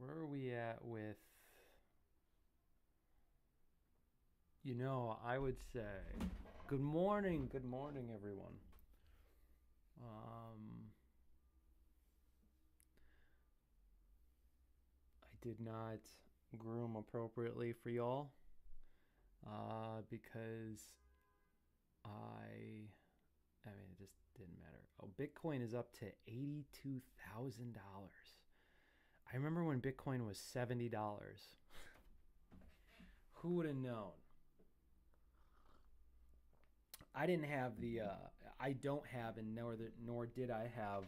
Where are we at with, I would say, good morning, everyone. I did not groom appropriately for y'all because I mean, it just didn't matter. Oh, Bitcoin is up to $82,000. I remember when Bitcoin was $70. Who would have known? I didn't have I don't have, and nor did I have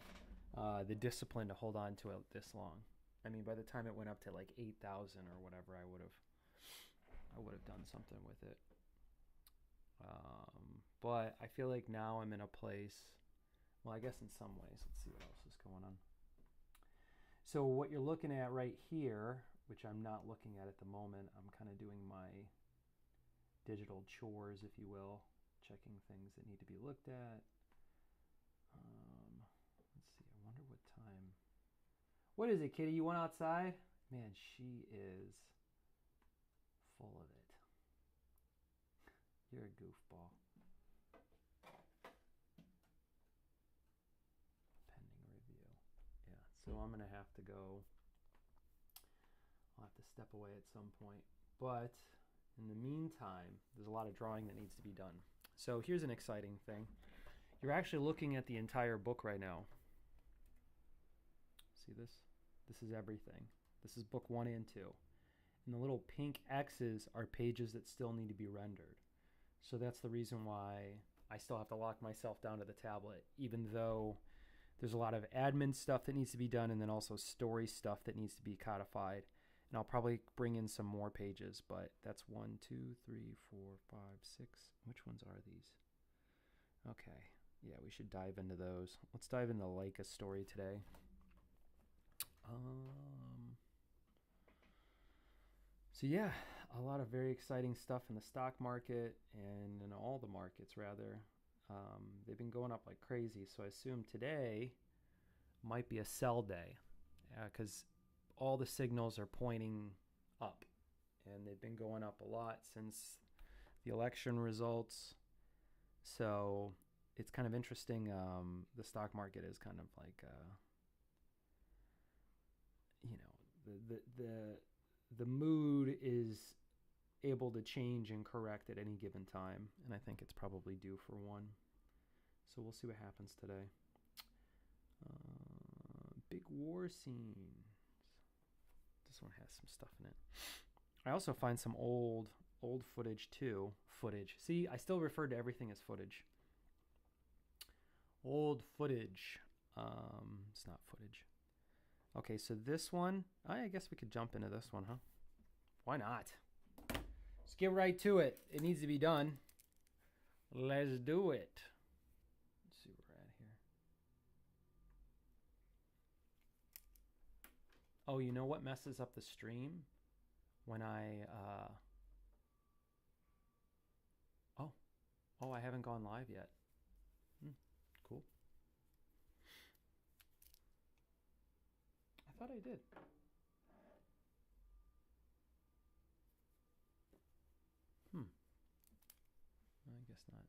the discipline to hold on to it this long. I mean, by the time it went up to like 8,000 or whatever, I would have done something with it. But I feel like now I'm in a place. Well, I guess in some ways. Let's see what else is going on. So what you're looking at right here, which I'm not looking at the moment, I'm kind of doing my digital chores, if you will, checking things that need to be looked at. Let's see. I wonder what time. What is it, Kitty? You went outside? Man, she is full of it. You're a goofball. Pending review. Yeah, so I'm going to have to go. I'll have to step away at some point. But in the meantime, there's a lot of drawing that needs to be done. So here's an exciting thing. You're actually looking at the entire book right now. See this? This is everything. This is book 1 and 2. And the little pink X's are pages that still need to be rendered. So that's the reason why I still have to lock myself down to the tablet, even though there's a lot of admin stuff that needs to be done and then also story stuff that needs to be codified. And I'll probably bring in some more pages, but that's 1, 2, 3, 4, 5, 6. Which ones are these? Okay. Yeah, we should dive into those. Let's dive into Leica's story today. So yeah, a lot of very exciting stuff in the stock market and in all the markets, rather. They've been going up like crazy, so I assume today might be a sell day because all the signals are pointing up, and they've been going up a lot since the election results. So it's kind of interesting. The stock market is kind of like, the mood is able to change and correct at any given time, and I think it's probably due for one. So we'll see what happens today. Big war scenes. This one has some stuff in it. I also find some old footage too. Footage. See, I still refer to everything as footage. Old footage. It's not footage. Okay, so this one, I guess we could jump into this one, huh? Why not? Let's get right to it. It needs to be done. Let's do it. Let's see where we're at here. Oh, you know what messes up the stream? When I, I haven't gone live yet. Cool. I thought I did. I guess not.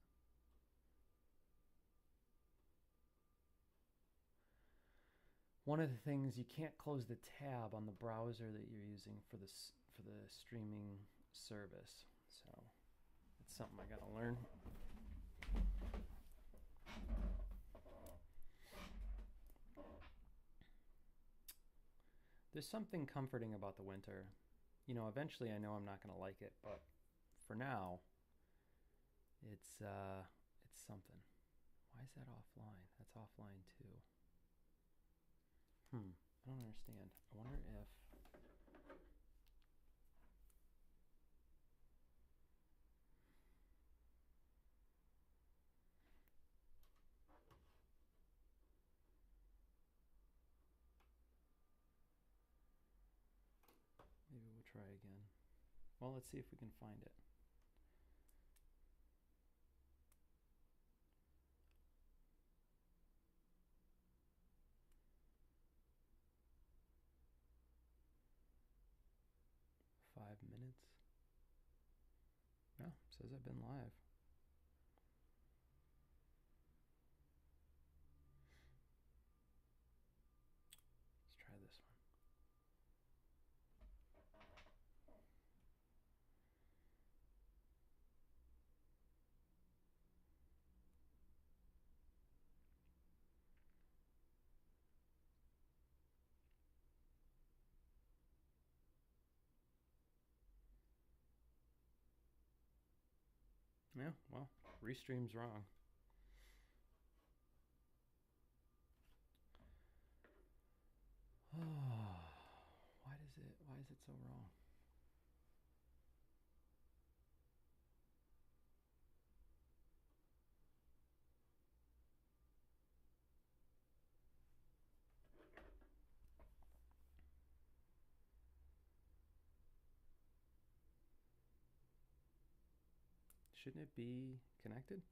One of the things, you can't close the tab on the browser that you're using for the streaming service. So it's something I gotta learn. There's something comforting about the winter. Eventually I know I'm not going to like it, but for now, it's something. Why is that offline? That's offline too. I don't understand. I wonder if... Maybe we'll try again. Well, let's see if we can find it. minutes. No, says I've been live. Let's try this one. Yeah, well, restream's wrong. Oh, why is it so wrong? Shouldn't it be connected?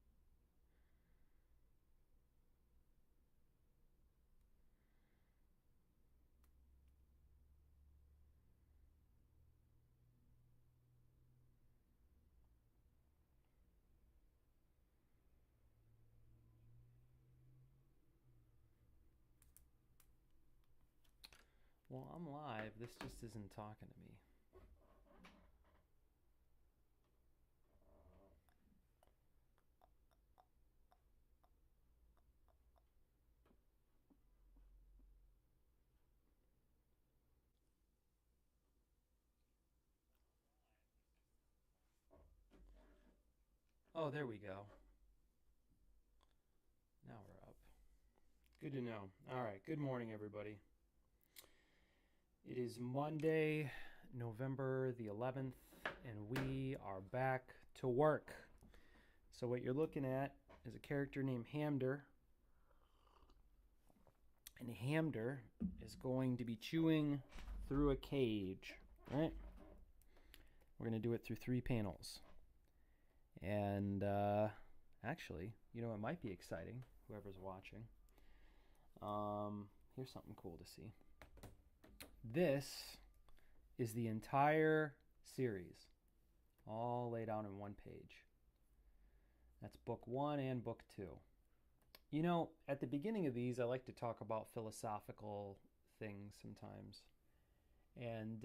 Well, I'm live. This just isn't talking to me. Oh, there we go. Now we're up. Good to know. All right. Good morning, everybody. It is Monday, November the 11th, and we are back to work. So what you're looking at is a character named Hamder. And Hamder is going to be chewing through a cage, right? We're going to do it through 3 panels. And actually, you know, it might be exciting, whoever's watching. Here's something cool to see. This is the entire series, all laid out in one page. That's book 1 and book 2. You know, at the beginning of these, I like to talk about philosophical things sometimes. And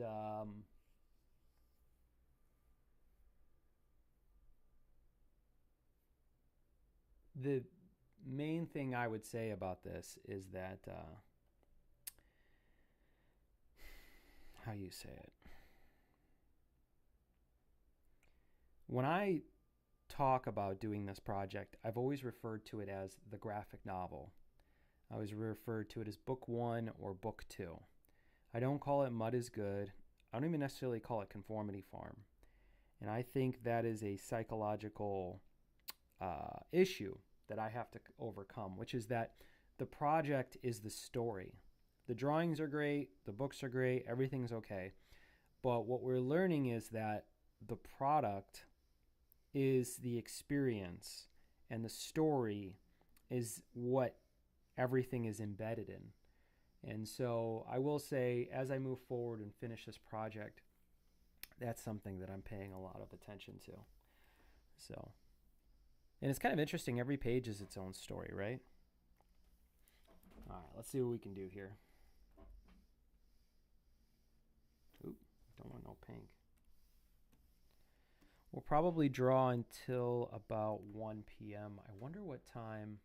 the main thing I would say about this is that, how you say it? When I talk about doing this project, I've always referred to it as the graphic novel. I always referred to it as book 1 or book 2. I don't call it Mud is Good. I don't even necessarily call it Conformity Farm. And I think that is a psychological issue that I have to overcome, which is that the project is the story. The drawings are great, the books are great, everything's okay. But what we're learning is that the product is the experience, and the story is what everything is embedded in. And so I will say, as I move forward and finish this project, that's something that I'm paying a lot of attention to. So, and it's kind of interesting. Every page is its own story, right? All right, let's see what we can do here. Oop, don't want no pink. We'll probably draw until about 1 p.m. I wonder what time.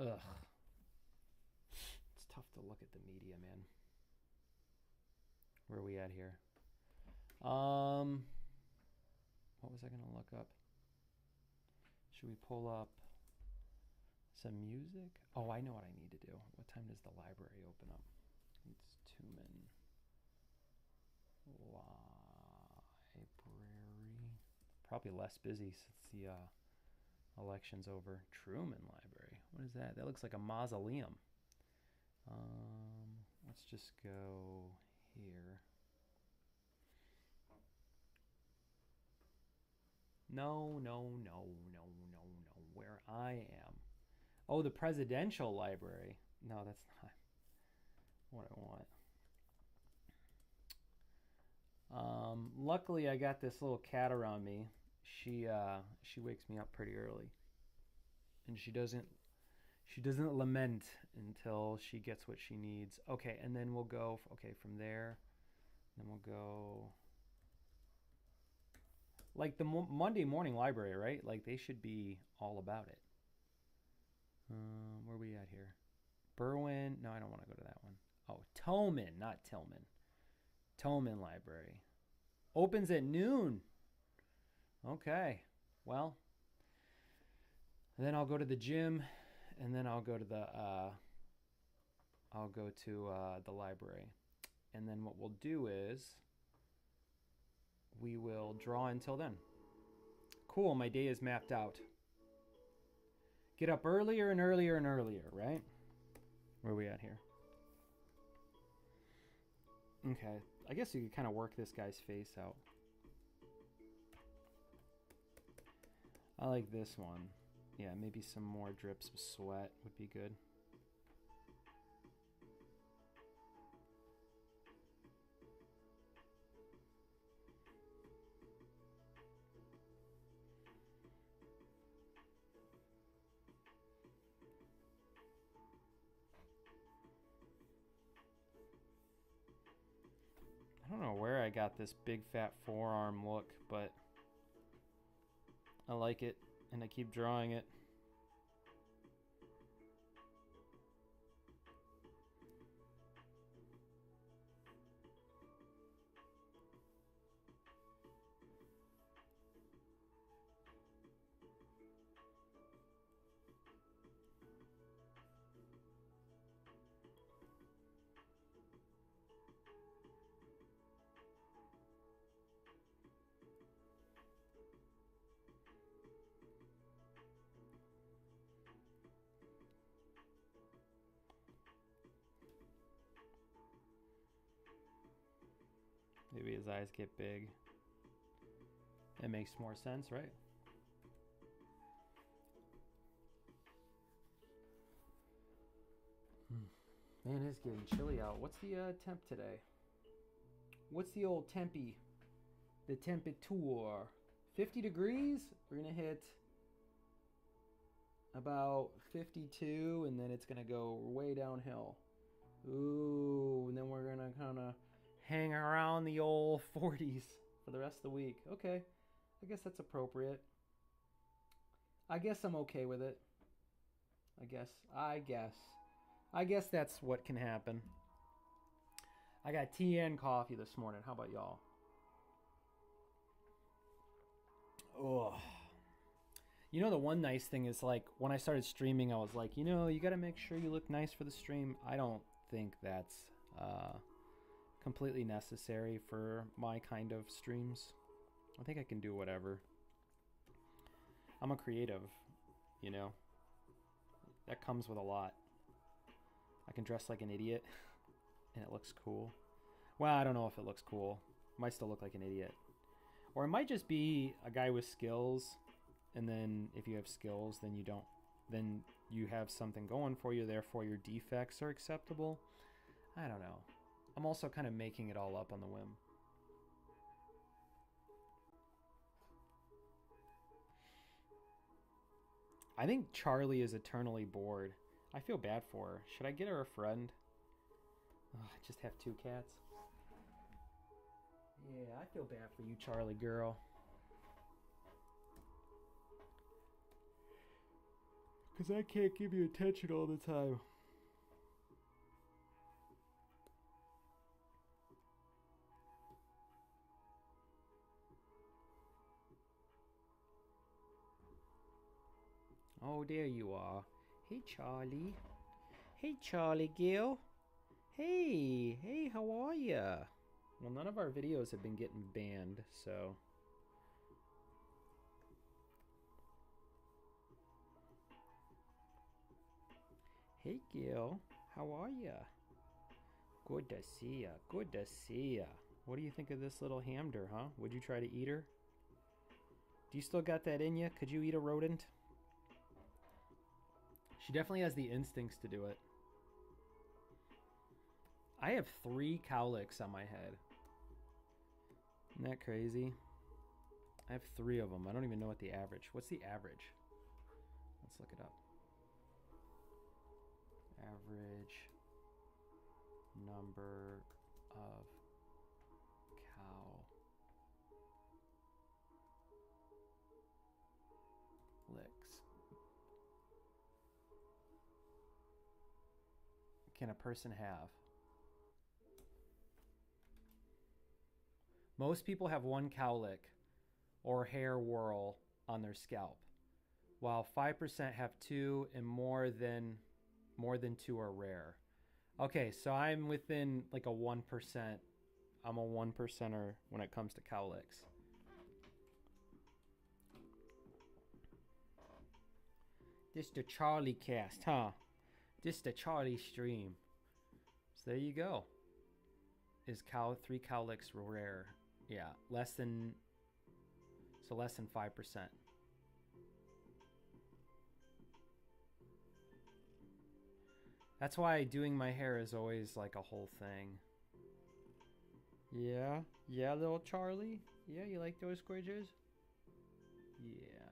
Ugh. It's tough to look at the media, man. Where are we at here? What was I going to look up? Should we pull up some music? Oh, I know what I need to do. What time does the library open up? It's Tumen. Library. Probably less busy since the election's over. Truman Library. What is that? That looks like a mausoleum. Let's just go here. No. Where I am. Oh, the presidential library. No, that's not what I want. Luckily, I got this little cat around me. She wakes me up pretty early, and she doesn't lament until she gets what she needs. Okay, and then we'll go. Okay, from there, then we'll go. Like the Monday morning library, right? Like they should be all about it. Where are we at here? Berwyn. No, I don't want to go to that one. Oh, Tolman, not Tillman. Tolman Library. Opens at noon. Okay. Well, then I'll go to the gym, and then I'll go to the library. And then what we'll do is we will draw until then. Cool, my day is mapped out. Get up earlier and earlier and earlier, right? Where are we at here? Okay, I guess you could kind of work this guy's face out. I like this one. Yeah, maybe some more drips of sweat would be good. I don't know where I got this big fat forearm look, but I like it, and I keep drawing it. Maybe his eyes get big. It makes more sense, right? Man, it's getting chilly out. What's the temp today? What's the old tempy? The temperature. 50 degrees? We're going to hit about 52, and then it's going to go way downhill. Ooh, and then we're going to kind of hang around the old 40s for the rest of the week. Okay, I guess that's appropriate. I guess I'm okay with it. I guess that's what can happen. I got tea and coffee this morning. How about y'all? Oh. You know, the one nice thing is, like, when I started streaming, I was like, you know, you got to make sure you look nice for the stream. I don't think that's completely necessary for my kind of streams. I think I can do whatever. I'm a creative, you know. That comes with a lot. I can dress like an idiot and it looks cool. Well, I don't know if it looks cool. It might still look like an idiot. Or it might just be a guy with skills, and then if you have skills, then you have something going for you, therefore your defects are acceptable. I don't know. I'm also kind of making it all up on the whim. I think Charlie is eternally bored. I feel bad for her. Should I get her a friend? Oh, I just have 2 cats. Yeah, I feel bad for you, Charlie girl. Because I can't give you attention all the time. Oh, there you are. Hey, Charlie. Hey, Charlie Gill. Hey, how are ya? Well, none of our videos have been getting banned, so... Hey, Gil. How are ya? Good to see ya. Good to see ya. What do you think of this little hamster, huh? Would you try to eat her? Do you still got that in you? Could you eat a rodent? She definitely has the instincts to do it. I have 3 cowlicks on my head. Isn't that crazy? I have 3 of them. I don't even know what the average. What's the average? Let's look it up. Average number of cow licks can a person have? Most people have 1 cowlick or hair whorl on their scalp, while 5% have 2, and more than 2 are rare. Okay, so I'm within like a 1%. I'm a 1%er when it comes to cowlicks. This the Charlie cast, huh? This the Charlie stream. So there you go. Is 3 cowlicks rare? Yeah, less than 5%. That's why doing my hair is always like a whole thing. Yeah, little Charlie. Yeah, you like those squidges? Yeah.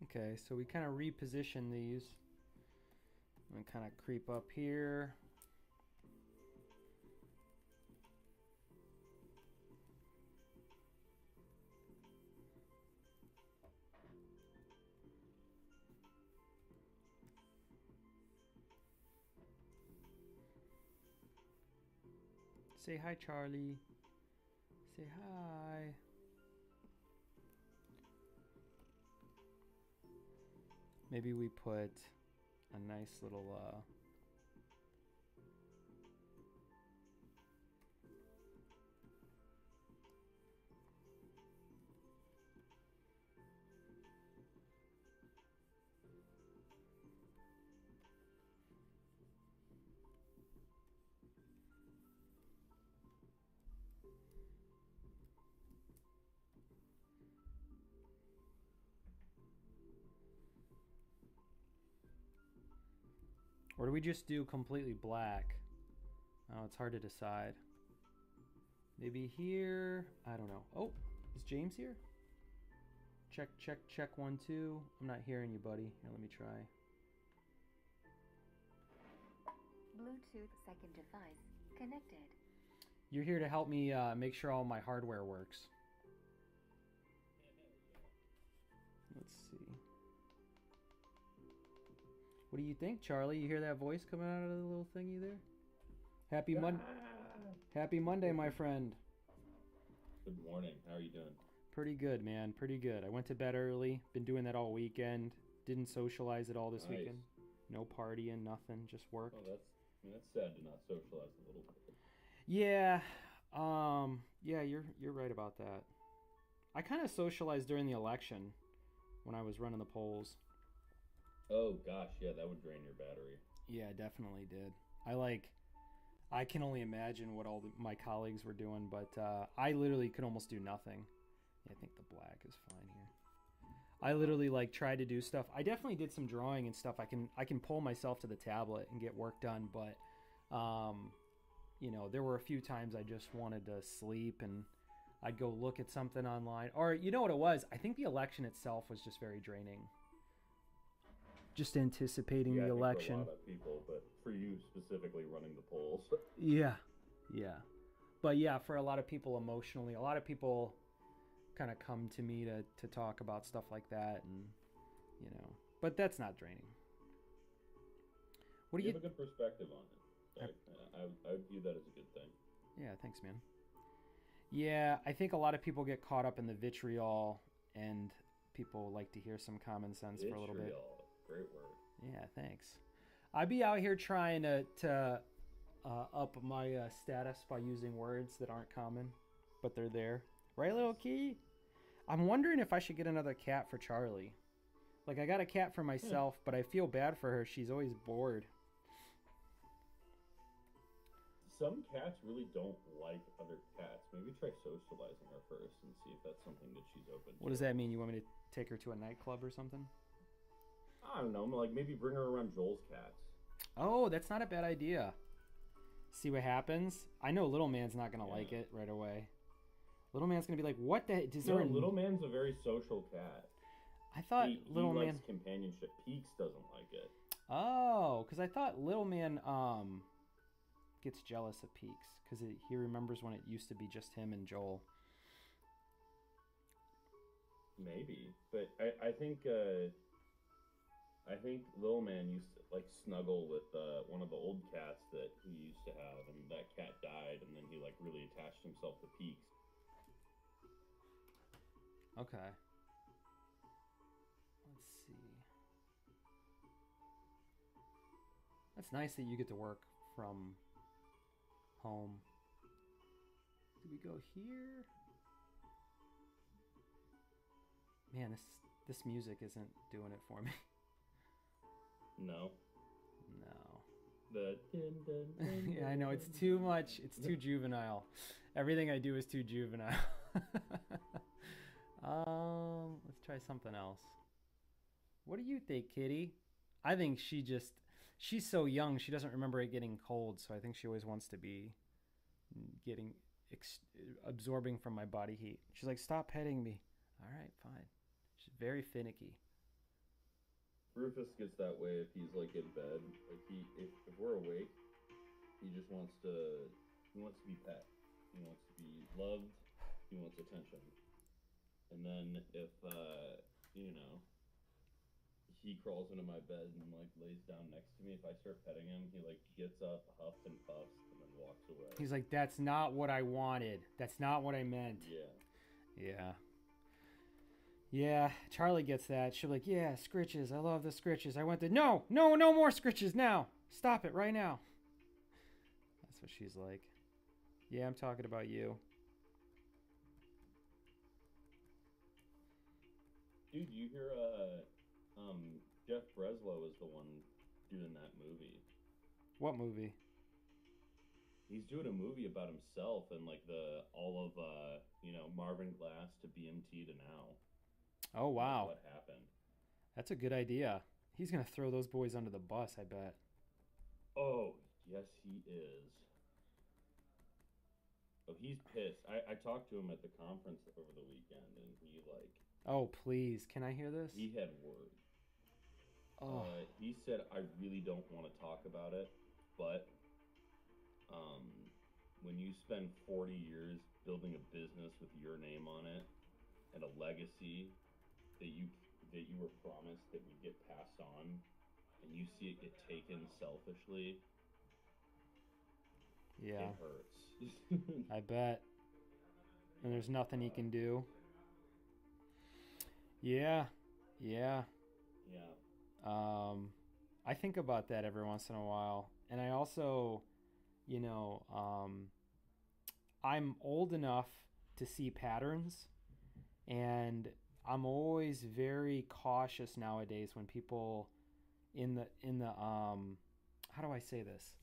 Okay, so we kind of reposition these and kind of creep up here. Say hi, Charlie. Say hi. Maybe we put a nice little or do we just do completely black? Oh, it's hard to decide. Maybe here. I don't know. Oh, is James here? Check, check, check. 1, 2. I'm not hearing you, buddy. Here, let me try. Bluetooth second device connected. You're here to help me make sure all my hardware works. Let's see. What do you think, Charlie? You hear that voice coming out of the little thingy there? Happy Monday, my friend. Good morning. How are you doing? Pretty good, man. Pretty good. I went to bed early. Been doing that all weekend. Didn't socialize at all this weekend. No partying, nothing. Just worked. Oh, that's sad to not socialize a little bit. Yeah. Yeah, you're right about that. I kind of socialized during the election when I was running the polls. Oh gosh, yeah, that would drain your battery. Yeah, definitely did. I can only imagine what my colleagues were doing, but I literally could almost do nothing. Yeah, I think the black is fine here. I literally like tried to do stuff. I definitely did some drawing and stuff. I can pull myself to the tablet and get work done, but you know, there were a few times I just wanted to sleep, and I'd go look at something online. Or you know what it was? I think the election itself was just very draining. Just anticipating Yeah, the I think election. for a lot of people, but for you specifically running the polls. Yeah. But yeah, for a lot of people emotionally, a lot of people kind of come to me to talk about stuff like that, and you know, but that's not draining. What do You you have a good perspective on it. I would view that as a good thing. Yeah, thanks, man. Yeah, I think a lot of people get caught up in the vitriol, and people like to hear some common sense for a little bit. Vitriol, great word. Yeah, thanks. I'd be out here trying to up my status by using words that aren't common, but they're there. Right, little key? I'm wondering if I should get another cat for Charlie. Like, I got a cat for myself, but I feel bad for her. She's always bored. Some cats really don't like other cats. Maybe try socializing her first and see if that's something that she's open to. What does that mean? You want me to take her to a nightclub or something? I don't know. Like maybe bring her around Joel's cats. Oh, that's not a bad idea. See what happens? I know Little Man's not going to like it right away. Little Man's going to be like, what the... Little Man's a very social cat. I thought Little Man... He likes companionship. Peaks doesn't like it. Oh, because I thought Little Man gets jealous of Peaks. Because he remembers when it used to be just him and Joel. Maybe. But I think Little Man used to like snuggle with one of the old cats that he used to have, and that cat died, and then he like really attached himself to Peaks. Okay. Let's see. That's nice that you get to work from home. Do we go here? Man, this music isn't doing it for me. No. No. The yeah, I know, it's too much. It's too juvenile. Everything I do is too juvenile. Let's try something else. What do you think, Kitty? I think she's so young, she doesn't remember it getting cold, so I think she always wants to be absorbing from my body heat. She's like, stop petting me. All right, fine. She's very finicky. Rufus gets that way if he's like in bed. Like if we're awake, he just wants to be pet. He wants to be loved. He wants attention. And then if he crawls into my bed and like lays down next to me, if I start petting him, he like gets up, huffs and puffs, and then walks away. He's like, that's not what I wanted. That's not what I meant. Yeah. Yeah, Charlie gets that. She'll be like, yeah, scritches. I love the scritches. I went to, no more scritches now. Stop it right now. That's what she's like. Yeah, I'm talking about you. Dude, you hear Jeff Breslow is the one doing that movie. What movie? He's doing a movie about himself and like all of Marvin Glass to BMT to now. Oh wow. What happened? That's a good idea. He's gonna throw those boys under the bus, I bet. Oh, yes he is. Oh, he's pissed. I talked to him at the conference over the weekend, and he like... Oh, please. Can I hear this? He had words. Oh. He said, I really don't want to talk about it, but when you spend 40 years building a business with your name on it and a legacy that you were promised that would get passed on, and you see it get taken selfishly, yeah, it hurts. I bet. And there's nothing he can do. Yeah. I think about that every once in a while. And I also, I'm old enough to see patterns, and I'm always very cautious nowadays when people in the how do I say this?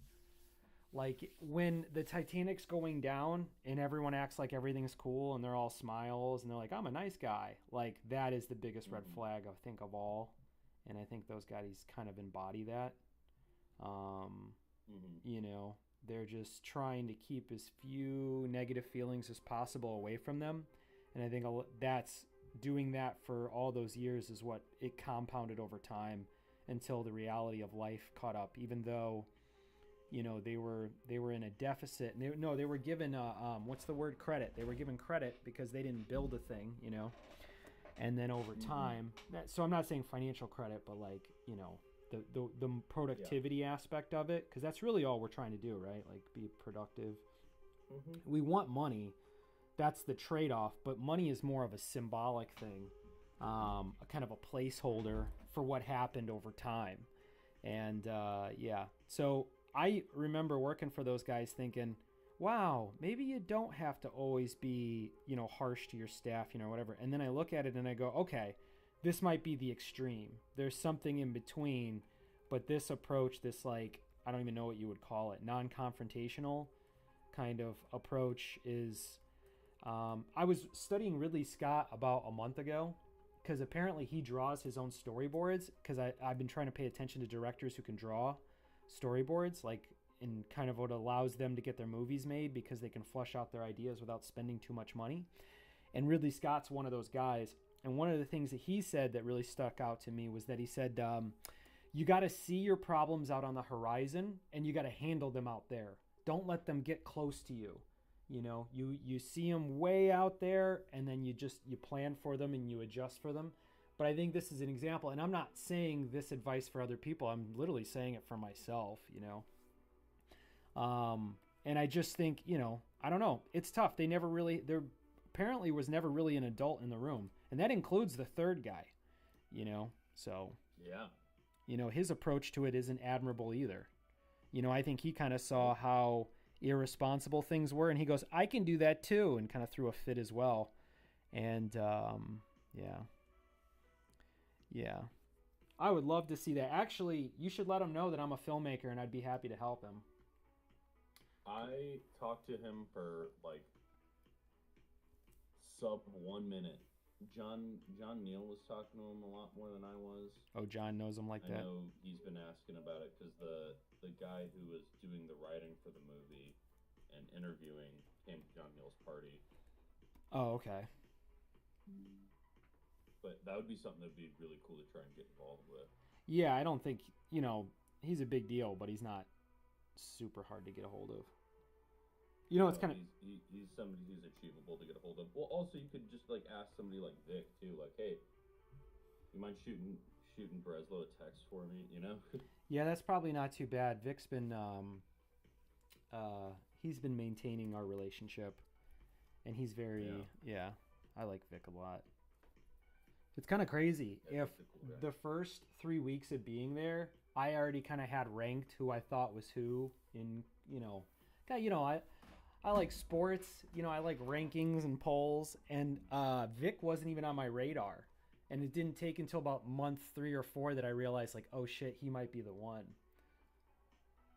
Like when the Titanic's going down and everyone acts like everything's cool and they're all smiles and they're like, I'm a nice guy. Like that is the biggest red flag I think of all. And I think those guys kind of embody that. You know, they're just trying to keep as few negative feelings as possible away from them. And I think that's doing that for all those years is what it compounded over time until the reality of life caught up, even though, you know, they were in a deficit. And they were given what's the word, credit. They were given credit because they didn't build a thing, you know. And then over time, so I'm not saying financial credit, but like, you know, the productivity aspect of it, because that's really all we're trying to do, right? Like be productive. We want money. That's the trade-off, but money is more of a symbolic thing, a kind of a placeholder for what happened over time. And so I remember working for those guys thinking, wow, maybe you don't have to always be, you know, harsh to your staff, you know, whatever. And then I look at it and I go, okay, this might be the extreme. There's something in between, but this approach, this like, I don't even know what you would call it, non-confrontational kind of approach is, I was studying Ridley Scott about a month ago because apparently he draws his own storyboards, because I've been trying to pay attention to directors who can draw storyboards, like in kind of what allows them to get their movies made because they can flesh out their ideas without spending too much money. And Ridley Scott's one of those guys. And one of the things that he said that really stuck out to me was that he said, you got to see your problems out on the horizon and you got to handle them out there. Don't let them get close to you. You know, you see them way out there and then you plan for them and you adjust for them. But I think this is an example, and I'm not saying this advice for other people. I'm literally saying it for myself, you know. And I just think, you know, I don't know. It's tough. There apparently was never really an adult in the room. And that includes the third guy, you know. So, yeah, you know, his approach to it isn't admirable either. You know, I think he kind of saw how irresponsible things were, and he goes, I can do that too, and kind of threw a fit as well. And, yeah. I would love to see that. Actually, you should let him know that I'm a filmmaker and I'd be happy to help him. I talked to him for like sub 1 minute. John Neal was talking to him a lot more than I was. Oh, John knows him like that? I know he's been asking about it because the guy who was doing the writing for the movie and interviewing came to John Neal's party. Oh, okay. But that would be something that would be really cool to try and get involved with. Yeah, I don't think, you know, he's a big deal, but he's not super hard to get a hold of. You know, it's kind of... He's somebody who's achievable to get a hold of. Well, also, you could just, like, ask somebody like Vic, too. Like, hey, you mind shooting Breslow a text for me, you know? Yeah, that's probably not too bad. Vic's been... he's been maintaining our relationship. And he's very... Yeah, I like Vic a lot. It's kind of crazy. If the first 3 weeks of being there, I already kind of had ranked who I thought was who in, you know, I like sports, you know, I like rankings and polls, and Vic wasn't even on my radar. And it didn't take until about month 3 or 4 that I realized, like, oh shit, he might be the one.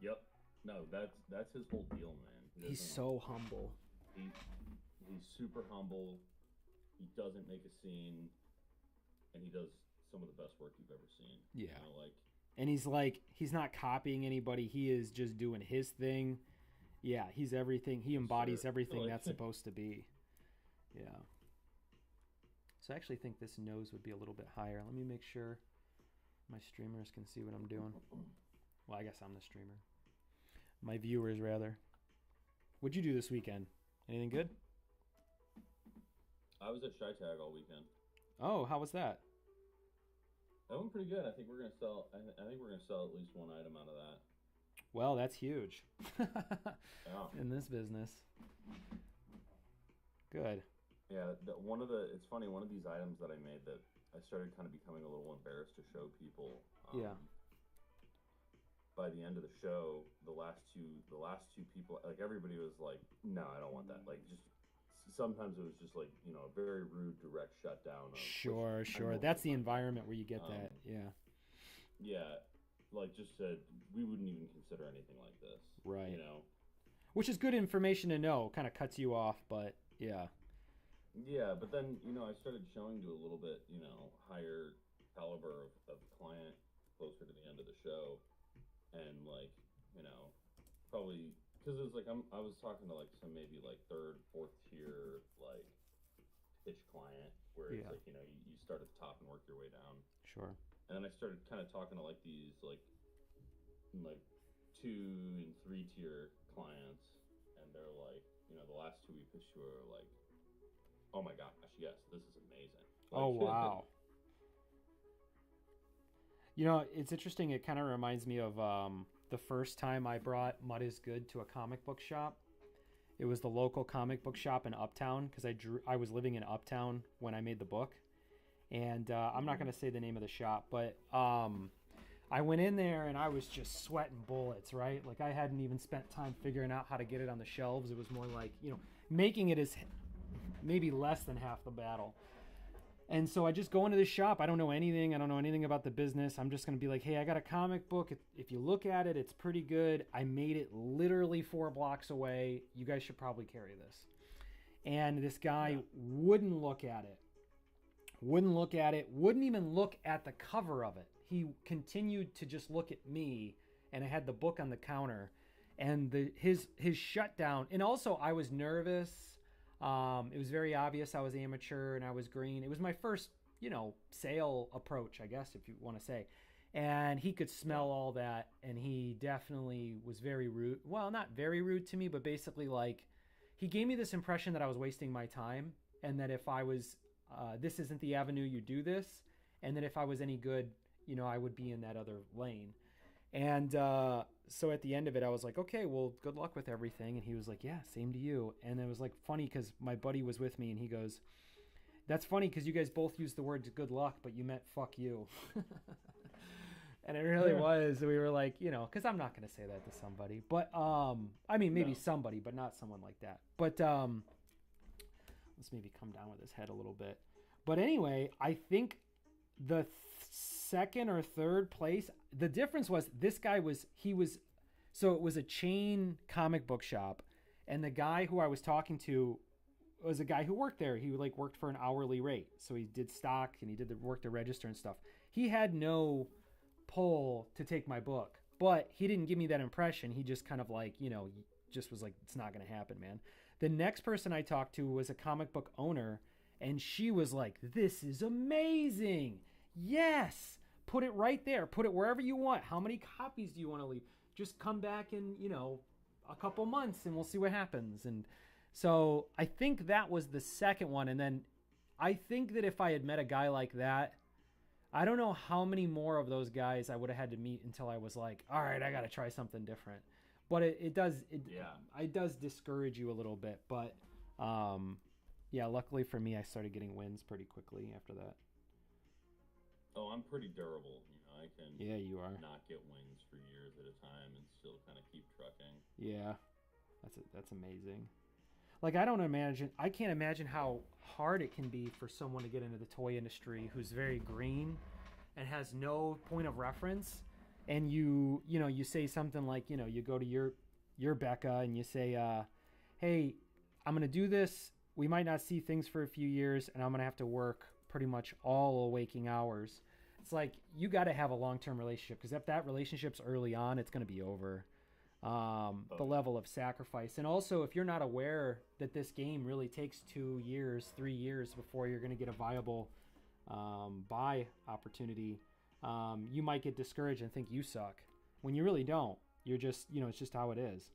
Yep. No, that's his whole deal, man. He's so humble. He's super humble. He doesn't make a scene. And he does some of the best work you've ever seen. Yeah. You know, like, and he's not copying anybody. He is just doing his thing. Yeah, he's everything. He embodies everything that's supposed to be. Yeah. So I actually think this nose would be a little bit higher. Let me make sure my streamers can see what I'm doing. Well, I guess I'm the streamer. My viewers, rather. What'd you do this weekend? Anything good? I was at Shy Tag all weekend. Oh, how was that? That went pretty good. I think we're gonna sell. I think we're gonna sell at least one item out of that. Well, that's huge. Yeah. In this business. Good. Yeah. It's funny. One of these items that I made that I started kind of becoming a little embarrassed to show people. Yeah. By the end of the show, the last two people, like everybody was like, "No, I don't want that. Like, just sometimes it was just like, a very rude, direct shutdown of Sure, which I sure. mostly That's the find that. environment where you get that. Yeah. Yeah, like just said, we wouldn't even consider anything like this. Right. You know. Which is good information to know. Kind of cuts you off, but yeah. Yeah, but then I started showing to a little bit higher caliber of client closer to the end of the show, and like probably because it was like I was talking to like some maybe like third, fourth tier like pitch client where it's Yeah. like you start at the top and work your way down, Sure. and then I started kind of talking to like these like 2 and 3 tier clients, and they're like the last two we pitched to are like, oh my gosh, yes, this is amazing. Oh, Like, wow. It's interesting. It kind of reminds me of the first time I brought Mud is Good to a comic book shop. It was the local comic book shop in Uptown because I was living in Uptown when I made the book. And I'm not going to say the name of the shop, but I went in there and I was just sweating bullets, right? Like I hadn't even spent time figuring out how to get it on the shelves. It was more like, making it is maybe less than half the battle. And so I just go into the shop. I don't know anything. I don't know anything about the business. I'm just going to be like, hey, I got a comic book. If you look at it, it's pretty good. I made it literally 4 blocks away. You guys should probably carry this. And this guy wouldn't look at it. Wouldn't even look at the cover of it. He continued to just look at me, and I had the book on the counter. And his shutdown. And also, I was nervous. It was very obvious I was amateur and I was green. It was my first, sale approach, I guess, if you want to say. And he could smell all that, and he definitely was very rude. Well, not very rude to me, but basically like he gave me this impression that I was wasting my time, and that if I was, this isn't the avenue you do this, and that if I was any good, I would be in that other lane. And so at the end of it, I was like, okay, well, good luck with everything. And he was like, yeah, same to you. And it was like funny because my buddy was with me, and he goes, that's funny because you guys both used the words good luck, but you meant fuck you. And it really was. We were like, because I'm not going to say that to somebody. But, I mean, maybe somebody, but not someone like that. But let's maybe come down with his head a little bit. But anyway, I think the second or third place, the difference was this guy so it was a chain comic book shop, and the guy who I was talking to was a guy who worked there. He like worked for an hourly rate, so he did stock and he did the work to register and stuff. He had no pull to take my book, but he didn't give me that impression. He just kind of like just was like, it's not gonna happen, man. The next person I talked to was a comic book owner, and she was like, this is amazing. Yes, put it right there. Put it wherever you want. How many copies do you want to leave? Just come back in, a couple months and we'll see what happens. And so I think that was the second one. And then I think that if I had met a guy like that, I don't know how many more of those guys I would have had to meet until I was like, all right, I got to try something different. But it does discourage you a little bit. But luckily for me, I started getting wins pretty quickly after that. Oh, I'm pretty durable. I can you are. not get wins for years at a time and still kind of keep trucking. Yeah, that's amazing. Like I can't imagine how hard it can be for someone to get into the toy industry who's very green and has no point of reference. And you say something like, you go to your Becca and you say, hey, I'm going to do this. We might not see things for a few years, and I'm going to have to work pretty much all waking hours. It's like you got to have a long-term relationship, because if that relationship's early on, it's going to be over. The level of sacrifice. And also, if you're not aware that this game really takes 2 years, 3 years before you're going to get a viable buy opportunity, you might get discouraged and think you suck when you really don't. You're just, it's just how it is.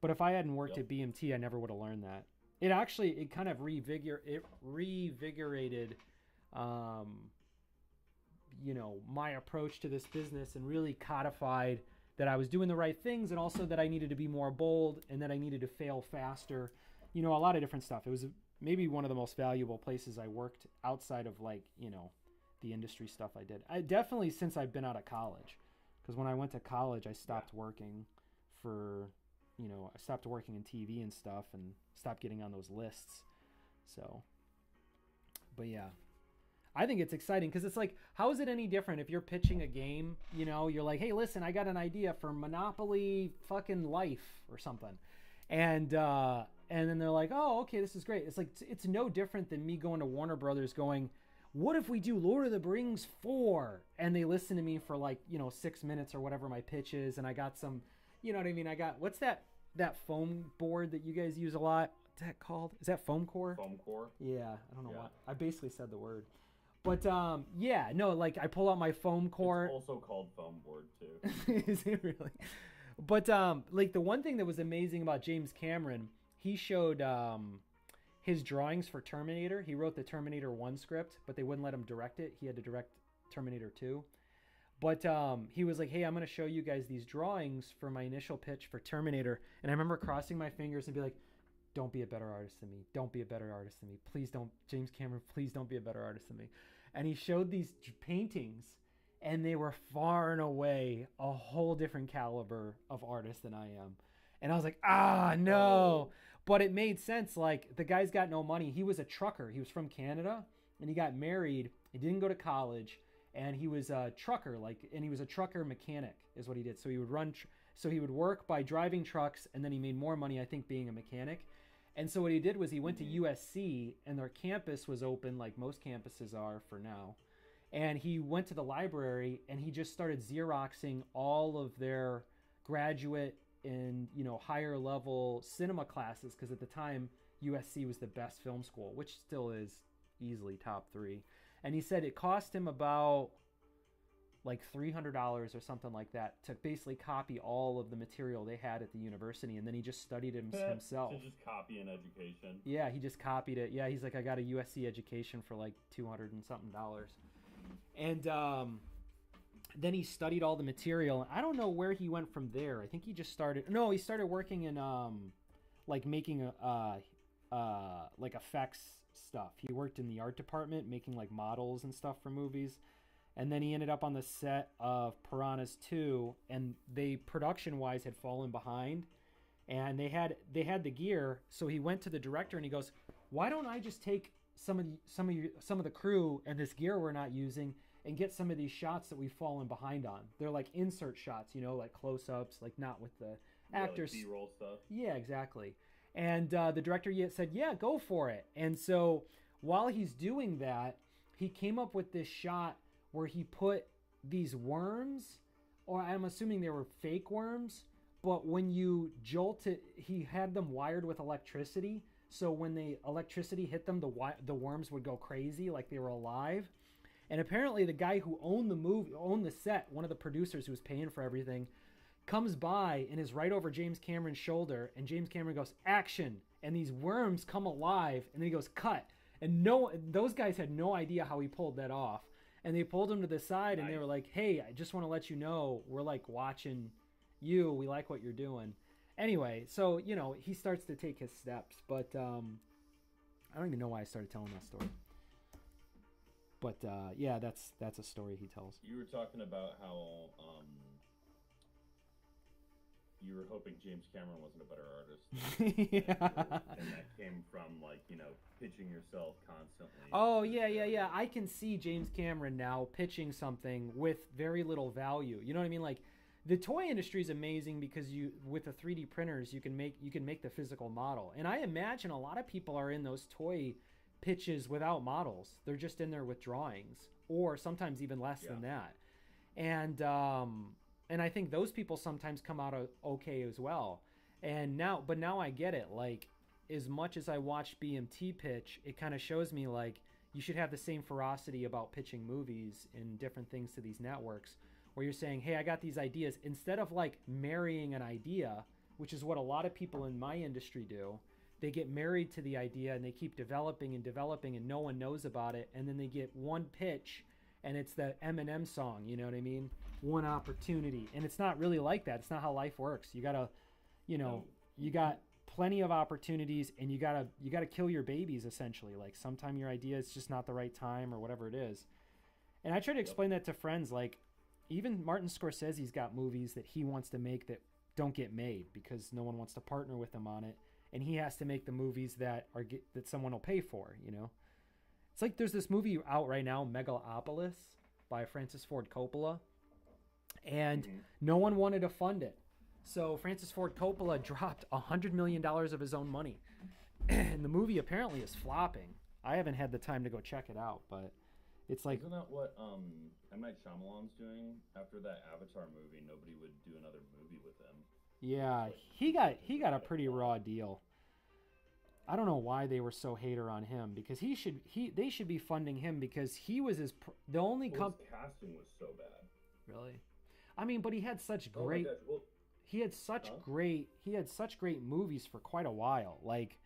But if I hadn't worked at BMT, I never would have learned that. It kind of revigorated my approach to this business, and really codified that I was doing the right things, and also that I needed to be more bold, and that I needed to fail faster. A lot of different stuff. It was maybe one of the most valuable places I worked outside of the industry stuff I did. I definitely, since I've been out of college, because when I went to college, I stopped working for, I stopped working in TV and stuff, and stopped getting on those lists. So, but yeah, I think it's exciting because it's like, how is it any different if you're pitching a game? You know, you're like, hey, listen, I got an idea for Monopoly fucking Life or something, and then they're like, oh, okay, this is great. It's like it's no different than me going to Warner Brothers going, what if we do Lord of the Rings 4? And they listen to me for like 6 minutes or whatever my pitch is, and I got some, you know what I mean? I got what's that foam board that you guys use a lot? What's that called? Is that foam core? Foam core. Yeah, I don't know Yeah. why. I basically said the word. But yeah, no, like I pull out my foam core. It's also called foam board too. Is it really? But like the one thing that was amazing about James Cameron, he showed his drawings for Terminator. He wrote the Terminator 1 script, but they wouldn't let him direct it. He had to direct Terminator 2. But he was like, hey, I'm going to show you guys these drawings for my initial pitch for Terminator. And I remember crossing my fingers and be like, don't be a better artist than me. Don't be a better artist than me. Please don't, James Cameron, please don't be a better artist than me. And he showed these paintings, and they were far and away a whole different caliber of artist than I am. And I was like, no. But it made sense. Like, the guy's got no money. He was a trucker. He was from Canada, and he got married. He didn't go to college, and he was a trucker. And he was a trucker mechanic is what he did. So he would so he would work by driving trucks, and then he made more money, I think, being a mechanic. And so what he did was he went to USC, and their campus was open like most campuses are for now. And he went to the library, and he just started Xeroxing all of their graduate and higher level cinema classes, because at the time USC was the best film school, which still is easily top 3. And he said it cost him about like $300 or something like that to basically copy all of the material they had at the university, and then he just studied it himself. To just copy an education. Yeah, he just copied it. Yeah, he's like, I got a USC education for like $200 and something. And then he studied all the material. I don't know where he went from there. I think he just started. No, he started working in like making like effects stuff. He worked in the art department making like models and stuff for movies. And then he ended up on the set of Piranhas 2, and they production-wise had fallen behind, and they had the gear. So he went to the director and he goes, "Why don't I just take some of the crew and this gear we're not using and get some of these shots that we've fallen behind on? They're like insert shots, like close-ups, like not with the actors." Like B-roll stuff. Yeah, exactly. And the director said, "Yeah, go for it." And so while he's doing that, he came up with this shot where he put these worms, or I'm assuming they were fake worms, but when you jolt it, he had them wired with electricity. So when the electricity hit them, the worms would go crazy like they were alive. And apparently the guy who owned the set, one of the producers who was paying for everything, comes by and is right over James Cameron's shoulder, and James Cameron goes, "Action!" And these worms come alive, and then he goes, "Cut!" And those guys had no idea how he pulled that off. And they pulled him to the side, and they were like, "Hey, I just want to let you know, we're like watching you. We like what you're doing." Anyway, so, he starts to take his steps. But I don't even know why I started telling that story. But yeah, that's a story he tells. You were talking about how you were hoping James Cameron wasn't a better artist. Yeah. And that came from, pitching yourself constantly. Oh, yeah. I can see James Cameron now pitching something with very little value. You know what I mean? Like, the toy industry is amazing because with the 3D printers, you can make the physical model. And I imagine a lot of people are in those toy pitches without models. They're just in there with drawings, or sometimes even less than that. And I think those people sometimes come out okay as well. But now I get it. Like, as much as I watch BMT pitch, it kind of shows me like you should have the same ferocity about pitching movies and different things to these networks, where you're saying, "Hey, I got these ideas," instead of like marrying an idea, which is what a lot of people in my industry do. They get married to the idea and they keep developing and no one knows about it. And then they get one pitch and it's the Eminem song, you know what I mean? One opportunity. And it's not really like that. It's not how life works. You gotta, you got plenty of opportunities, and you gotta kill your babies, essentially. Like, sometime your idea is just not the right time or whatever it is. And I try to explain that to friends. Like, even Martin Scorsese's got movies that he wants to make that don't get made because no one wants to partner with him on it. and he has to make the movies that that someone will pay for. It's like there's this movie out right now, Megalopolis, by Francis Ford Coppola, and no one wanted to fund it. So Francis Ford Coppola dropped $100 million of his own money. And the movie apparently is flopping. I haven't had the time to go check it out, but it's like... Isn't that what M. Night Shyamalan's doing? After that Avatar movie, nobody would do another movie with him. Yeah, he got a pretty raw deal. I don't know why they were so hater on him, because they should be funding him, because he was his the only his casting was so bad. Really? I mean, but he had such great he had such great movies for quite a while. Like,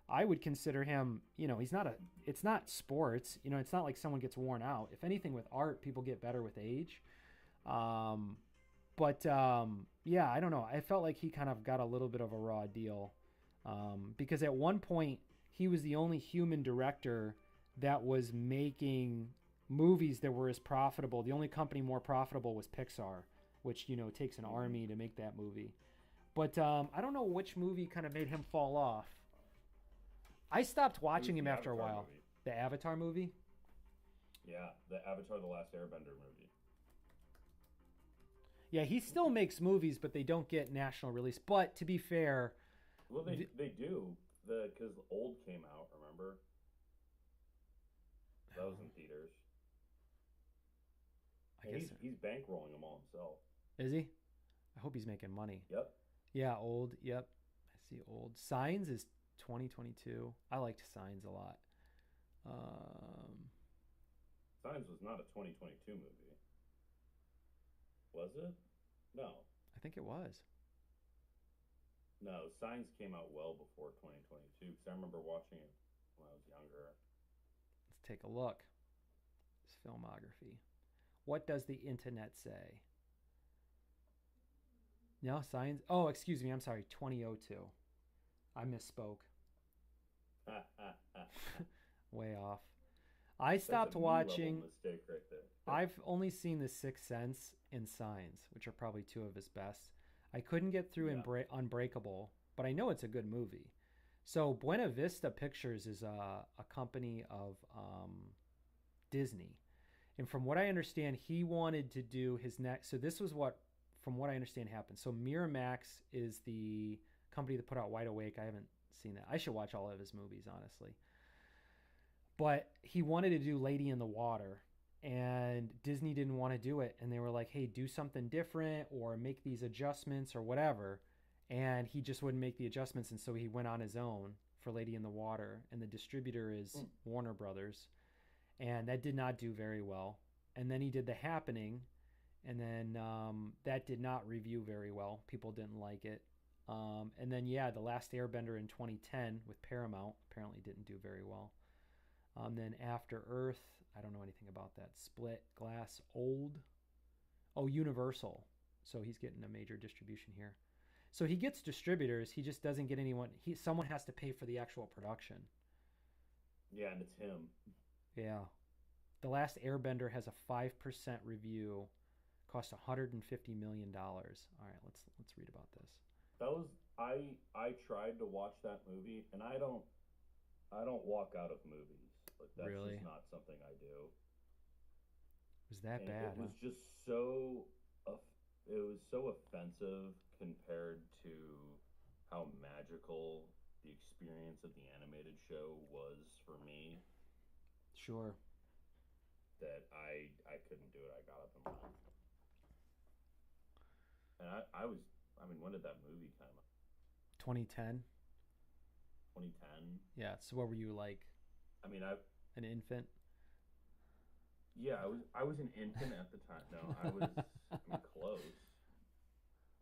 I would consider him, it's not sports, it's not like someone gets worn out. If anything, with art, people get better with age. Yeah, I don't know. I felt like he kind of got a little bit of a raw deal. Because at one point he was the only human director that was making movies that were as profitable. The only company more profitable was Pixar, which, takes an army to make that movie. But I don't know which movie kind of made him fall off. I stopped watching him after a while. Movie. The Avatar movie? Yeah, the Avatar The Last Airbender movie. Yeah, he still makes movies, but they don't get national release. But to be fair... Well, they do. Because Old came out, remember? That was in theaters. I guess he's bankrolling them all himself. Is he? I hope he's making money. Yep. Yeah, Old. Yep. I see Old. Signs is 2022. I liked Signs a lot. Signs was not a 2022 movie. Was it? No. I think it was. No, Signs came out well before 2022, because I remember watching it when I was younger. Let's take a look. His filmography. What does the internet say? No, Signs. Oh, excuse me. I'm sorry. 2002. I misspoke. Way off. I stopped watching. Mistake right there. I've only seen The Sixth Sense and Signs, which are probably two of his best. I couldn't get through Unbreakable, but I know it's a good movie. So Buena Vista Pictures is a company of Disney. And from what I understand, he wanted to do his next... So this was what, from what I understand, happened. So Miramax is the company that put out Wide Awake. I haven't seen that. I should watch all of his movies, honestly. But he wanted to do Lady in the Water. And Disney didn't want to do it. And they were like, hey, do something different or make these adjustments or whatever. And he just wouldn't make the adjustments. And so he went on his own for Lady in the Water. And the distributor is Warner Brothers. And that did not do very well. And then he did The Happening. And then that did not review very well. People didn't like it. And then, The Last Airbender in 2010 with Paramount apparently didn't do very well. Then After Earth, I don't know anything about that. Split, Glass, Old. Oh, Universal. So he's getting a major distribution here. So he gets distributors. He just doesn't get anyone. Someone has to pay for the actual production. Yeah, and it's him. Yeah. The Last Airbender has a 5% review. Cost $150 million. All right, let's read about this. That was I tried to watch that movie, and I don't walk out of movies. Like, that's really? Just not something I do. Was that bad? It was just so it was so offensive compared to how magical the experience of the animated show was for me. Sure. That I couldn't do it. I got up and left. And I mean, when did that movie come out? 2010. 2010. Yeah. So what were you like? I mean, an infant. Yeah, I was an infant at the time. No, I was close,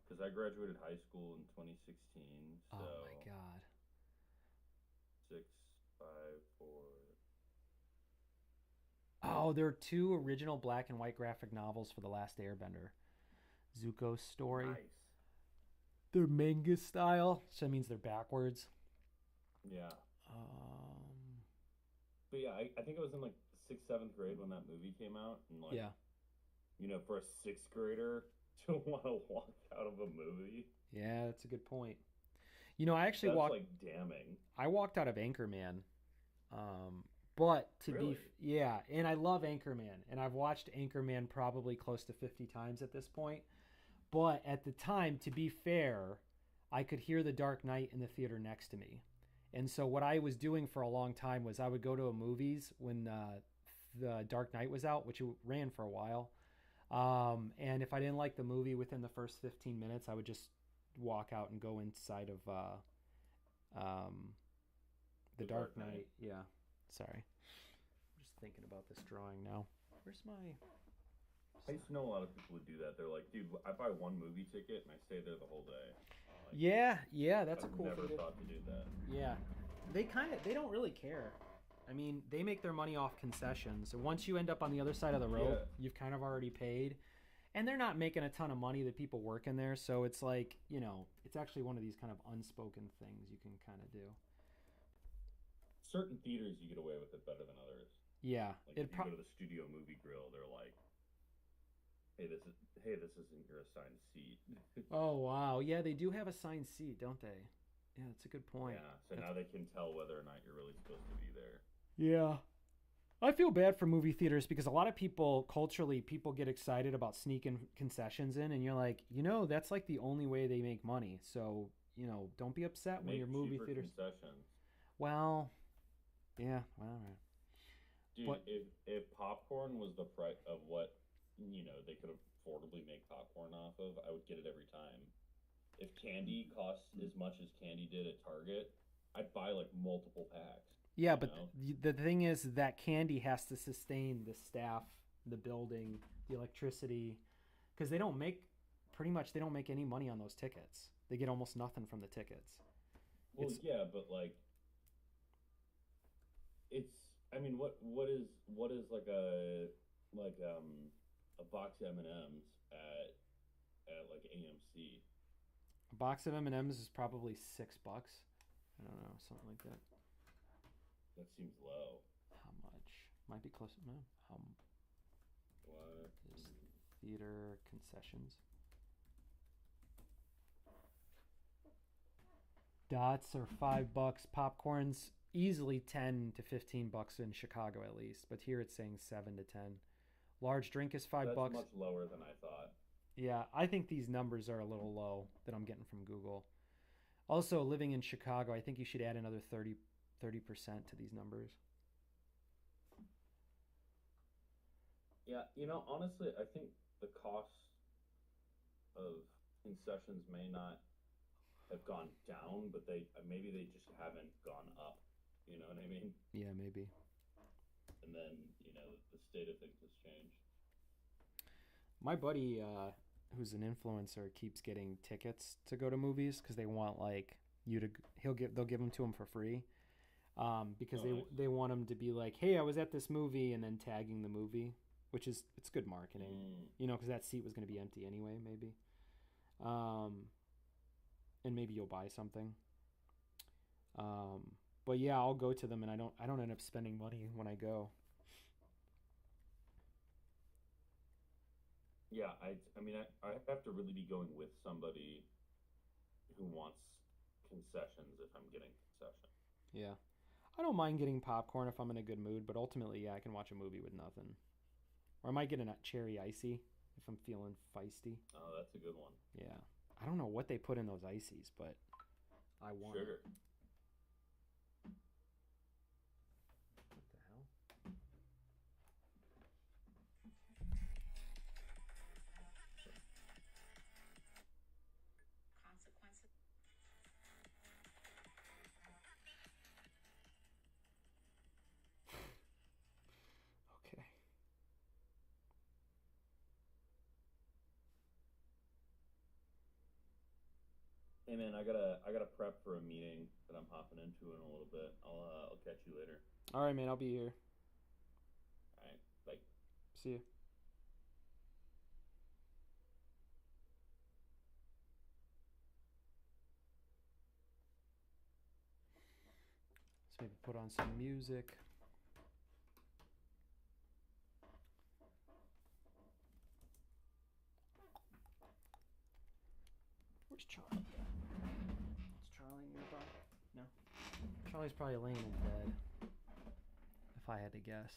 because I graduated high school in 2016. So oh my god. 6, 5, 4. Oh, there are 2 original black and white graphic novels for The Last Airbender. Zuko's story. Nice. They're manga style, so that means they're backwards. Yeah. But yeah, I think I was in like 6th, 7th grade when that movie came out, and like, for a 6th grader to want to walk out of a movie. Yeah, that's a good point. You know, I actually That's walked. like damning. I walked out of Anchorman. But to Really? yeah, and I love Anchorman, and I've watched Anchorman probably close to 50 times at this point. But at the time, to be fair, I could hear The Dark Knight in the theater next to me. And so what I was doing for a long time was I would go to a movies when The Dark Knight was out, which it ran for a while. And if I didn't like the movie within the first 15 minutes, I would just walk out and go inside of um, The Dark Knight. Yeah. Sorry. I'm just thinking about this drawing now. Where's my... I used to know a lot of people who do that. They're like, dude, I buy one movie ticket and I stay there the whole day. Like, yeah, that's a cool I've never thing. thought to do that. Yeah. They don't really care. I mean, they make their money off concessions. And once you end up on the other side of the rope, you've kind of already paid. And they're not making a ton of money, the people working there. So it's like, you know, it's actually one of these kind of unspoken things you can kind of do. Certain theaters you get away with it better than others. Yeah. Like if you go to the Studio Movie Grill, they're like, hey, this isn't your assigned seat. Oh, wow. Yeah, they do have assigned seat, don't they? Yeah, that's a good point. Yeah, so now they can tell whether or not you're really supposed to be there. Yeah. I feel bad for movie theaters because a lot of people, culturally, people get excited about sneaking concessions in, and you're like, you know, that's like the only way they make money. So, you know, don't be upset when your movie theaters... concessions. Well, yeah, well, all right. Dude, but... if popcorn was the price of what, you know, they could affordably make popcorn off of, I would get it every time. If candy costs as much as candy did at Target, I'd buy like multiple packs. Yeah, but the thing is that candy has to sustain the staff, the building, the electricity, because they don't make any money on those tickets. They get almost nothing from the tickets. Well, yeah, but like, it's. I mean, what is like a box of M&Ms at like AMC? A box of M&Ms is probably $6. I don't know, something like that. That seems low. How much? Might be close. No. What is theater concessions? Dots are $5. Popcorn's easily $10 to $15 in Chicago at least, but here it's saying 7 to 10. Large drink is $5. That's much lower than I thought. Yeah, I think these numbers are a little low that I'm getting from Google. Also, living in Chicago, I think you should add another 30% to these numbers. Yeah, you know, honestly, I think the cost of concessions may not have gone down, but maybe they just haven't gone up. You know what I mean? Yeah, maybe. And then, you know, the state of things has changed. My buddy, who's an influencer, keeps getting tickets to go to movies because they want like they'll give them to him for free. Because they want him to be like, hey, I was at this movie, and then tagging the movie, which is, it's good marketing, you know, because that seat was going to be empty anyway, maybe. And maybe you'll buy something. But yeah, I'll go to them, and I don't end up spending money when I go. Yeah, I mean, I have to really be going with somebody who wants concessions if I'm getting concessions. Yeah. I don't mind getting popcorn if I'm in a good mood, but ultimately, yeah, I can watch a movie with nothing. Or I might get a cherry icy if I'm feeling feisty. Oh, that's a good one. Yeah. I don't know what they put in those ices, but I want sugar. What the hell? Okay. Hey man, I gotta prep for a meeting that I'm hopping into in a little bit. I'll catch you later. All right, man. I'll be here. All right, bye. See you. Let's maybe put on some music. Where's Charlie? Is Charlie in Charlie's probably laying in bed, if I had to guess.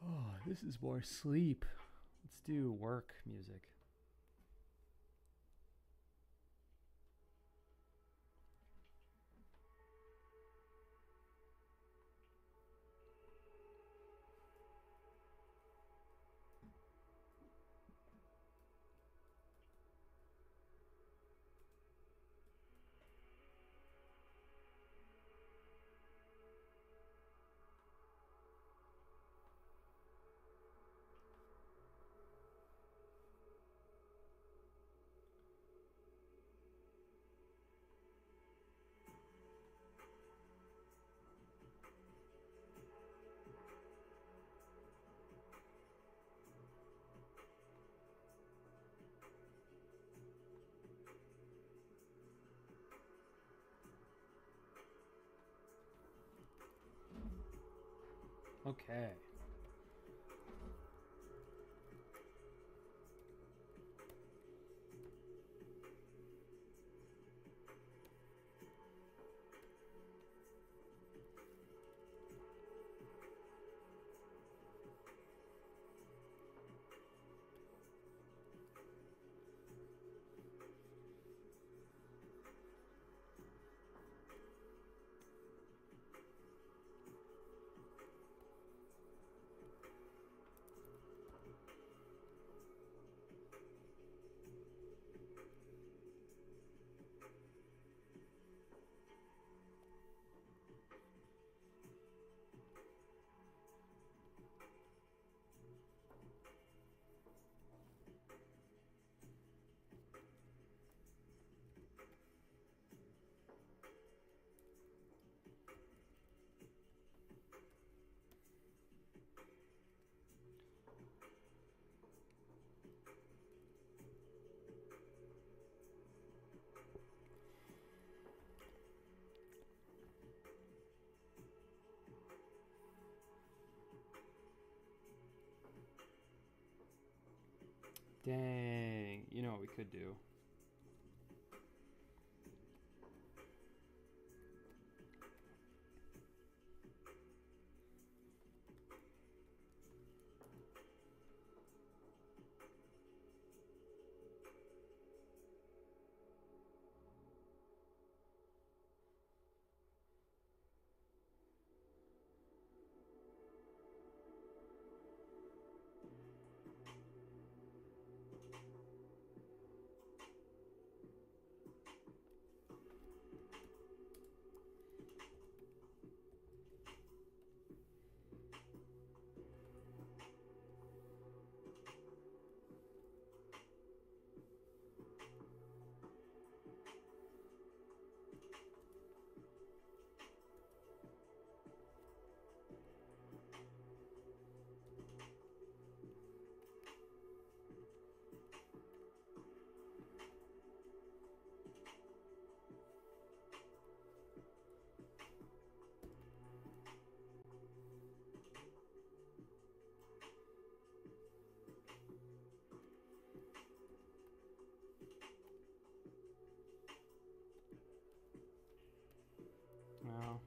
Oh, this is more sleep. Let's do work music. Okay. Dang. You know what we could do? No.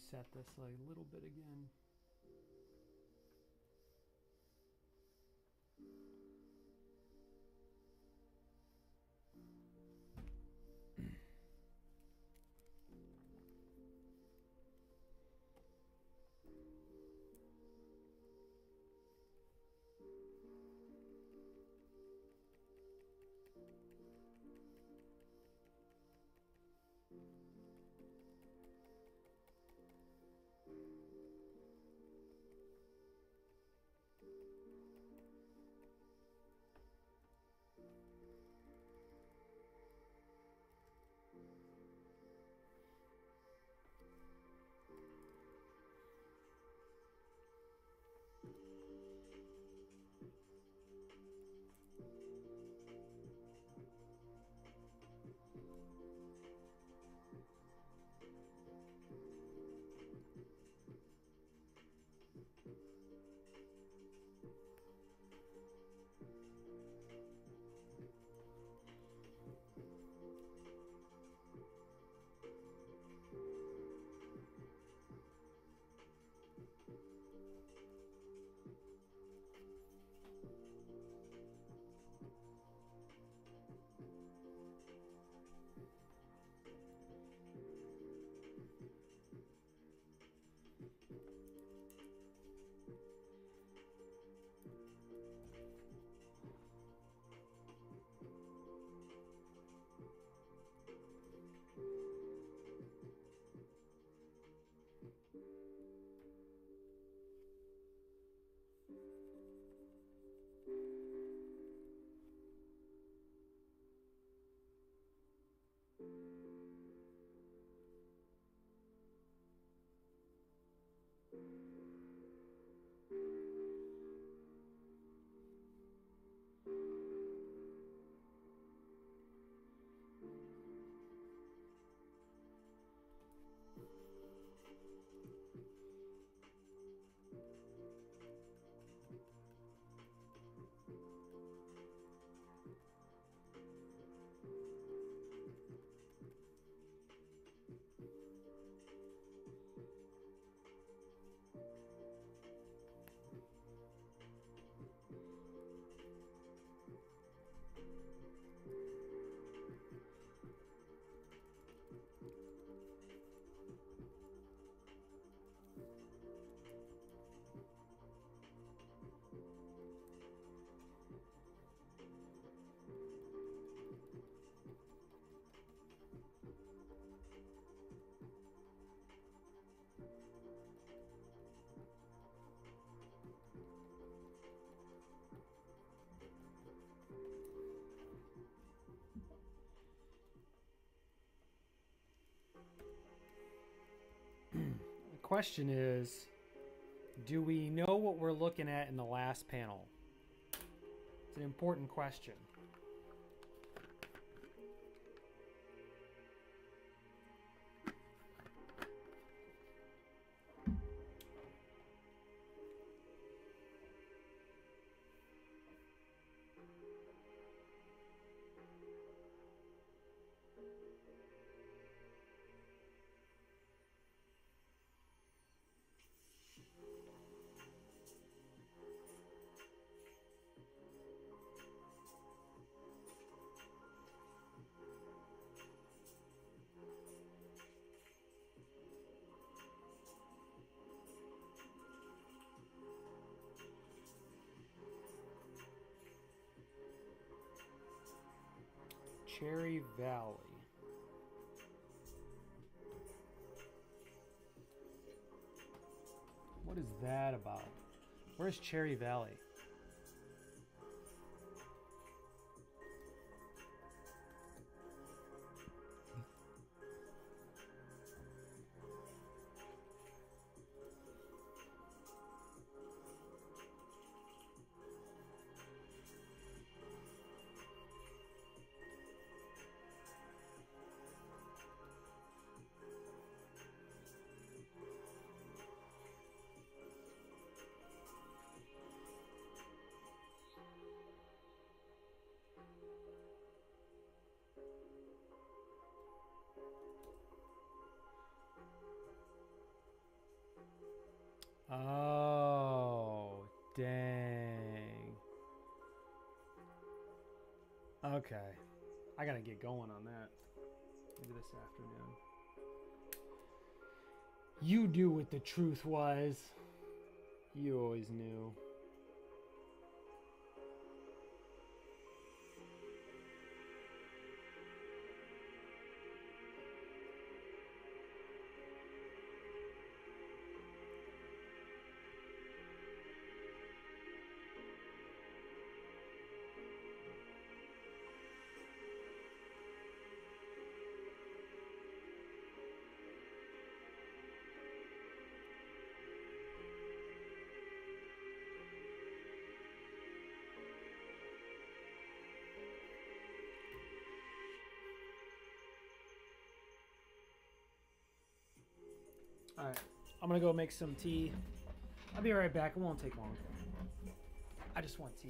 reset this a little bit again. The question is, do we know what we're looking at in the last panel? It's an important question. Cherry Valley. What is that about? Where's Cherry Valley? Oh, dang. Okay. I gotta get going on that. Maybe this afternoon. You knew what the truth was. You always knew. Alright, I'm gonna go make some tea. I'll be right back. It won't take long. I just want tea.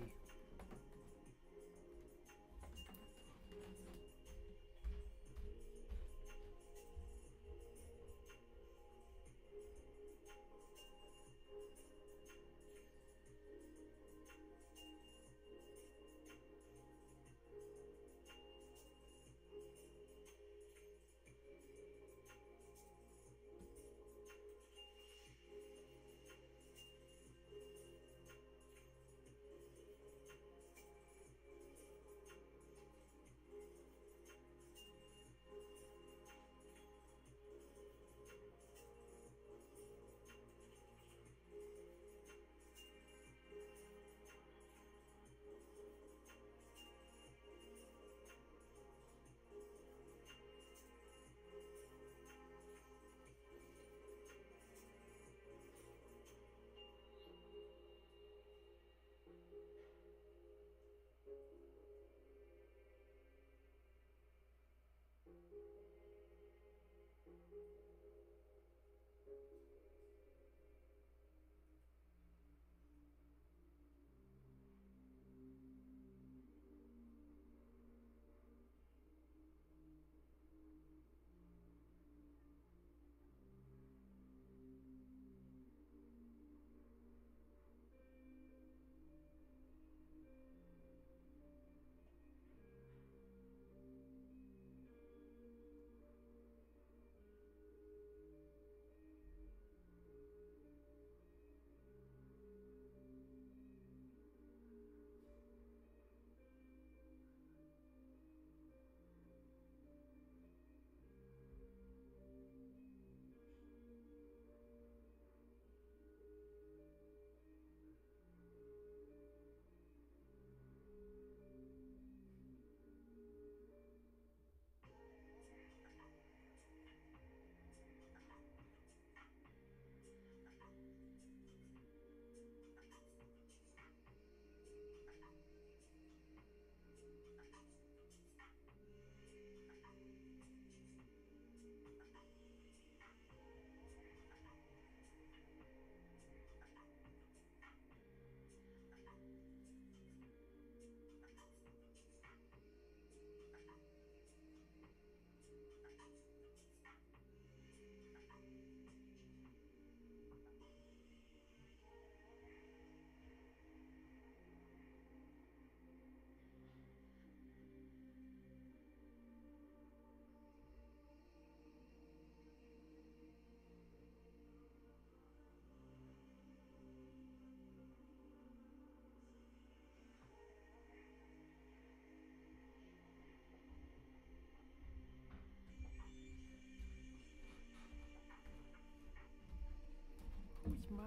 Mouse.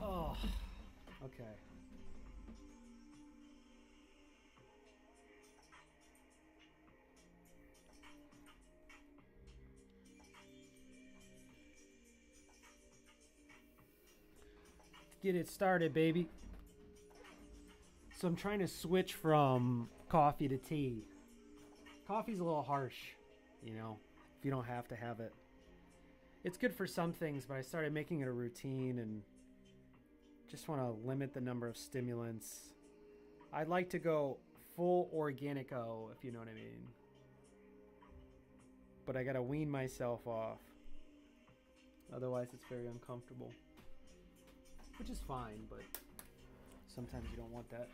Oh, okay. Get it started, baby. So I'm trying to switch from coffee to tea. Coffee's a little harsh, you know, if you don't have to have it. It's good for some things, but I started making it a routine and just want to limit the number of stimulants. I'd like to go full organico, if you know what I mean. But I gotta wean myself off. Otherwise, it's very uncomfortable. Which is fine, but sometimes you don't want that.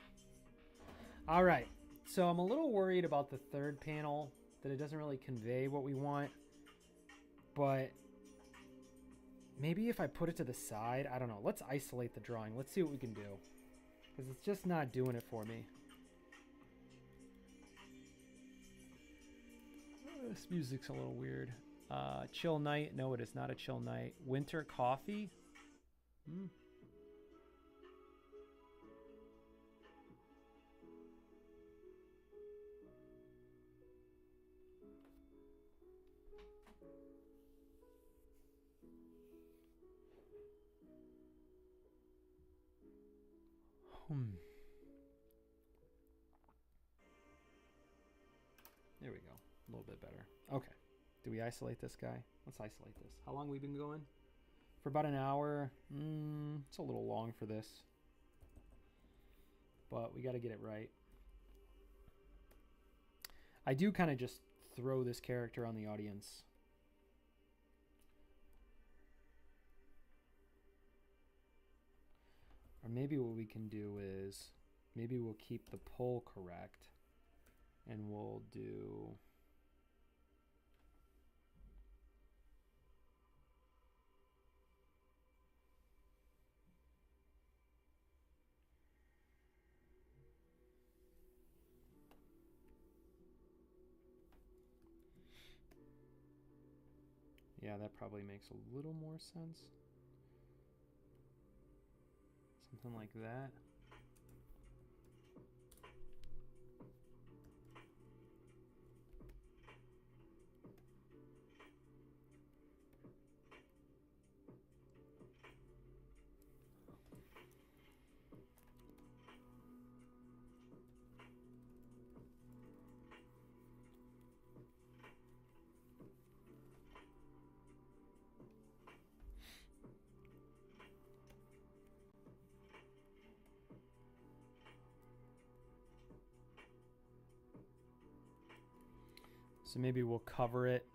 All right. So I'm a little worried about the third panel, that it doesn't really convey what we want. But maybe if I put it to the side, I don't know. Let's isolate the drawing. Let's see what we can do. Because it's just not doing it for me. This music's a little weird. Chill night. No, it is not a chill night. Winter coffee. There we go. A little bit better. Okay. Do we isolate this guy? Let's isolate this. How long have we been going? For about an hour. It's a little long for this. But we got to get it right. I do kind of just throw this character on the audience. Or maybe what we can do is, maybe we'll keep the poll correct. And we'll do... Yeah, that probably makes a little more sense. Something like that. So maybe we'll cover it.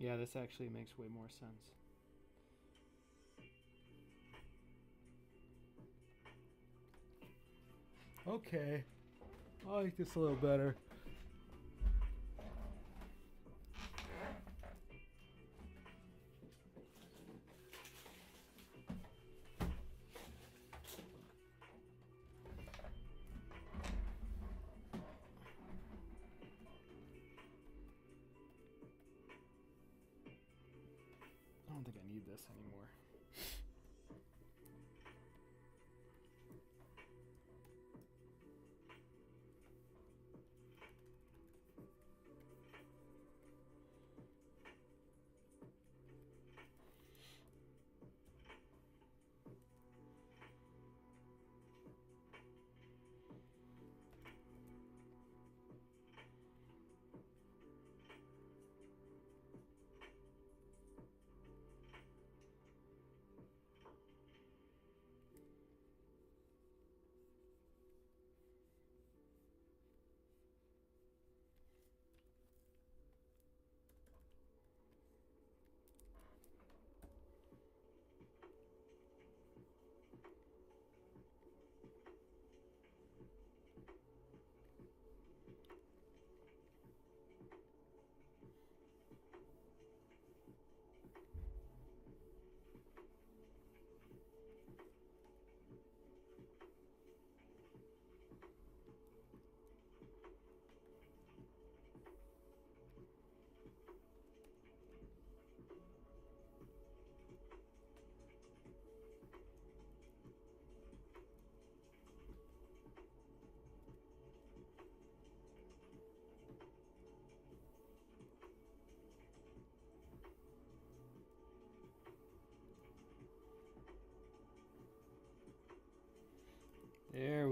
Yeah, this actually makes way more sense. Okay. I like this a little better. I don't think I need this anymore.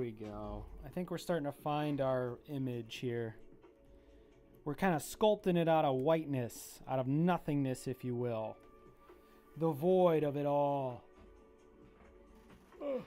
we go. I think we're starting to find our image here. We're kind of sculpting it out of whiteness, out of nothingness, if you will. The void of it all. Ugh.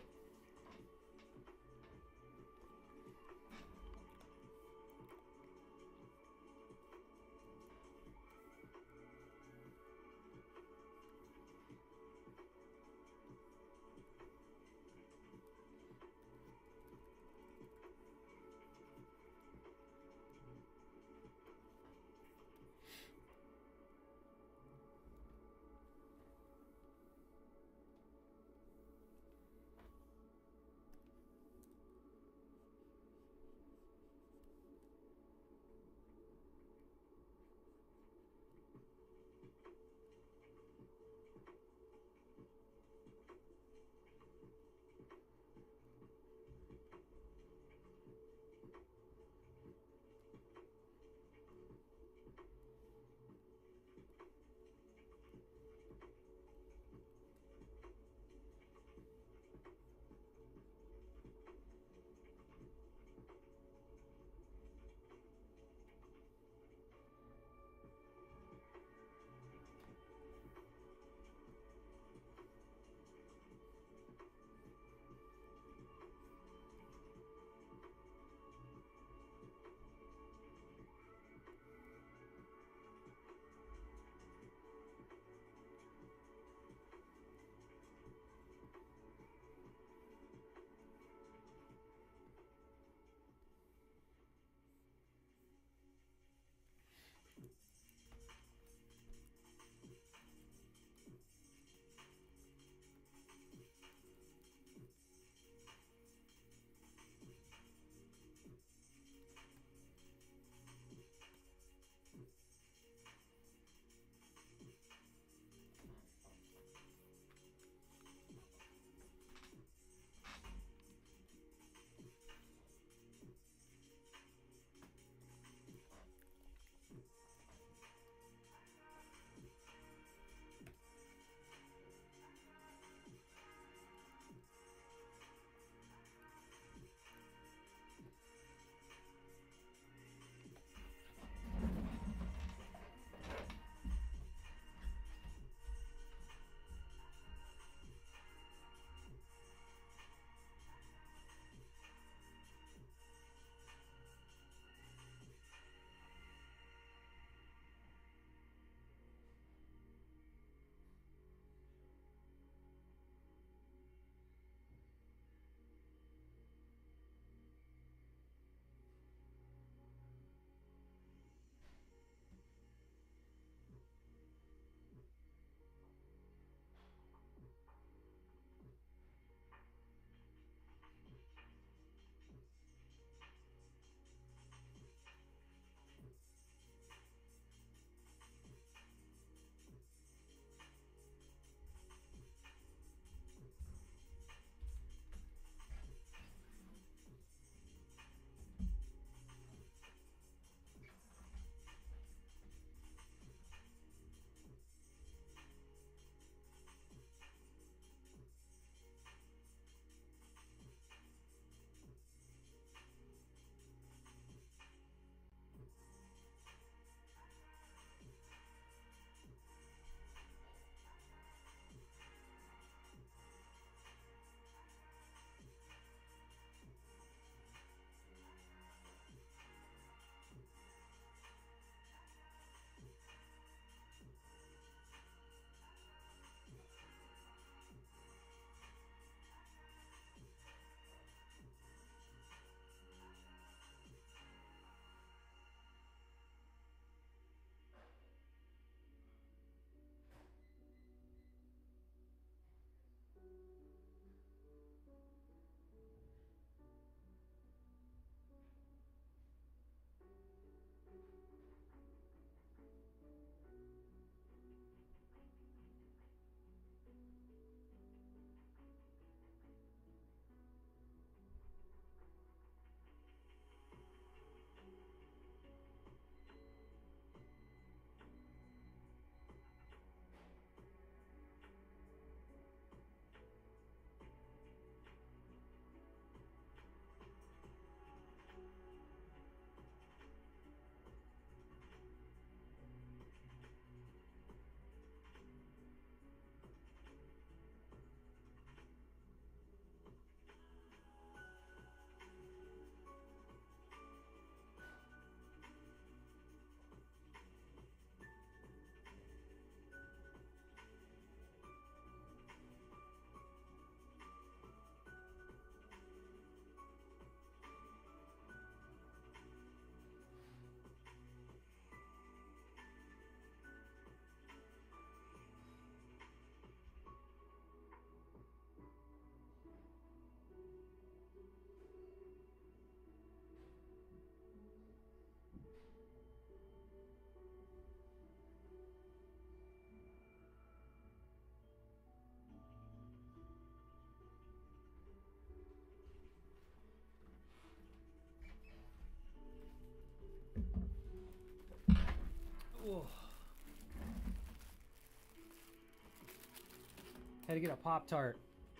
Had to get a Pop-Tart.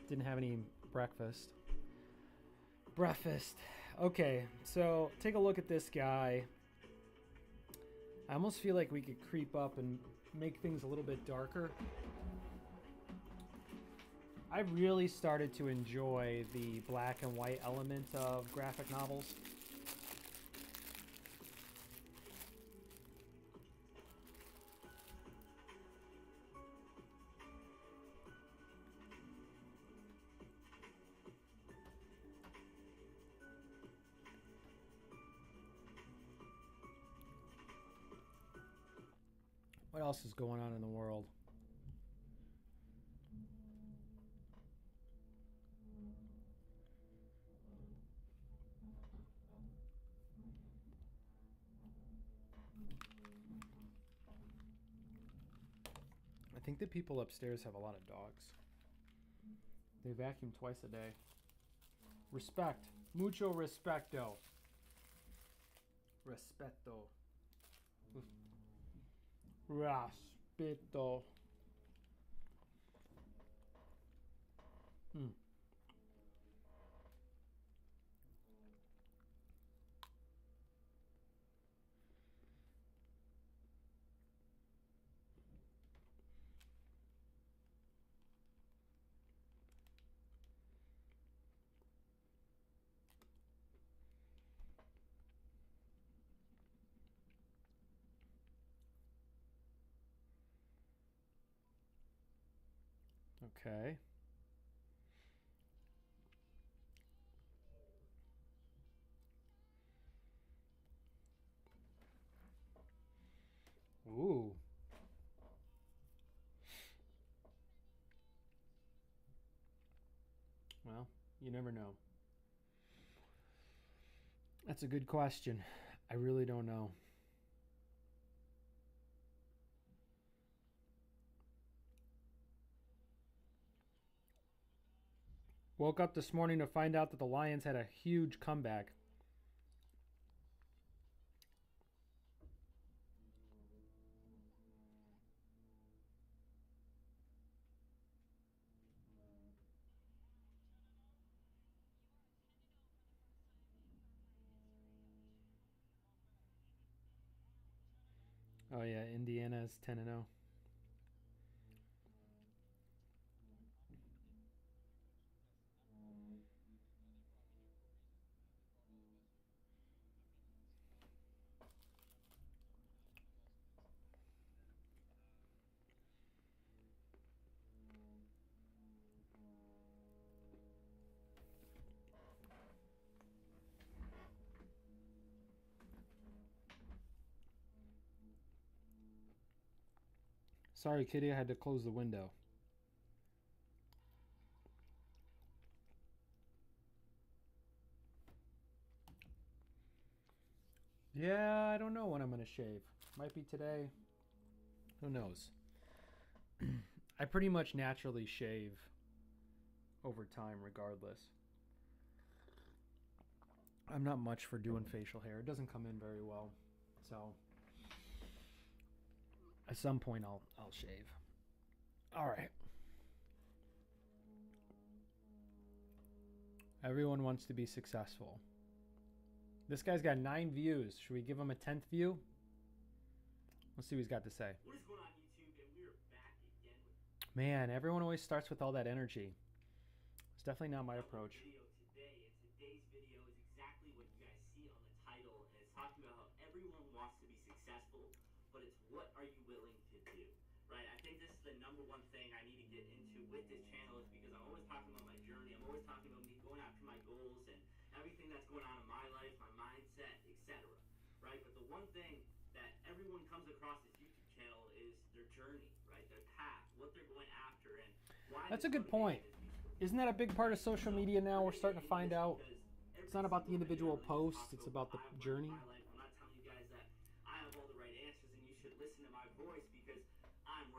Didn't have any breakfast. Okay, so take a look at this guy. I almost feel like we could creep up and make things a little bit darker. I really started to enjoy the black and white element of graphic novels. What else is going on in the world? I think the people upstairs have a lot of dogs. They vacuum twice a day. Respect. Mucho respecto. Respeto. Respeto. Okay. Ooh. Well, you never know. That's a good question. I really don't know. Woke up this morning to find out that the Lions had a huge comeback. Oh yeah, Indiana's 10-0. Sorry, kitty, I had to close the window. Yeah, I don't know when I'm going to shave. Might be today. Who knows? I pretty much naturally shave over time regardless. I'm not much for doing facial hair. It doesn't come in very well. So at some point I'll shave. All right. Everyone wants to be successful. This guy's got 9 views. Should we give him a 10th view? Let's see what he's got to say. What is going on, YouTube? And we are back again with... Man, everyone always starts with all that energy. It's definitely not my approach. Video today, and today's video is exactly what you guys see on the title, and it's talking about how everyone wants to be successful, but it's what are you willing to do, right? I think this is the number one thing I need to get into with this channel is because I'm always talking about my journey. I'm always talking about me going after my goals and everything that's going on in my life, my mindset, etc. Right? But the one thing that everyone comes across this YouTube channel is their journey, right? Their path, what they're going after, and why. That's a good point. Isn't that a big part of social media now? We're starting to find out it's not about the individual posts, it's about the journey. I'm not telling you guys that I have all the right answers and you should listen to my voice because I'm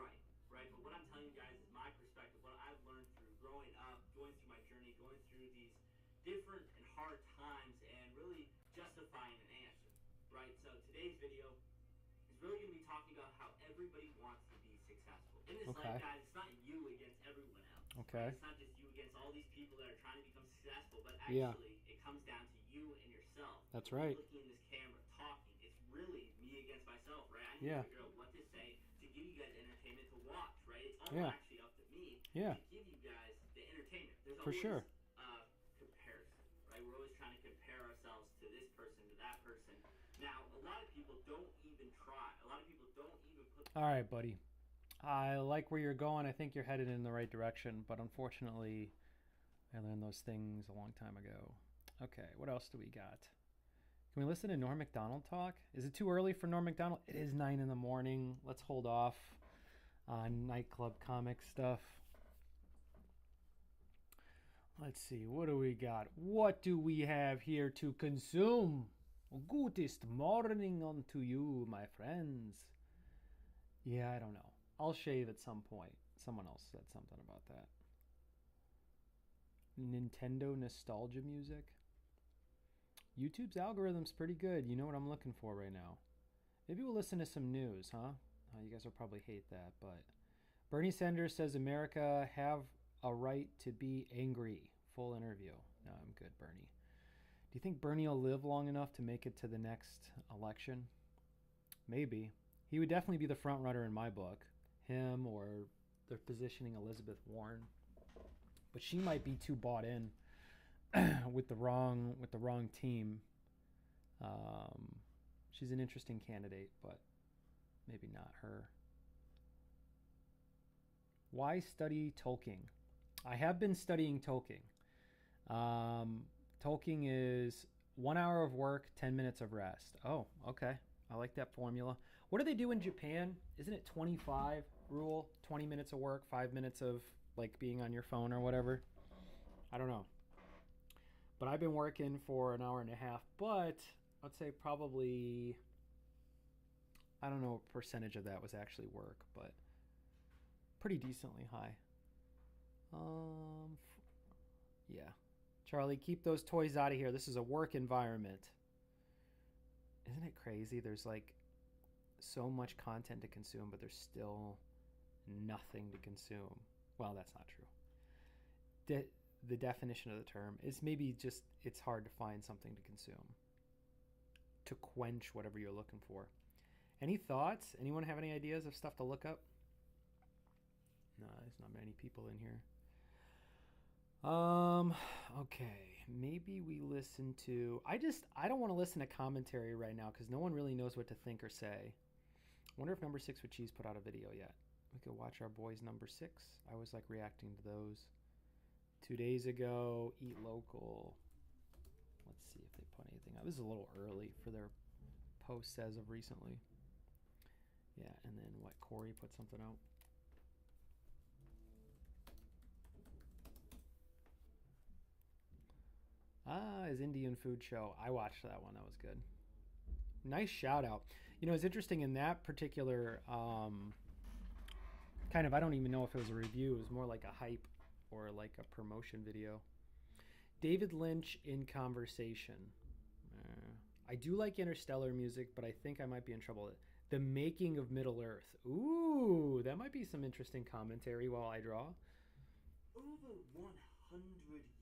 right? But what I'm telling you guys is my perspective, what I've learned through growing up, going through my journey, going through these different and hard times, and really justifying an answer, right? So today's video is really going to be talking about how everybody wants to be successful. In this life, guys, it's not you against everyone else. Okay. It's not just you against all these people that are trying to become successful, but actually it comes down to you and yourself. That's When right. you're looking in this camera, talking. It's really me against myself, right? I need to figure out what to say to give you guys entertainment to watch, right? It's all actually up to me to give you guys the entertainment. There's For always sure. Comparison, right? We're always trying to compare ourselves to this person, to that person. Now, a lot of people don't even try. A lot of people don't even put. All right, buddy. I like where you're going. I think you're headed in the right direction, but unfortunately, I learned those things a long time ago. Okay, what else do we got? Can we listen to Norm Macdonald talk? Is it too early for Norm Macdonald? It is 9 in the morning. Let's hold off on nightclub comic stuff. Let's see, what do we got? What do we have here to consume? Goodest morning unto you, my friends. Yeah, I don't know. I'll shave at some point. Someone else said something about that. Nintendo nostalgia music. YouTube's algorithm's pretty good. You know what I'm looking for right now. Maybe we'll listen to some news, huh? You guys will probably hate that, but Bernie Sanders says America have a right to be angry. Full interview. No, I'm good, Bernie. Do you think Bernie will live long enough to make it to the next election? Maybe. He would definitely be the front runner in my book. Him, or they're positioning Elizabeth Warren. But she might be too bought in with the wrong team. She's an interesting candidate, but maybe not her. Why study Tolkien? I have been studying Tolkien. Tolkien is 1 hour of work, 10 minutes of rest. Oh, okay. I like that formula. What do they do in Japan? Isn't it 25 rule? 20 minutes of work, 5 minutes of like being on your phone or whatever. I don't know. But I've been working for an hour and a half, but I'd say probably, I don't know what percentage of that was actually work, but pretty decently high. Yeah. Charlie, keep those toys out of here. This is a work environment. Isn't it crazy? There's like so much content to consume, but there's still nothing to consume. Well, that's not true. The definition of the term is maybe just it's hard to find something to consume, to quench whatever you're looking for. Any thoughts? Anyone have any ideas of stuff to look up? No, there's not many people in here. Okay, maybe we listen to, I don't want to listen to commentary right now because no one really knows what to think or say. I wonder if Number 6 with Cheese put out a video yet. We could watch our boys Number 6. I was like reacting to those 2 days ago. Eat Local. Let's see if they put anything out. This is a little early for their posts as of recently. Yeah, and then what, Corey put something out. His Indian food show. I watched that one. That was good. Nice shout out. You know, it's interesting in that particular kind of, I don't even know if it was a review. It was more like a hype or like a promotion video. David Lynch in Conversation. I do like Interstellar music, but I think I might be in trouble. The Making of Middle Earth. Ooh, that might be some interesting commentary while I draw. Over 100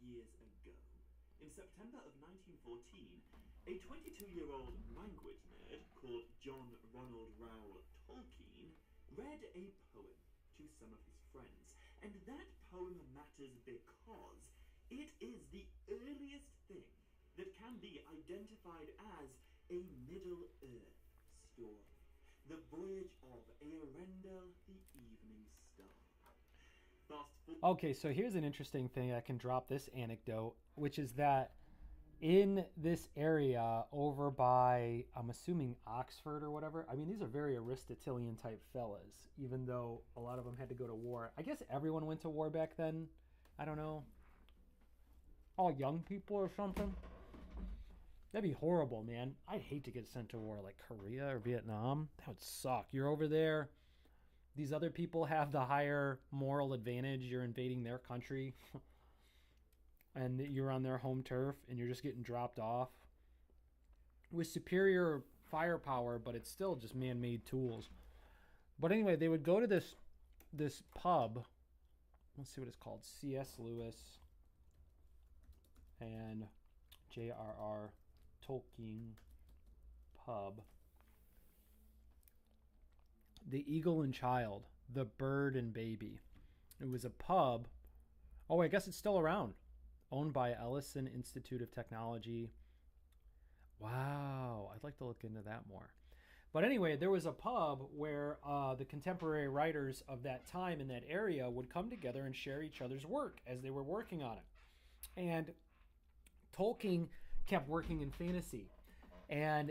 years ago, in September of 1914, a 22-year-old language nerd called John Ronald Reuel Tolkien read a poem to some of his friends. And that poem matters because it is the earliest thing that can be identified as a Middle-earth story. The Voyage of Earendel, the Evening Star. Okay, so here's an interesting thing. I can drop this anecdote, which is that in this area over by, I'm assuming Oxford or whatever, I mean, these are very Aristotelian type fellas, even though a lot of them had to go to war. I guess everyone went to war back then. I don't know. All young people or something. That'd be horrible, man. I'd hate to get sent to war like Korea or Vietnam. That would suck. You're over there. These other people have the higher moral advantage. You're invading their country. And you're on their home turf. And you're just getting dropped off. With superior firepower. But it's still just man-made tools. But anyway, they would go to this pub. let's see what it's called. C.S. Lewis and J.R.R. Tolkien pub. The Eagle and Child, The Bird and Baby. It was a pub. Oh, I guess it's still around. Owned by Ellison Institute of Technology. Wow, I'd like to look into that more. But anyway, there was a pub where the contemporary writers of that time in that area would come together and share each other's work as they were working on it. And Tolkien kept working in fantasy. And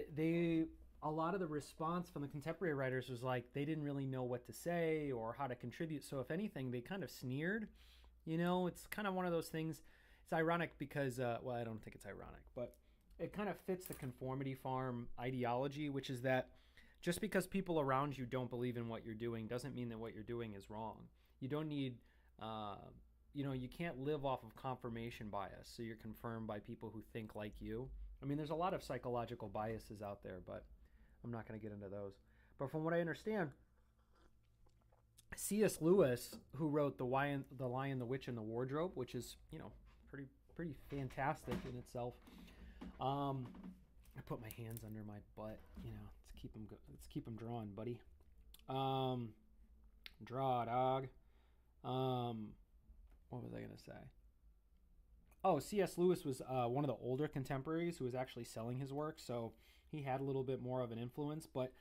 a lot of the response from the contemporary writers was like they didn't really know what to say or how to contribute. So if anything, they kind of sneered. You know, it's kind of one of those things. It's ironic because, well, I don't think it's ironic, but it kind of fits the Conformity Farm ideology, which is that just because people around you don't believe in what you're doing doesn't mean that what you're doing is wrong. You don't need, you can't live off of confirmation bias. So you're confirmed by people who think like you. I mean, there's a lot of psychological biases out there, but I'm not going to get into those. But from what I understand, C.S. Lewis, who wrote The Lion, the Witch, and the Wardrobe, which is, pretty fantastic in itself. I put my hands under my butt, let's keep them drawn, buddy. Draw, dog. What was I going to say? Oh, C.S. Lewis was one of the older contemporaries who was actually selling his work, so he had a little bit more of an influence. But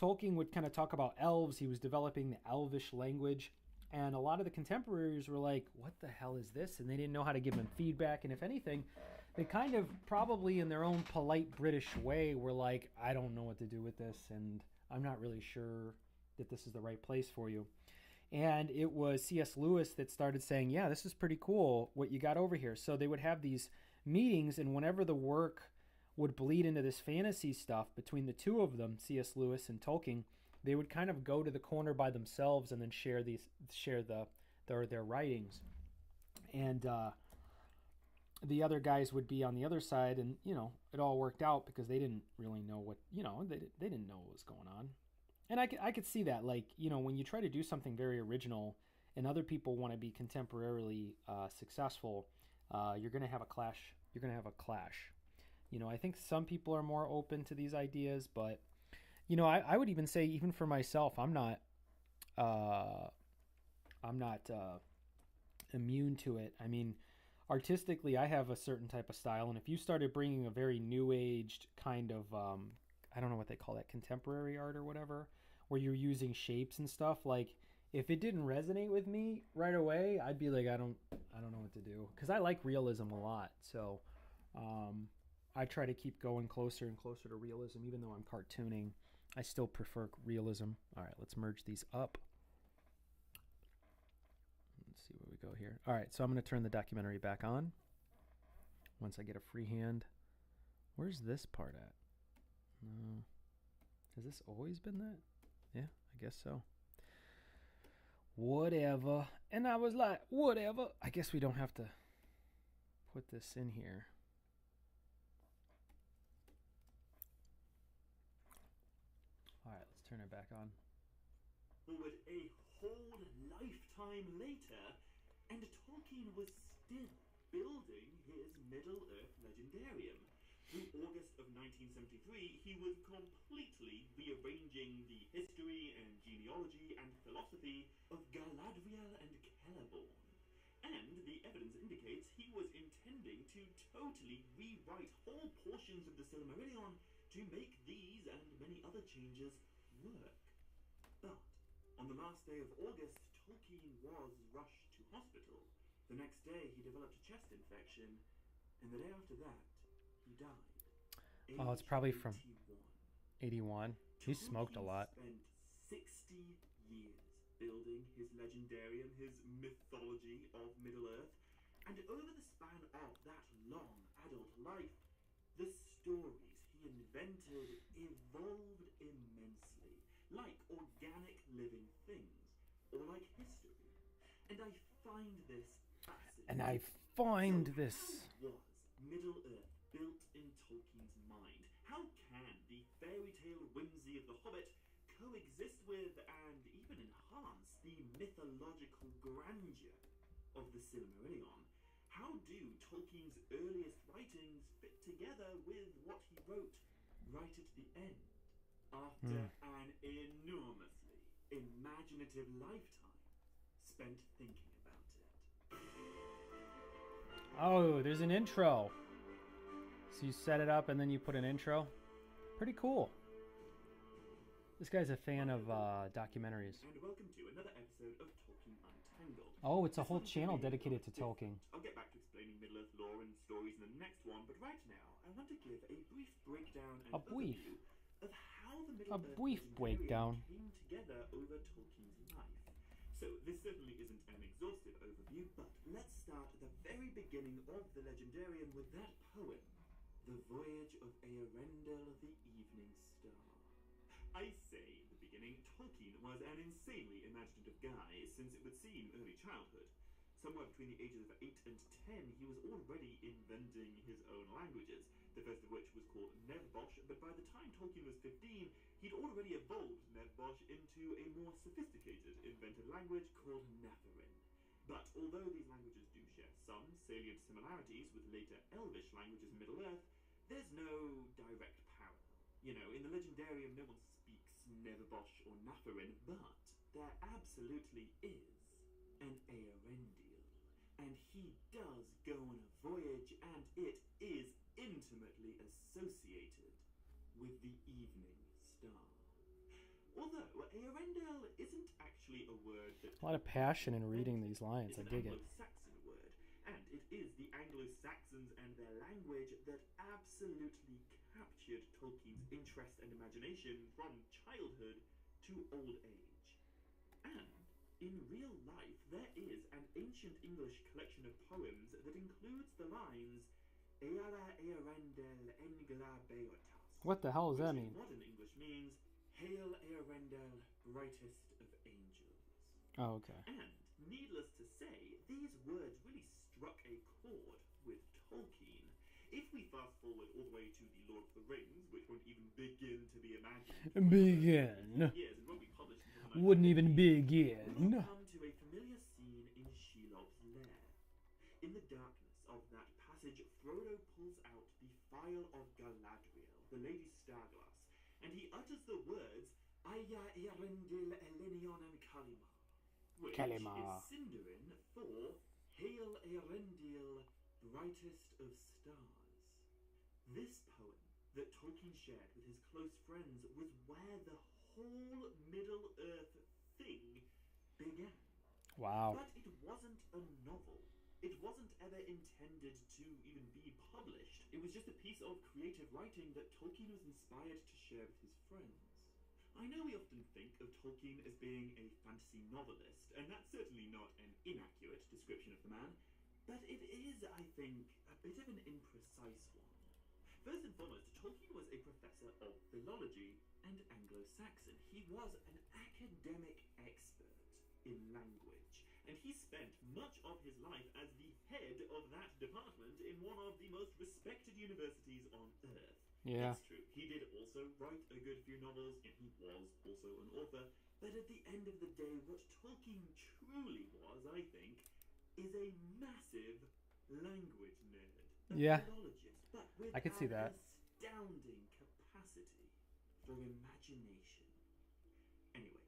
Tolkien would kind of talk about elves. He was developing the elvish language, and a lot of the contemporaries were like, what the hell is this? And they didn't know how to give him feedback, and if anything, they kind of probably in their own polite British way were like, I don't know what to do with this, and I'm not really sure that this is the right place for you. And it was C.S. Lewis that started saying, yeah, this is pretty cool what you got over here. So they would have these meetings, and whenever the work would bleed into this fantasy stuff between the two of them, C.S. Lewis and Tolkien, they would kind of go to the corner by themselves and then share their writings. And the other guys would be on the other side, and, it all worked out because they didn't really know what, they didn't know what was going on. And I could see that, like, when you try to do something very original and other people want to be contemporarily successful, you're going to have a clash. You're going to have a clash. I think some people are more open to these ideas, but, I would even say, even for myself, I'm not immune to it. I mean, artistically, I have a certain type of style, and if you started bringing a very new-aged kind of I don't know what they call that, contemporary art or whatever, where you're using shapes and stuff, like, if it didn't resonate with me right away, I'd be like, I don't know what to do, because I like realism a lot. So I try to keep going closer and closer to realism. Even though I'm cartooning, I still prefer realism. All right, let's merge these up. Let's see where we go here. All right, so I'm going to turn the documentary back on once I get a free hand. Where's this part at? No. Has this always been that? Yeah, I guess so. Whatever. And I was like, whatever. I guess we don't have to put this in here. All right, let's turn it back on. Forward a whole lifetime later, and Tolkien was still building his Middle-earth legendarium. Through August of 1973, he was completely rearranging the history and genealogy and philosophy of Galadriel and Celeborn. And the evidence indicates he was intending to totally rewrite whole portions of the Silmarillion to make these and many other changes work. But on the last day of August, Tolkien was rushed to hospital. The next day, he developed a chest infection, and the day after that, he died. Oh, it's probably from 81. He smoked a lot. Spent 60 years building his legendarium, his mythology of Middle-earth, and over the span of that long adult life, the stories he invented evolved immensely, like organic living things, or like history. And I find this fascinating. How was Middle-earth built in Tolkien's mind? How can the fairy tale whimsy of The Hobbit coexist with and even enhance the mythological grandeur of the Silmarillion, how do Tolkien's earliest writings fit together with what he wrote right at the end, after an enormously imaginative lifetime spent thinking about it? Oh, there's an intro. So you set it up and then you put an intro. Pretty cool. This guy's a fan of documentaries. And welcome to another episode of Tolkien Untangled. Oh, it's a This whole one's channel gonna be dedicated to a little Tolkien. different. I'll get back to explaining Middle-earth lore and stories in the next one, but right now I want to give a brief breakdown and overview of how the Middle-earth breakdown came together over Tolkien's life. So this certainly isn't an exhaustive overview, but let's start at the very beginning of the Legendarium with that poem, The Voyage of Earendel the Evening Star. I say the beginning, Tolkien was an insanely imaginative guy since it would seem early childhood. Somewhere between the ages of 8 and 10, he was already inventing his own languages, the first of which was called Nevbosh, but by the time Tolkien was 15, he'd already evolved Nevbosh into a more sophisticated invented language called Natharin. But although these languages do share some salient similarities with later Elvish languages in Middle-earth, there's no direct parallel. You know, in the Legendarium, no one speaks Nevbosh or Natharin, but there absolutely is an Earendil. And he does go on a voyage, and it is intimately associated with the Evening Star. Although Earendel isn't actually a word that... A lot of passion in reading these lines. I dig it. It's an Anglo-Saxon word, and it is the Anglo-Saxons and their language that absolutely captured Tolkien's interest and imagination from childhood to old age. And in real life, there is an ancient English collection of poems that includes the lines Eala Earendel Engla Beotas. What the hell does that which mean? in modern English means Hail Earendel, brightest of angels. Oh, okay. And needless to say, these words really struck a chord with Tolkien. If we fast forward all the way to The Lord of the Rings, which won't even begin to be imagined. Begin. Years and won't be published until the Wouldn't even 1950s, begin. we'll come to a familiar scene in Shelob's lair. In the darkness of that passage, Frodo pulls out the Phial of Galadriel, the Lady Starglass, and he utters the words Aya Earendil Elenion and Kalimar, which Kalimar. is Sindarin for Hail Earendil, brightest of stars. This poem that Tolkien shared with his close friends was where the whole Middle-earth thing began. Wow. But it wasn't a novel. It wasn't ever intended to even be published. It was just a piece of creative writing that Tolkien was inspired to share with his friends. I know we often think of Tolkien as being a fantasy novelist, and that's certainly not an inaccurate description of the man, but it is, I think, a bit of an imprecise one. First and foremost, Tolkien was a professor of philology and Anglo-Saxon. He was an academic expert in language, and he spent much of his life as the head of that department in one of the most respected universities on Earth. Yeah. It's true, he did also write a good few novels, and he was also an author, but at the end of the day, what Tolkien truly was, I think, is a massive language nerd. A Yeah. philologist, but with I could see that. astounding capacity for imagination. Anyway,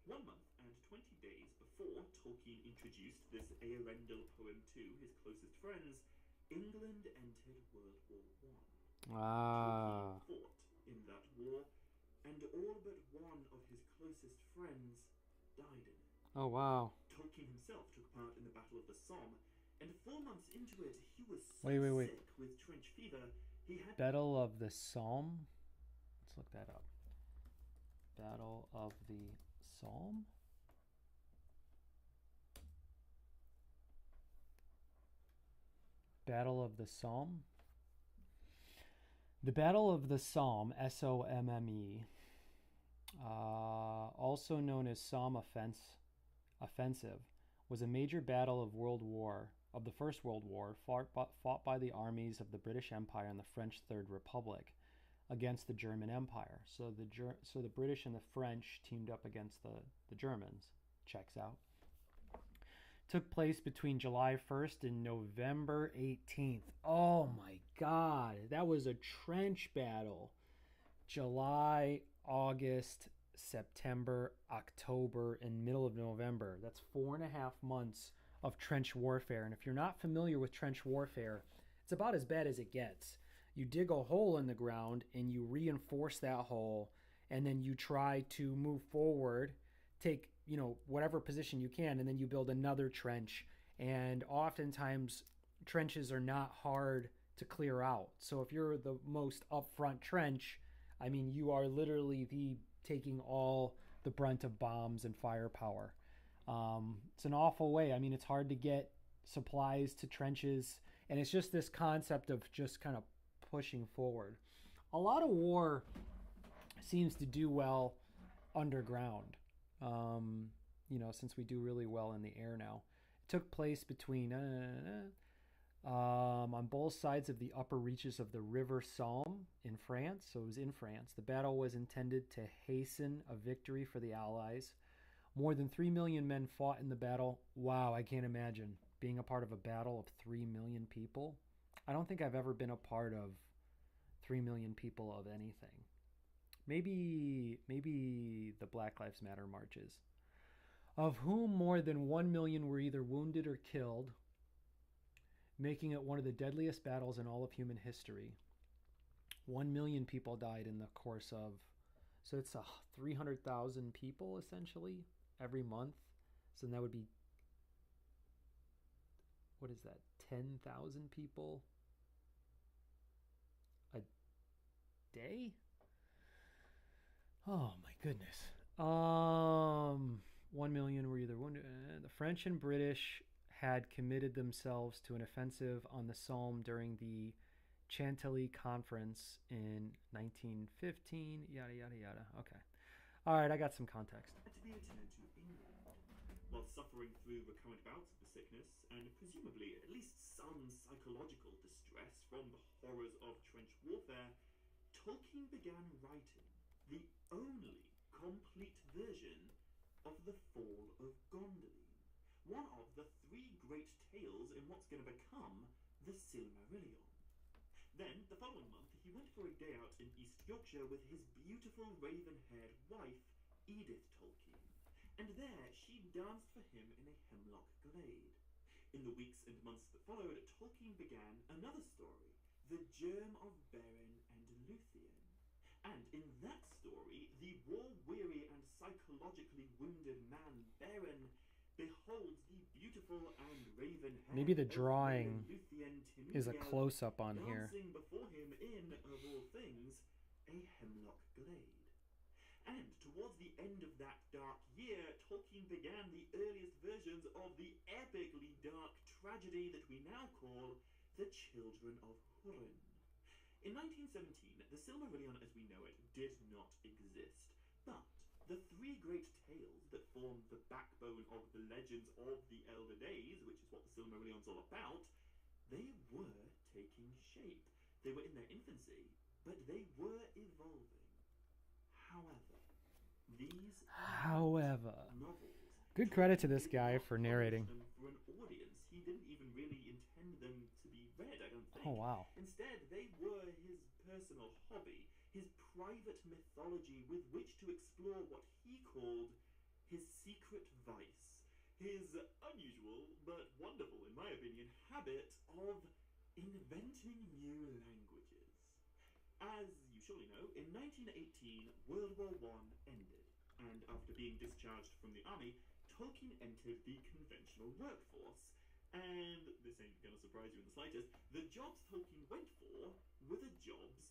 1 month and 20 days before Tolkien introduced this Earendel poem to his closest friends, England entered World War I. Ah. Tolkien fought in that war, and all but one of his closest friends died in it. Oh, wow. Tolkien himself took part in the Battle of the Somme, and 4 months into it, he was so Wait. sick with trench fever, he had Battle of the Psalm? Let's look that up. Battle of the Psalm? Battle of the Somme? The Battle of the Somme, S-O-M-M-E, also known as Somme Offensive, was a major battle of the First World War, fought by the armies of the British Empire and the French Third Republic against the German Empire. So the British and the French teamed up against the Germans. Checks out. Took place between July 1st and November 18th. Oh my God, that was a trench battle. July, August, September, October, and middle of November. That's 4.5 months of trench warfare. And if you're not familiar with trench warfare, it's about as bad as it gets. You dig a hole in the ground and you reinforce that hole, and then you try to move forward, take, whatever position you can, and then you build another trench. And oftentimes trenches are not hard to clear out. So if you're the most upfront trench, I mean, you are literally taking all the brunt of bombs and firepower. It's an awful way. I mean, it's hard to get supplies to trenches, and it's just this concept of just kind of pushing forward. A lot of war seems to do well underground, since we do really well in the air now. It took place between on both sides of the upper reaches of the River Somme in France. So it was in France. The battle was intended to hasten a victory for the Allies. More than 3 million men fought in the battle. Wow, I can't imagine being a part of a battle of 3 million people. I don't think I've ever been a part of 3 million people of anything. Maybe the Black Lives Matter marches, of whom more than 1 million were either wounded or killed, making it one of the deadliest battles in all of human history. 1 million people died in the course of, so it's 300,000 people essentially every month. So that would be, what is that, 10,000 people a day? Oh my goodness. 1 million were either wounded. The French and British had committed themselves to an offensive on the Somme during the Chantilly Conference in 1915. Yada, yada, yada. Okay. All right, I got some context. To be returned to England. While suffering through recurrent bouts of the sickness, and presumably at least some psychological distress from the horrors of trench warfare, Tolkien began writing the only complete version of The Fall of Gondolin, one of the 3 great tales in what's going to become the Silmarillion. Then, the following month, he went for a day out in East Yorkshire with his beautiful raven-haired wife, Edith Tolkien, and there she danced for him in a hemlock glade. In the weeks and months that followed, Tolkien began another story, The Germ of Beren and Luthien. And in that story, the war-weary and psychologically wounded man Beren beholds the beautiful and raven-haired Maybe the drawing Luthien is a close-up on here. dancing before him in, of all things, a hemlock glade. And towards the end of that dark year, Tolkien began the earliest versions of the epically dark tragedy that we now call The Children of Húrin. In 1917, the Silmarillion as we know it did not exist, but the 3 great tales that form the backbone of the legends of the Elder Days, which is what the Silmarillion's all about, they were taking shape. They were in their infancy, but they were evolving. However, novels, good credit to this guy for narrating. For an audience, he didn't even really intend them to be read, I don't think. Oh, wow. Instead, they were his personal hobby, his private mythology with which to explore what he called his secret vice, his unusual but wonderful, in my opinion, habit of inventing new languages. As you surely know, in 1918, World War I ended, and after being discharged from the army, Tolkien entered the conventional workforce. And this ain't gonna surprise you in the slightest, the jobs Tolkien went for were the jobs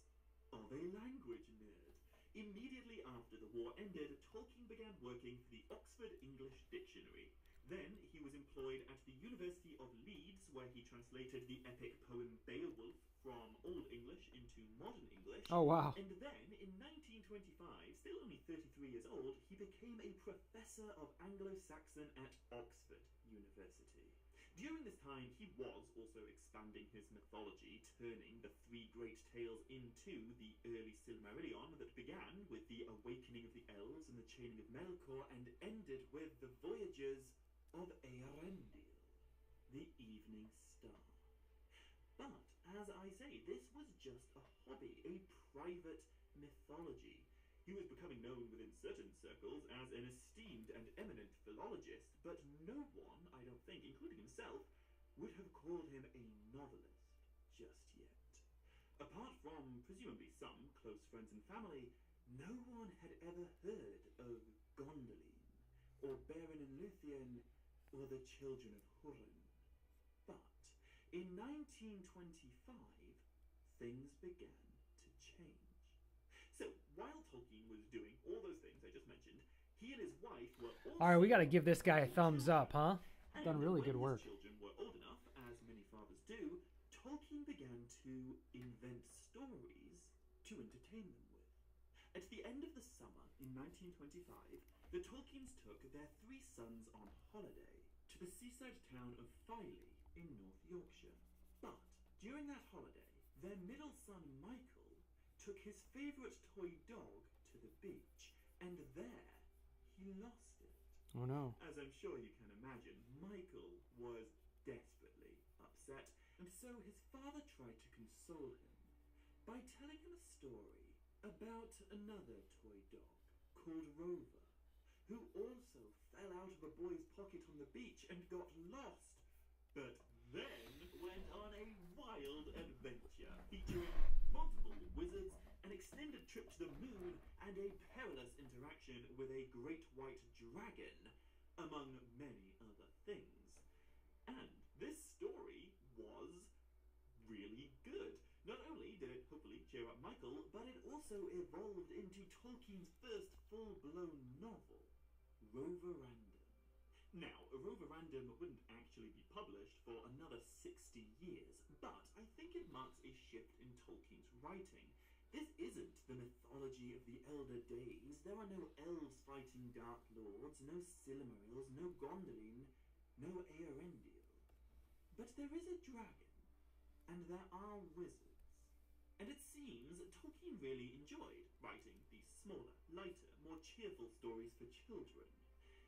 of a language nerd. Immediately after the war ended, Tolkien began working for the Oxford English Dictionary. Then he was employed at the University of Leeds, where he translated the epic poem Beowulf from Old English into modern English. Oh, wow. And then, in 1925, still only 33 years old, he became a professor of Anglo-Saxon at Oxford University. During this time, he was also expanding his mythology, turning the 3 great tales into the early Silmarillion that began with the awakening of the elves and the chaining of Melkor and ended with the voyages of Eärendil. the evening star. But, as I say, this was just a hobby, a private mythology. He was becoming known within certain circles as an esteemed and eminent philologist, but no one, I don't think, including himself, would have called him a novelist just yet. Apart from, presumably, some close friends and family, no one had ever heard of Gondolin, or Beren and Luthien, or the Children of Húrin. But in 1925, things began to change. So, while Tolkien was doing all those things I just mentioned, he and his wife were also... All right, we got to give this guy a thumbs up, huh? And Done really good when work. his children were old enough, as many fathers do, Tolkien began to invent stories to entertain them with. At the end of the summer in 1925, the Tolkiens took their 3 sons on holiday to the seaside town of Filey in North Yorkshire. But during that holiday, their middle son Michael took his favourite toy dog to the beach, and there he lost it. Oh no. As I'm sure you can imagine, Michael was desperately upset, and so his father tried to console him by telling him a story about another toy dog called Rover, who also fell out of a boy's pocket on the beach and got lost, but then went on a wild adventure featuring multiple wizards, an extended trip to the moon, and a perilous interaction with a great white dragon, among many other things. And this story was really good. Not only did it hopefully cheer up Michael, but it also evolved into Tolkien's first full-blown novel, Roverandom. Now, Roverandom wouldn't actually be published for another 60 years, but I think it marks a shift in Tolkien's writing. This isn't the mythology of the Elder Days. There are no elves fighting Dark Lords, no Silmarils, no Gondolin, no Eärendil. But there is a dragon, and there are wizards. And it seems Tolkien really enjoyed writing these smaller, lighter, more cheerful stories for children.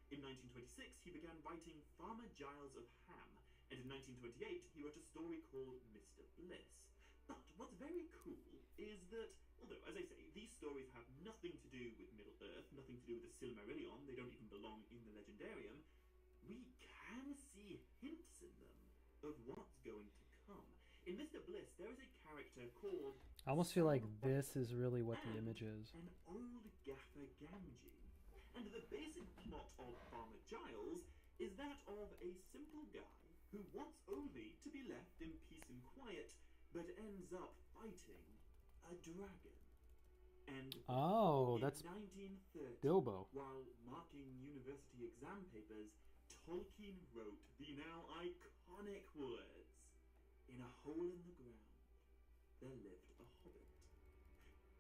In 1926, he began writing Farmer Giles of Ham, and in 1928, he wrote a story called Mr. Bliss. But what's very cool is that, although, as I say, these stories have nothing to do with Middle-earth, nothing to do with the Silmarillion, they don't even belong in the Legendarium, we can see hints in them of what's going to come. In Mr. Bliss, there is a character called... I almost feel like this is really what the image is. An old gaffer Gamgee. And the basic plot of Farmer Giles is that of a simple guy who wants only to be left in peace and quiet, but ends up fighting a dragon. And Oh, in that's 1930, Bilbo. while marking university exam papers, Tolkien wrote the now iconic words, "In a hole in the ground, there lived a hobbit."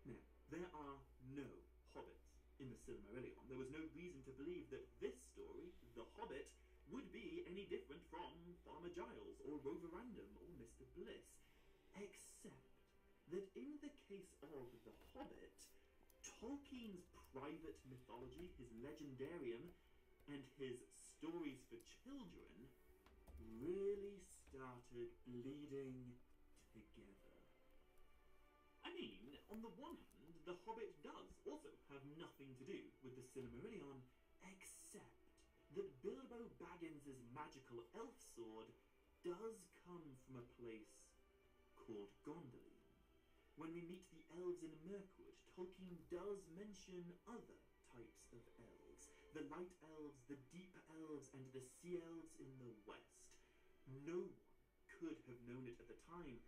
Now, there are no hobbits in the Silmarillion. There was no reason to believe that this story, The Hobbit, would be any different from Farmer Giles or Roverandom or Mr. Bliss, except that in the case of The Hobbit, Tolkien's private mythology, his legendarium, and his stories for children really started bleeding together. I mean, on the one hand, The Hobbit does also have nothing to do with the Silmarillion, except that Bilbo Baggins's magical elf sword does come from a place called Gondolin. When we meet the elves in Mirkwood, Tolkien does mention other types of elves. The light elves, the deep elves, and the sea elves in the west. No one could have known it at the time,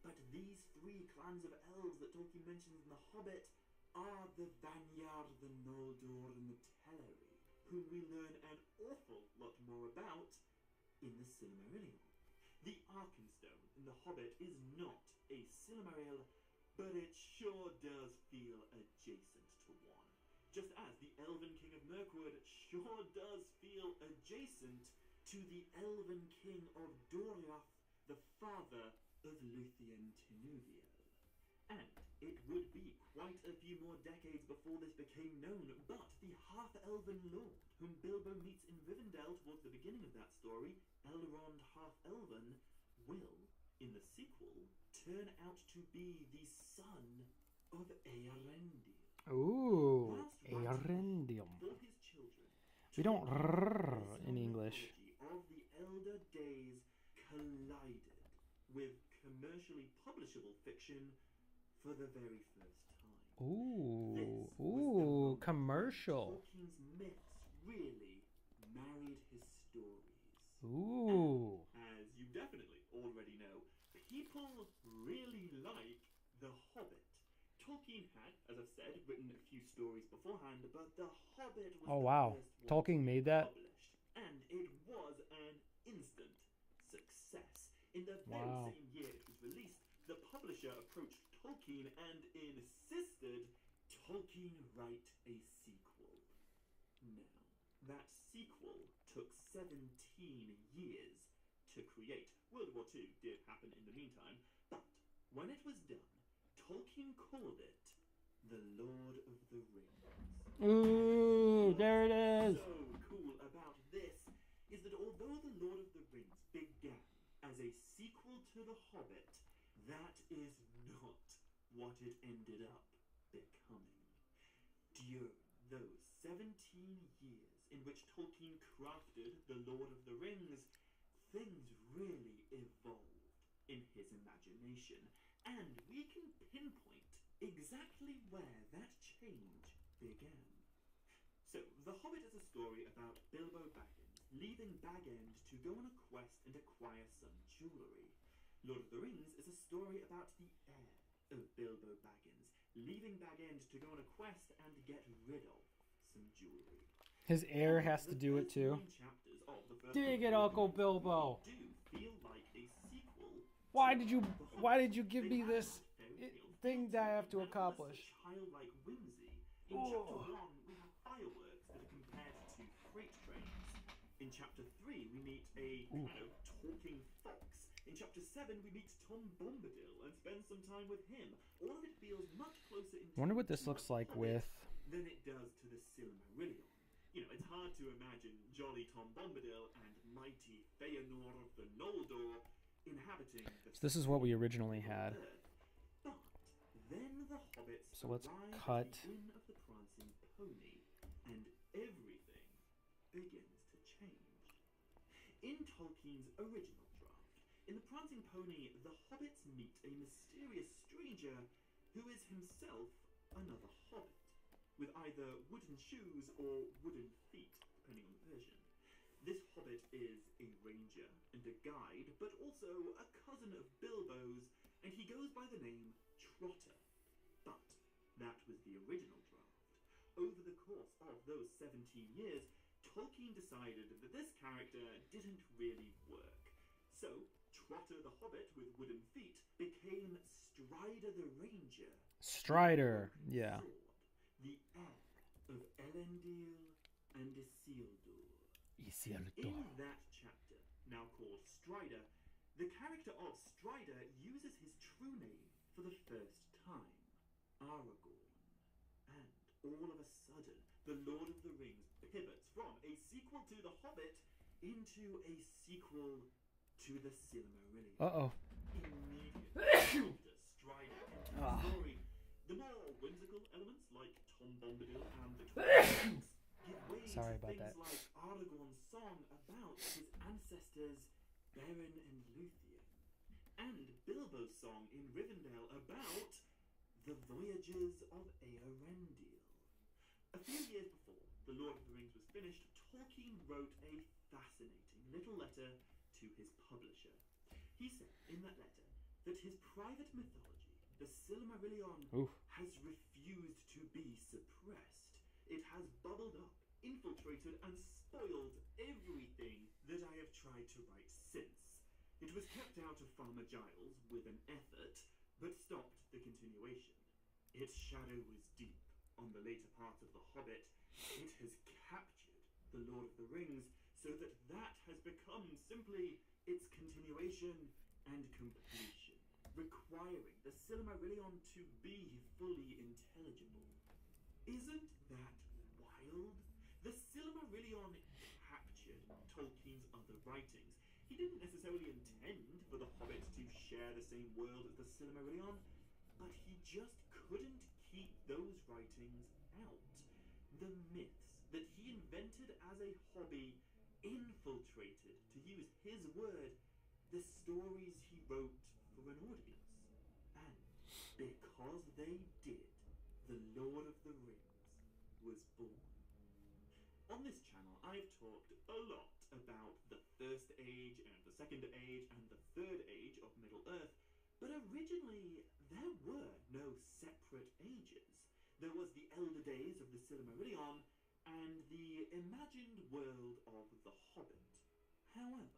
but these 3 clans of elves that Tolkien mentions in The Hobbit are the Vanyar, the Noldor, and the Teleri, whom we learn an awful lot more about in the Silmarillion. The Arkenstone in The Hobbit is not a Silmaril, but it sure does feel adjacent to one. Just as the Elven King of Mirkwood sure does feel adjacent to the Elven King of Doriath, the father of Luthien Tinuviel. And it would be quite a few more decades before this became known, but the half-elven lord, whom Bilbo meets in Rivendell towards the beginning of that story, Elrond Half-Elven, will, in the sequel, turn out to be the son of Eärendil. Ooh, Whilst writing Eärendil. for his children, We don't Tolkien in mythology English. of the Elder Days collided with commercially publishable fiction for the very first time. Ooh, This was the ooh, moment when commercial. Tolkien's myths really married his stories. Ooh. As you definitely already know, people really like The Hobbit. Tolkien had, as I've said, written a few stories beforehand, but The Hobbit was Oh, the wow. first one Tolkien to be made that? published, and it was an instant success. In the very Wow. same year it was released, the publisher approached Tolkien and insisted Tolkien write a sequel. Now, that sequel took 17 years to create. World War II did happen in the meantime, but when it was done, Tolkien called it The Lord of the Rings. Ooh, there it is. So cool about this is that although The Lord of the Rings began as a sequel to The Hobbit, that is not what it ended up becoming. During those 17 years in which Tolkien crafted The Lord of the Rings, things really evolved in his imagination, and we can pinpoint exactly where that change began. So, The Hobbit is a story about Bilbo Baggins leaving Bag End to go on a quest and acquire some jewellery. Lord of the Rings is a story about the heir of Bilbo Baggins leaving Bag End to go on a quest and get rid of some jewellery. His heir has to do it too. Dig it, Uncle Bilbo. Do feel like a sequel. Why did you give me this thing that I have to accomplish? Childlike whimsy. In chapter 1, we have fireworks that are compared to freight trains. In chapter 3, we meet a talking fox. In chapter 7, we meet Tom Bombadil and spend some time with him. All of it feels much closer in Wonder what this looks like with than it does to the Silmarillion. You know, it's hard to imagine jolly Tom Bombadil and mighty Feanor of the Noldor inhabiting the So this is what we originally had. But then the hobbits So let's arrive cut. at the Inn of the Prancing Pony, and everything begins to change. In Tolkien's original draft, in the Prancing Pony, the hobbits meet a mysterious stranger who is himself another hobbit, with either wooden shoes or wooden feet, depending on the version. This hobbit is a ranger and a guide, but also a cousin of Bilbo's, and he goes by the name Trotter. But that was the original draft. Over the course of those 17 years, Tolkien decided that this character didn't really work. So, Trotter the Hobbit with wooden feet became Strider the Ranger. Strider, yeah. The heir of Elendil and Isildur. Isildur. In that chapter, now called Strider, the character of Strider uses his true name for the first time, Aragorn. And all of a sudden, The Lord of the Rings pivots from a sequel to The Hobbit into a sequel to the Silmarillion. Uh-oh. Immediately after Strider enters the story, the more whimsical elements like Tom Bombadil and the Twins give way Sorry to about things that. like Aragorn's song about his ancestors Beren and Luthien, and Bilbo's song in Rivendell about the voyages of Eärendil. A few years before The Lord of the Rings was finished, Tolkien wrote a fascinating little letter to his publisher. He said in that letter that his private mythology, the Silmarillion, has refused to be suppressed. It has bubbled up, infiltrated, and spoiled everything that I have tried to write since. It was kept out of Farmer Giles with an effort, but stopped the continuation. Its shadow was deep on the later part of The Hobbit. It has captured The Lord of the Rings, so that that has become simply its continuation and completion. requiring the Silmarillion to be fully intelligible. Isn't that wild? The Silmarillion captured Tolkien's other writings. He didn't necessarily intend for the Hobbit to share the same world as the Silmarillion, but he just couldn't keep those writings out. The myths that he invented as a hobby infiltrated, to use his word, the stories he wrote for an audience. And because they did, The Lord of the Rings was born. On this channel, I've talked a lot about the First Age and the Second Age and the Third Age of Middle-earth, but originally there were no separate ages. There was the Elder Days of the Silmarillion and the imagined world of the Hobbit. However,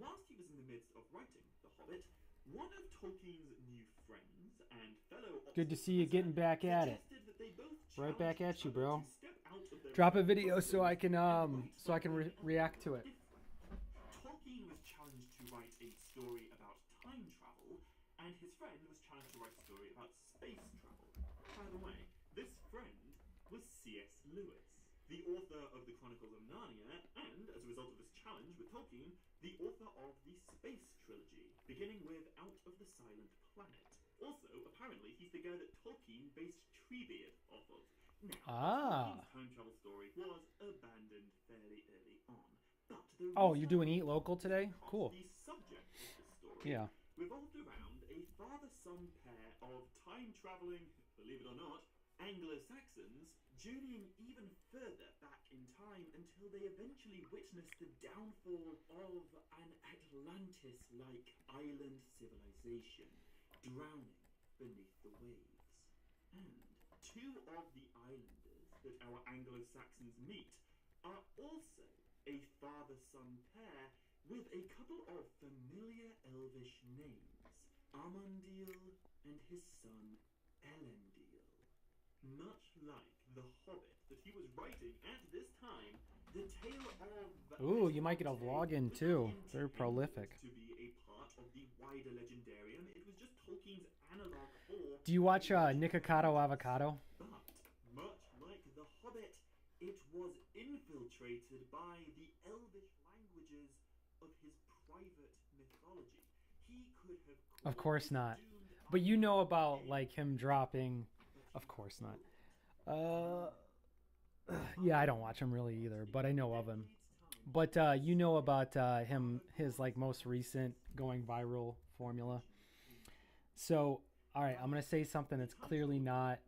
whilst he was in the midst of writing The Hobbit, one of Tolkien's new friends and fellow Good to see you getting back at it. suggested that they both Right back challenge at you, each other bro. to step out of their Drop a video so I can react to it. Tolkien was challenged to write a story about time travel, and his friend was challenged to write a story about space travel. By the way, this friend was C.S. Lewis, the author of the Chronicles of Narnia, and, as a result of this challenge with Tolkien, the author of the Space Trilogy, beginning with Out of the Silent Planet. Also, apparently, he's the guy that Tolkien based Treebeard off of. Now, Tolkien's time travel story was abandoned fairly early on, but the You're doing Eat Local today? Cool. The subject of the story Yeah. revolved around a father-son pair of time-traveling, believe it or not, Anglo-Saxons journeying even further back in time until they eventually witnessed the downfall of an Atlantis-like island civilization, drowning beneath the waves. And two of the islanders that our Anglo-Saxons meet are also a father-son pair with a couple of familiar elvish names, Amondiel and his son Elendil. Much like The Hobbit that he was writing at this time, the tale of... Ooh, you might get a vlog in too. Very prolific. To be a part of the wider legendarium, it was just Tolkien's analog for... Do you watch Nikocado Avocado? But, much like The Hobbit, it was infiltrated by the elvish languages of his private mythology. He could have... Of course not. But you know about like him dropping... Of course not. Yeah, I don't watch him really either, but I know of him. But you know about his like most recent going viral formula. So, all right, I'm going to say something that's clearly not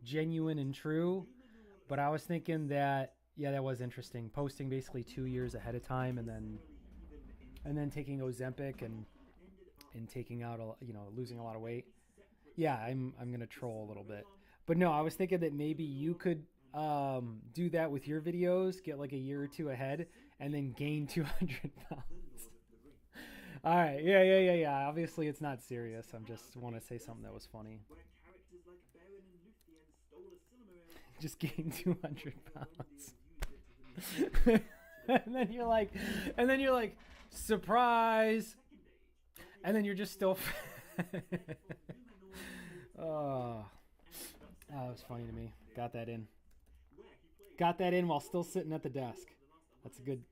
genuine and true, but I was thinking that, yeah, that was interesting. Posting basically 2 years ahead of time and then taking Ozempic and taking out, losing a lot of weight. Yeah, I'm going to troll a little bit. But no, I was thinking that maybe you could do that with your videos, get like a year or two ahead, and then gain 200 pounds. All right, yeah. Obviously, it's not serious. I just want to say something that was funny. Just gain 200 pounds. and then you're like, surprise. And then you're just still... Oh, that was funny to me. Got that in. Got that in while still sitting at the desk. That's a good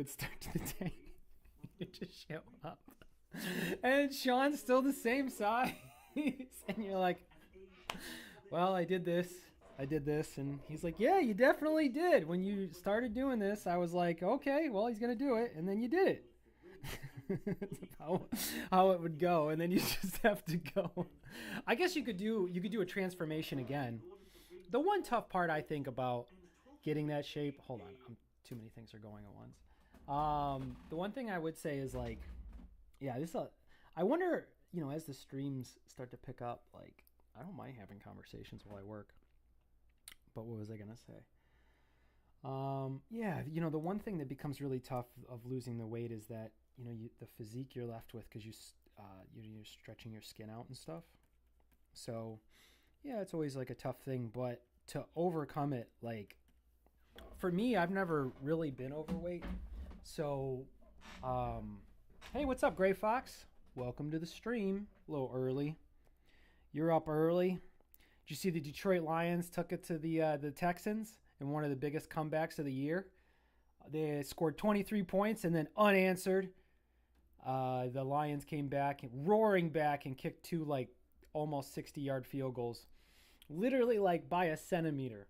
start to the day. You just show up. And Sean's still the same size. And you're like, well, I did this. And he's like, yeah, you definitely did. When you started doing this, I was like, okay, well, he's going to do it. And then you did it. That's how it would go, and then you just have to go. I guess you could do a transformation again. The one tough part I think about getting that shape, hold on, too many things are going at once. The one thing I would say is like, yeah, I wonder, as the streams start to pick up, like, I don't mind having conversations while I work. But what was I gonna say? Yeah, the one thing that becomes really tough of losing the weight is that the physique you're left with because you're stretching your skin out and stuff. So yeah, it's always like a tough thing, but to overcome it, like for me, I've never really been overweight. So hey, what's up, Gray Fox? welcome to the stream. A little early. You're up early. Did you see the Detroit Lions took it to the Texans in one of the biggest comebacks of the year? They scored 23 points and then unanswered. The Lions came back, roaring back, and kicked two like almost 60-yard field goals, literally like by a centimeter.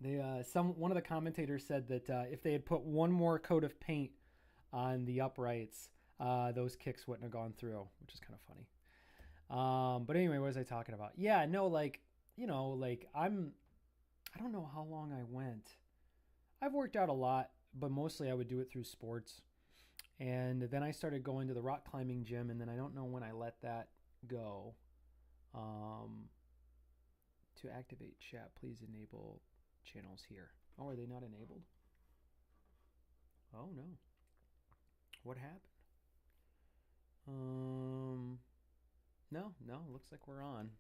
One of the commentators said that if they had put one more coat of paint on the uprights, those kicks wouldn't have gone through, which is kind of funny. But anyway, what was I talking about? Yeah, no, like, you know, like I don't know how long I went. I've worked out a lot, but mostly I would do it through sports. And then I started going to the rock climbing gym, and then I don't know when I let that go. To activate chat, please enable channels here. Oh, are they not enabled? Oh, no. What happened? No, looks like we're on.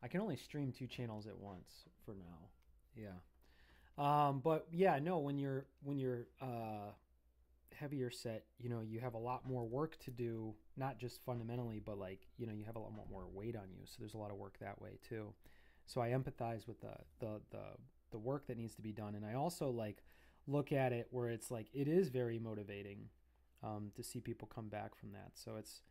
I can only stream 2 channels at once for now. Yeah. But yeah, no, when you're heavier set, you know, you have a lot more work to do, not just fundamentally, but like, you know, you have a lot more weight on you. So there's a lot of work that way too. So I empathize with the work that needs to be done. And I also like look at it where it's like, it is very motivating to see people come back from that. So it's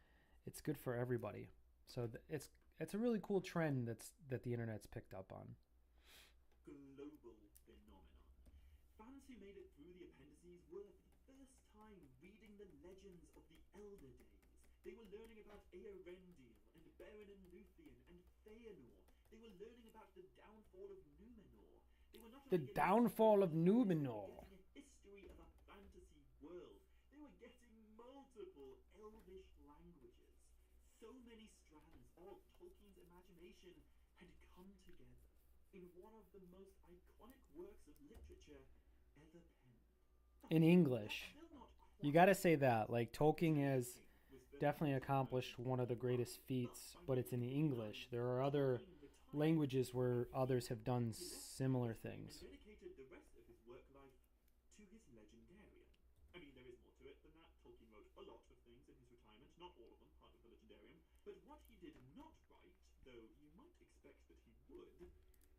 good for everybody. So it's a really cool trend that the internet's picked up on. Global phenomenon. Fans who made it through the appendices were for the first time reading the legends of the Elder Days. They were learning about Earendil and Beren and Luthien and Feanor. They were learning about the downfall of Numenor. They were not the downfall of Numenor. Getting a history of a fantasy world. They were getting multiple Elvish languages. So many strands of Tolkien's imagination had come together in one of the most iconic works of literature ever penned. In English. You got to say that. Like, Tolkien has definitely accomplished one of the greatest feats, but it's in English. There are other languages where others have done similar things. Dedicated the rest of his work life to his legendarium. I mean, there is more to it than that. Tolkien wrote a lot of things in his retirement, not all of them part of the legendarium. But what he did not write, though you might expect that he would,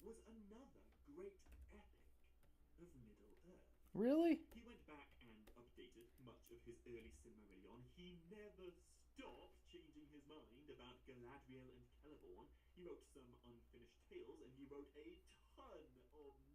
was another great epic of Middle-earth. Really? He went back and updated much of his early Silmarillion. He never stopped changing his mind about Galadriel and Celeborn. He wrote some unfinished tales, and he wrote a ton of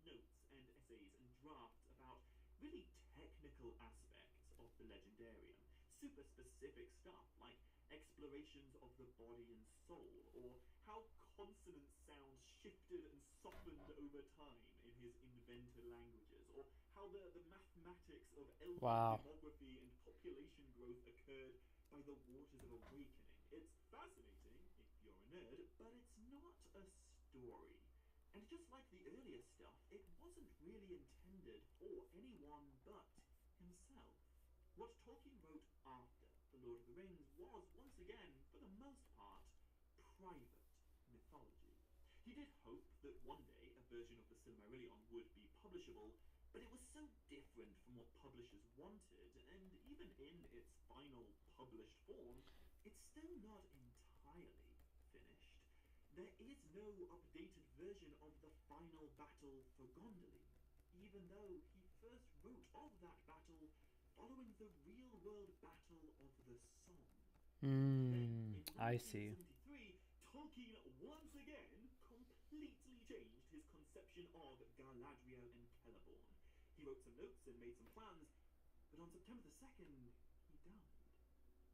notes and essays and drafts about really technical aspects of the legendarium. Super specific stuff like explorations of the body and soul, or how consonant sounds shifted and softened over time in his invented languages, or how the mathematics of elven demography and population growth occurred by the waters of awakening. It's fascinating if you're a nerd, but it's not a story. And just like the earlier stuff, it wasn't really intended for anyone but himself. What Tolkien wrote after The Lord of the Rings was, once again, for the most part, private mythology. He did hope that one day a version of the Silmarillion would be publishable, but it was so different from what publishers wanted, and even in its final published form, it's still not entirely finished. There is no updated version of the final battle for Gondolin, even though he first wrote of that battle following the real-world battle of the Somme. I see. In 1973, Tolkien once again completely changed his conception of Galadriel and Celeborn. He wrote some notes and made some plans, but on September the 2nd, he died,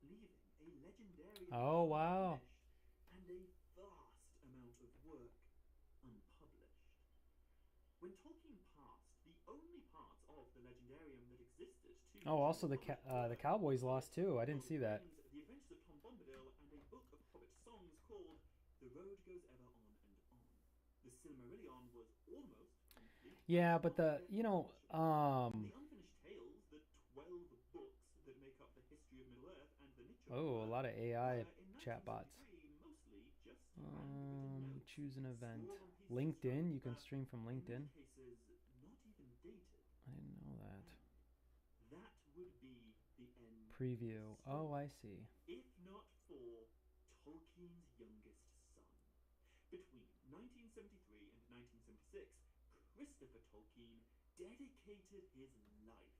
leaving a legendary Oh, wow. and a vast amount of work unpublished. When Tolkien passed, the only parts of the legendarium that existed to Oh, also the Cowboys lost too. I didn't see that. The Adventures of Tom Bombadil and a book of Hobbit songs called The Road Goes Ever On and On. The Silmarillion was almost complete. Yeah, but the unfinished tales, the 12 books that make up the history of Middle-earth and the Niche of a lot of AI in chatbots. 1973, mostly just handwritten notes, Choose an event. scrawled on pieces of LinkedIn. stone You can that, stream from in LinkedIn. many cases, not even dated. I didn't know that. That would be the end preview. Oh, I see. If not for Tolkien's youngest son. Between 1973 and 1976, Christopher Tolkien dedicated his life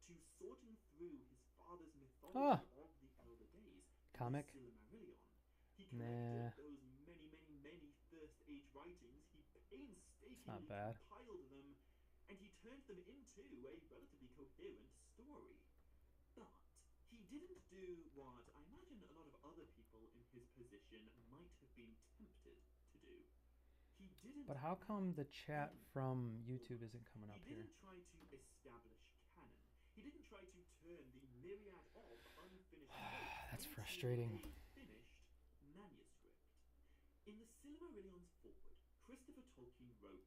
to sorting through his father's mythology of the Elder Days, Comic? the Silmarillion. He Nah. collected those many First Age writings, he painstakingly not bad. compiled them, and he turned them into a relatively coherent story. But he didn't do what I imagine a lot of other people in his position might have been tempted to do. He didn't. But how come the chat from YouTube isn't coming up He here? didn't try to establish canon. He didn't try to turn the myriad of unfinished books That's into frustrating. a finished manuscript. In the Silmarillion's foreword, Christopher Tolkien wrote,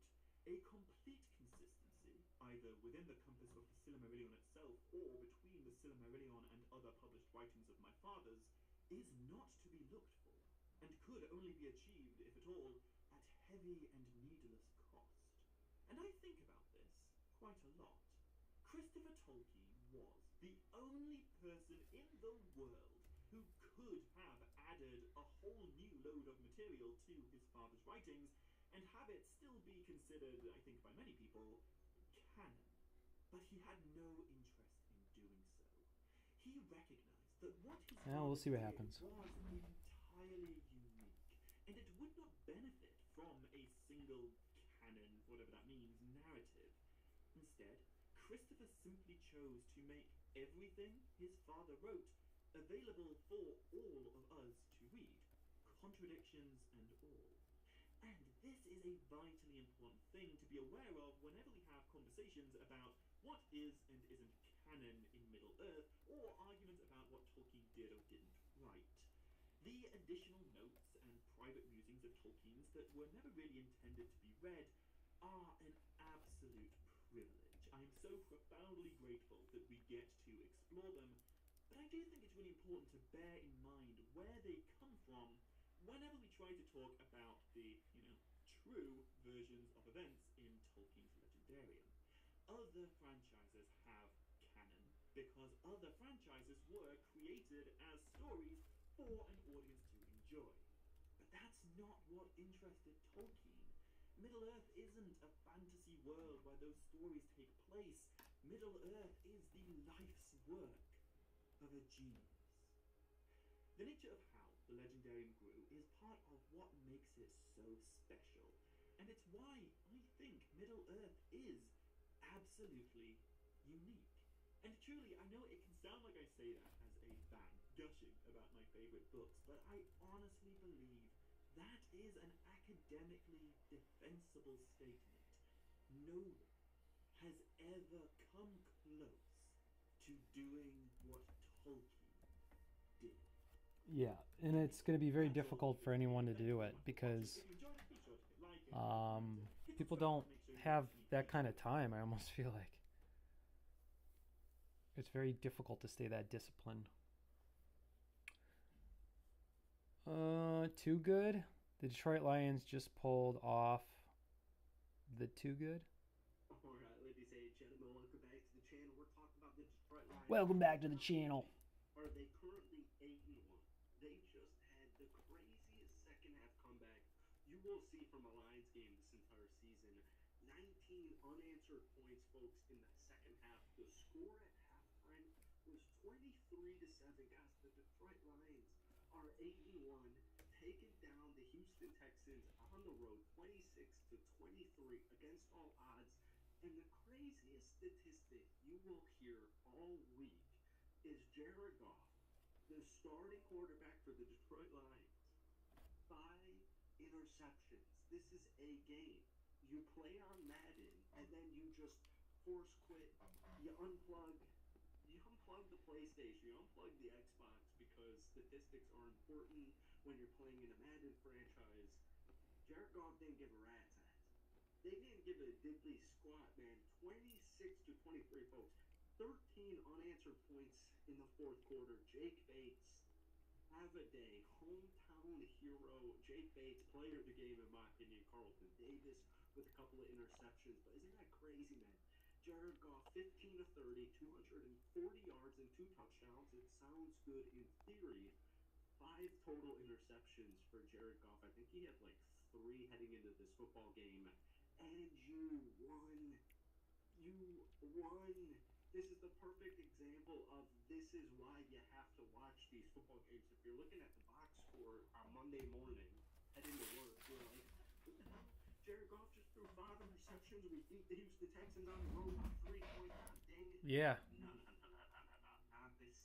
"A complete consistency, either within the compass of the Silmarillion itself or between the Silmarillion and other published writings of my fathers, is not to be looked for, and could only be achieved, if at all, at heavy and needless cost." And I think about this quite a lot. Christopher Tolkien was the only person in the world who could have added a whole new load of material to his father's writings and have it still be considered, I think by many people, canon. But he had no interest in doing so. He recognized that what his We'll see what father happens. did was entirely unique, and it would not benefit from a single canon, whatever that means, narrative. Instead, Christopher simply chose to make everything his father wrote available for all of us to read, contradictions and all. And this is a vitally important thing to be aware of whenever we have conversations about what is and isn't canon in Middle-earth, or arguments about what Tolkien did or didn't write. The additional notes and private musings of Tolkien's that were never really intended to be read are an absolute privilege. I am so profoundly grateful that we get to explore them, but I do think it's really important to bear in mind where they come from whenever we try to talk about the, true versions of events in Tolkien's Legendarium. Other franchises have canon because other franchises were created as stories for an audience to enjoy. But that's not what interested Tolkien. Middle-earth isn't a fantasy world where those stories take place. Middle-earth is the life's work of a genius. The nature of how the Legendarium grew is part of what makes it so special, and it's why I think Middle-earth is absolutely unique. And truly, I know it can sound like I say that as a fan gushing about my favorite books, but I honestly believe that is an academically defensible statement. No one has ever come close to doing what Tolkien did. Yeah, and it's going to be very difficult for anyone to do it because people don't have that kind of time. I almost feel like it's very difficult to stay that disciplined. Too good? The Detroit Lions just pulled off the Too Good. Alright, ladies and gentlemen, welcome back to the channel. We're talking about the Detroit Lions. Welcome back to the channel. Are they currently 8-1? They just had the craziest second half comeback you will see from a Lions game this entire season. 19 unanswered points, folks, in that second half. The score at halftime was 23-7. Guys, the Detroit Lions are 8-1, taking down the Houston Texans on the road 26-23 against all odds. And the craziest statistic you will hear all week is Jared Goff, the starting quarterback for the Detroit Lions. 5 interceptions. This is a game. You play on Madden and then you just force quit. You unplug the PlayStation, you unplug the Xbox because statistics are important when you're playing in a Madden franchise. Jared Goff didn't give a rat's ass. They didn't give a diddly squat, man. 26-23, folks. 13 unanswered points in the fourth quarter. Jake Bates, have a day. Hometown hero. Jake Bates, player of the game in my opinion. Carlton Davis with a couple of interceptions. But isn't that crazy, man? Jared Goff, 15 to 30, 240 yards and 2 touchdowns. It sounds good in theory. 5 total interceptions for Jared Goff. I think he had like 3 heading into this football game. And you won. You won. This is the perfect example of this is why you have to watch these football games. If you're looking at the box score on Monday morning, heading to work, you're like, what the hell? Jared Goff just threw 5 interceptions. We beat the Houston Texans on the road by 3 points. God dang it. Yeah. No. Not this.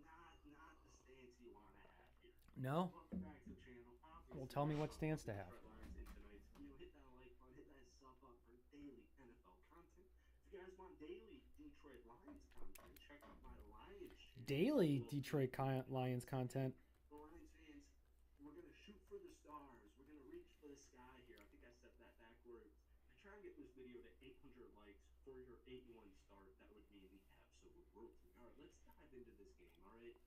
Not the stance you want to have here. No? Welcome back to the channel. Obviously, Well, tell me what stance to have. Detroit Lions in tonight's video. Hit that like button. Hit that sub button for daily NFL content. If you guys want daily Detroit Lions content, check out my Lions channel. Daily Detroit Lions content. The Lions fans, we're going to shoot for the stars. We're going to reach for the sky here. I think I said that backwards. I try and get this video to 800 likes for your 8-1 start. That would mean the absolute world to me. All right, let's dive into this game, all right?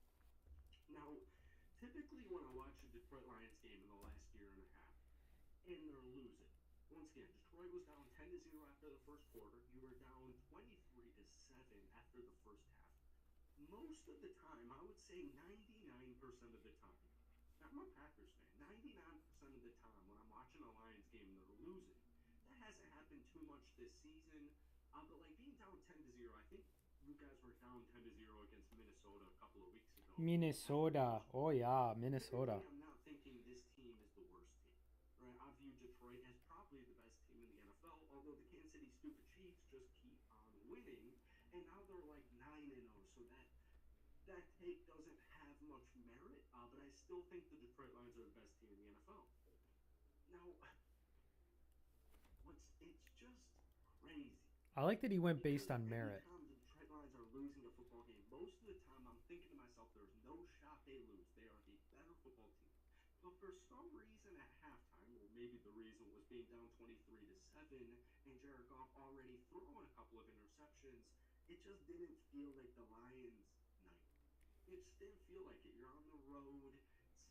Now, typically when I watch a Detroit Lions game in the last year and a half, and they're losing. Once again, Detroit was down 10-0 after the first quarter. You were down 23-7 after the first half. Most of the time, I would say 99% of the time, I'm a Packers fan, 99% of the time when I'm watching a Lions game and they're losing, that hasn't happened too much this season. But like being down 10-0, I think you guys were down 10-0 against Minnesota a couple of weeks ago. Minnesota. Oh, yeah, Minnesota. I'm not thinking this team is the worst team. Right? I view Detroit as probably the best team in the NFL, although the Kansas City Stupid Chiefs just keep on winning, and now they're like 9-0, so that take doesn't have much merit, but I still think the Detroit Lions are the best team in the NFL. Now, it's just crazy. I like that he went based on merit. Anytime the Detroit Lions are losing a football game, most of the time I'm thinking to myself, there's no shot they lose. They are the better football team. But for some reason at halftime, or maybe the reason was being down 23-7 and Jared Goff already throwing a couple of interceptions, it just didn't feel like the Lions' night. It just didn't feel like it. You're on the road,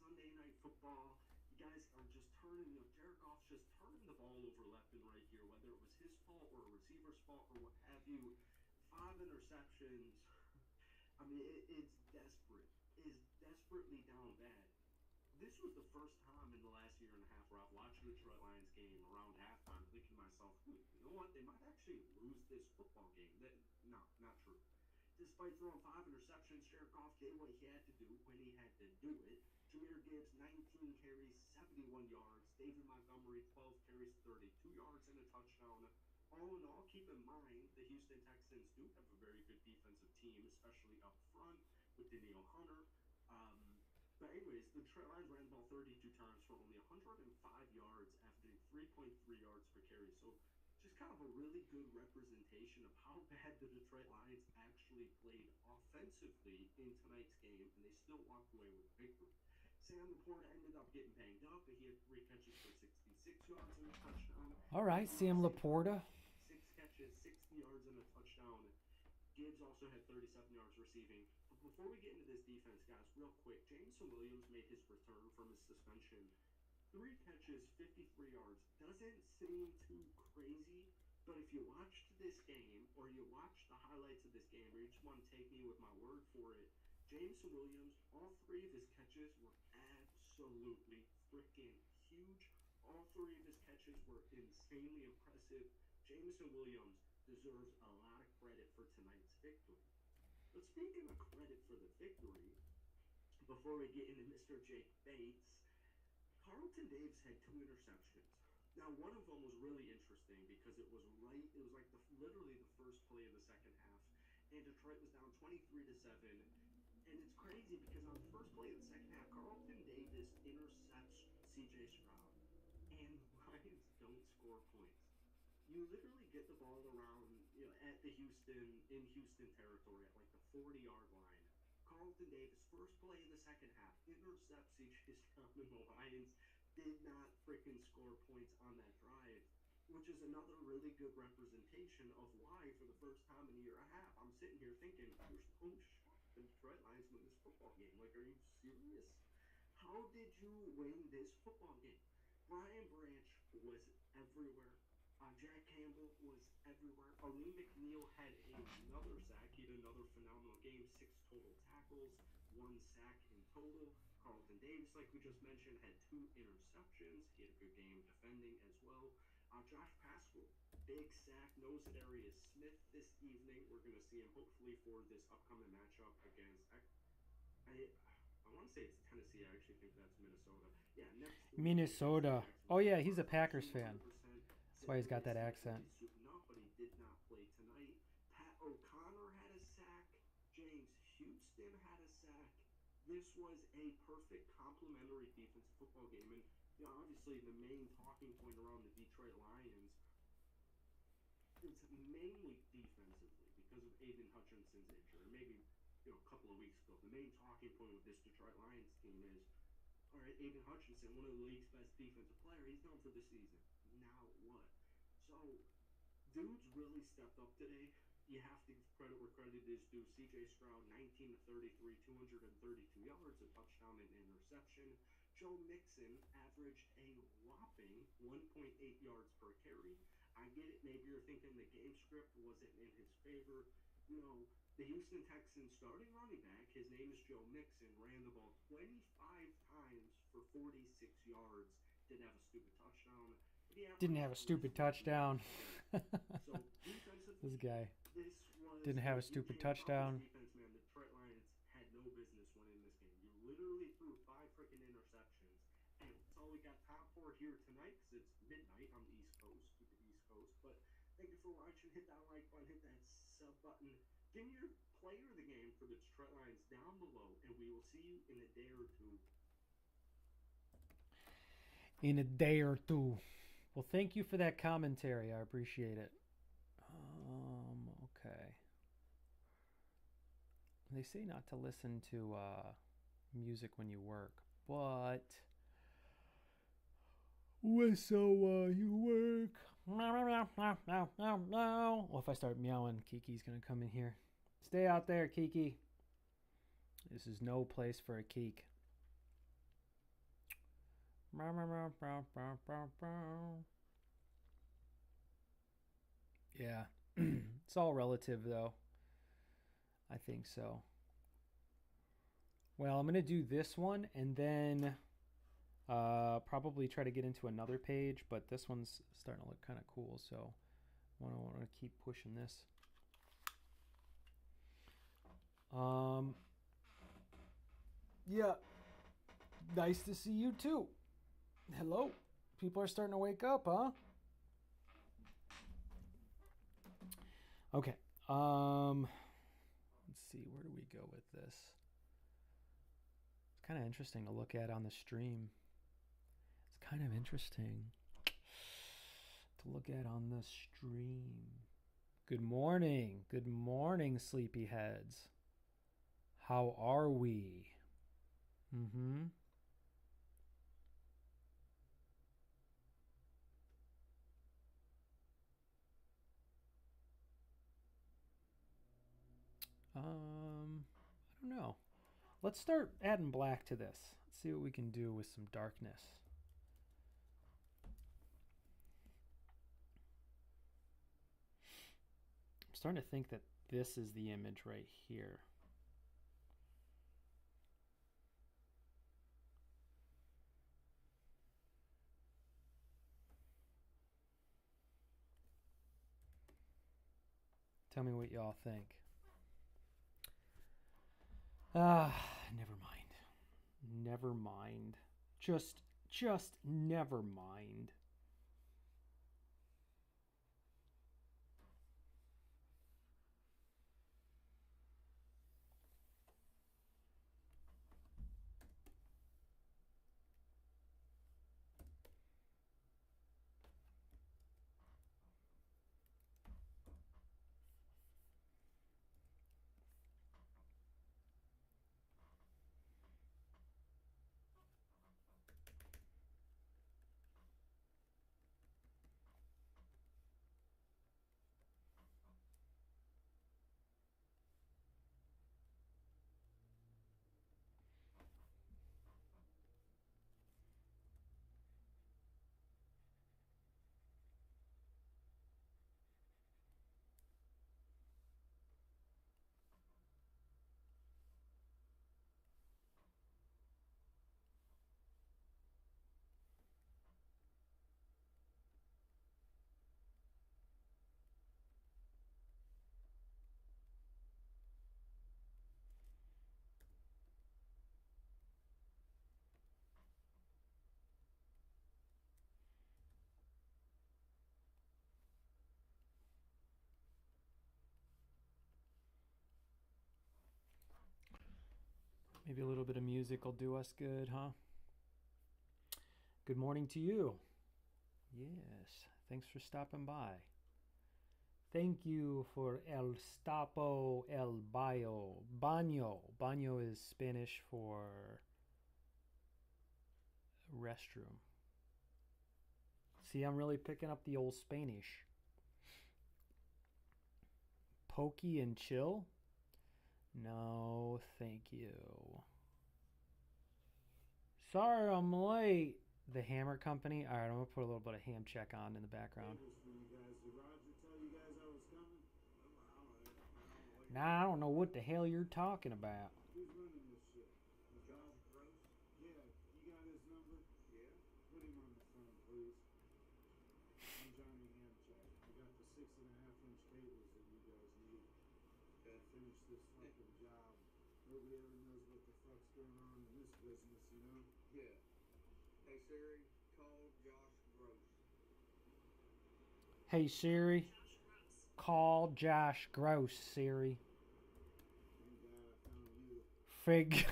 Sunday night football. You guys are just turning, Jared Goff's just turning the ball over left and right here, whether it was his fault or a receiver's fault or what have you. 5 interceptions. I mean, it's desperate. It's desperately down bad. This was the first time in the last year and a half where I've watched the Detroit Lions game around halftime thinking to myself, you know what, they might actually lose this football game. No, not true. Despite throwing 5 interceptions, Jared Goff did what he had to do when he had to do it. Jahmyr Gibbs, 19 carries, 71 yards. David Montgomery, 12 carries, 32 yards and a touchdown. All in all, keep in mind the Houston Texans do have a very good defensive team, especially up front with Danielle Hunter. But anyways, the Detroit Lions ran the ball 32 times for only 105 yards, averaging 3.3 yards per carry. So just kind of a really good representation of how bad the Detroit Lions actually played offensively in tonight's game, and they still walked away with a victory. Sam Laporta ended up getting banged up, but he had 3 catches for 66 yards and a touchdown. All right, Sam Laporta. 6 catches, 60 yards and a touchdown. Gibbs also had 37 yards receiving. But before we get into this defense, guys, real quick, Jameson Williams made his return from his suspension. 3 catches, 53 yards. Doesn't seem too crazy, but if you watched this game, or you watched the highlights of this game, or you just want to take me with my word for it, Jameson Williams, all 3 of his catches were absolutely freaking huge. All 3 of his catches were insanely impressive. Jameson Williams deserves a lot of credit for tonight's victory. But speaking of credit for the victory, before we get into Mr. Jake Bates, Carlton Davis had 2 interceptions. Now, one of them was really interesting because it was like literally the first play of the second half, and Detroit was down 23-7. And it's crazy because on the first play of the second half, Carlton Davis intercepts C.J. Stroud, and Lions don't score points. You literally get the ball around, at the Houston territory at like the 40-yard line. Carlton Davis, first play of the second half, intercepts C.J. Stroud, and the Lions did not freaking score points on that drive, which is another really good representation of why, for the first time in a year and a half, I'm sitting here thinking, there's no shot the Detroit Lions win this football game. Like, are you serious? How did you win this football game? Brian Branch was everywhere. Jack Campbell was everywhere. Aleem McNeil had another sack. He had another phenomenal game. 6 total tackles, 1 sack in total. Carlton Davis, like we just mentioned, had 2 interceptions. He had a good game defending as well. Josh Pascal, big sack, knows Darius Smith this evening. We're going to see him hopefully for this upcoming matchup against. I want to say it's Tennessee. I actually think that's Minnesota. Yeah, next week against the Minnesota. Oh Jacksonville yeah, he's a Jaguars. Packers fan. 100% That's why he's got that Darius accent. Smith is suiting up, but he did not play tonight. Pat O'Connor had a sack. James Houston had a sack. This was a perfect complementary defensive football game, and obviously the main talking point around the Detroit Lions is mainly defensively because of Aiden Hutchinson's injury. Maybe a couple of weeks ago, the main talking point with this Detroit Lions team is, all right, Aiden Hutchinson, one of the league's best defensive player, he's done for the season. Now what? So, dudes really stepped up today. You have to give credit where credit is due. C.J. Stroud, 19 to 33, 232 yards, a touchdown and interception. Joe Mixon averaged a whopping 1.8 yards per carry. I get it. Maybe you're thinking the game script wasn't in his favor. The Houston Texans starting running back, his name is Joe Mixon, ran the ball 25 times for 46 yards. Didn't have a stupid touchdown. Didn't have a stupid touchdown. So defensively, This guy this was didn't have a you stupid can't touchdown. stop this defense, man. The Detroit Lions had no business winning this game. You literally threw 5 freaking interceptions. And that's all we got time for here tonight because it's midnight on the East Coast. Keep it East Coast. But thank you for watching. Hit that like button. Hit that sub button. Give me your player of the game for the Detroit Lions down below. And we will see you in a day or two. In a day or two. Well, thank you for that commentary. I appreciate it. Okay. They say not to listen to music when you work, but so you work. Well, if I start meowing, Kiki's gonna come in here. Stay out there, Kiki. This is no place for a Kik. Yeah, it's all relative though. I think so. Well, I'm going to do this one and then probably try to get into another page, but this one's starting to look kind of cool, so I want to keep pushing this. Yeah, nice to see you too. Hello. People are starting to wake up, huh? Okay. Let's see, where do we go with this? It's kind of interesting to look at on the stream. It's kind of interesting to look at on the stream. Good morning. Good morning, sleepyheads. How are we? I don't know. Let's start adding black to this. Let's see what we can do with some darkness. I'm starting to think that this is the image right here. Tell me what y'all think. Never mind. Never mind. Just never mind. Maybe a little bit of music will do us good, huh? Good morning to you. Yes, thanks for stopping by. Thank you for el stapo el baño. Baño. Baño is Spanish for restroom. See, I'm really picking up the old Spanish. Pokey and chill? No, thank you. Sorry I'm late. The Hammer Company. All right, I'm going to put a little bit of ham check on in the background. Nah, I don't know what the hell you're talking about. Who's running this shit? Josh Gross? Yeah, you got his number? Yeah. Put him on the phone, please. I'm Johnny Hamcheck. I got the 6.5-inch cables that you guys need to finish this fucking job. Nobody ever knows what the fuck's going on in this business, you know? Yeah. Hey Siri, call Josh Gross. Hey Siri, call Josh Gross, Siri. Thank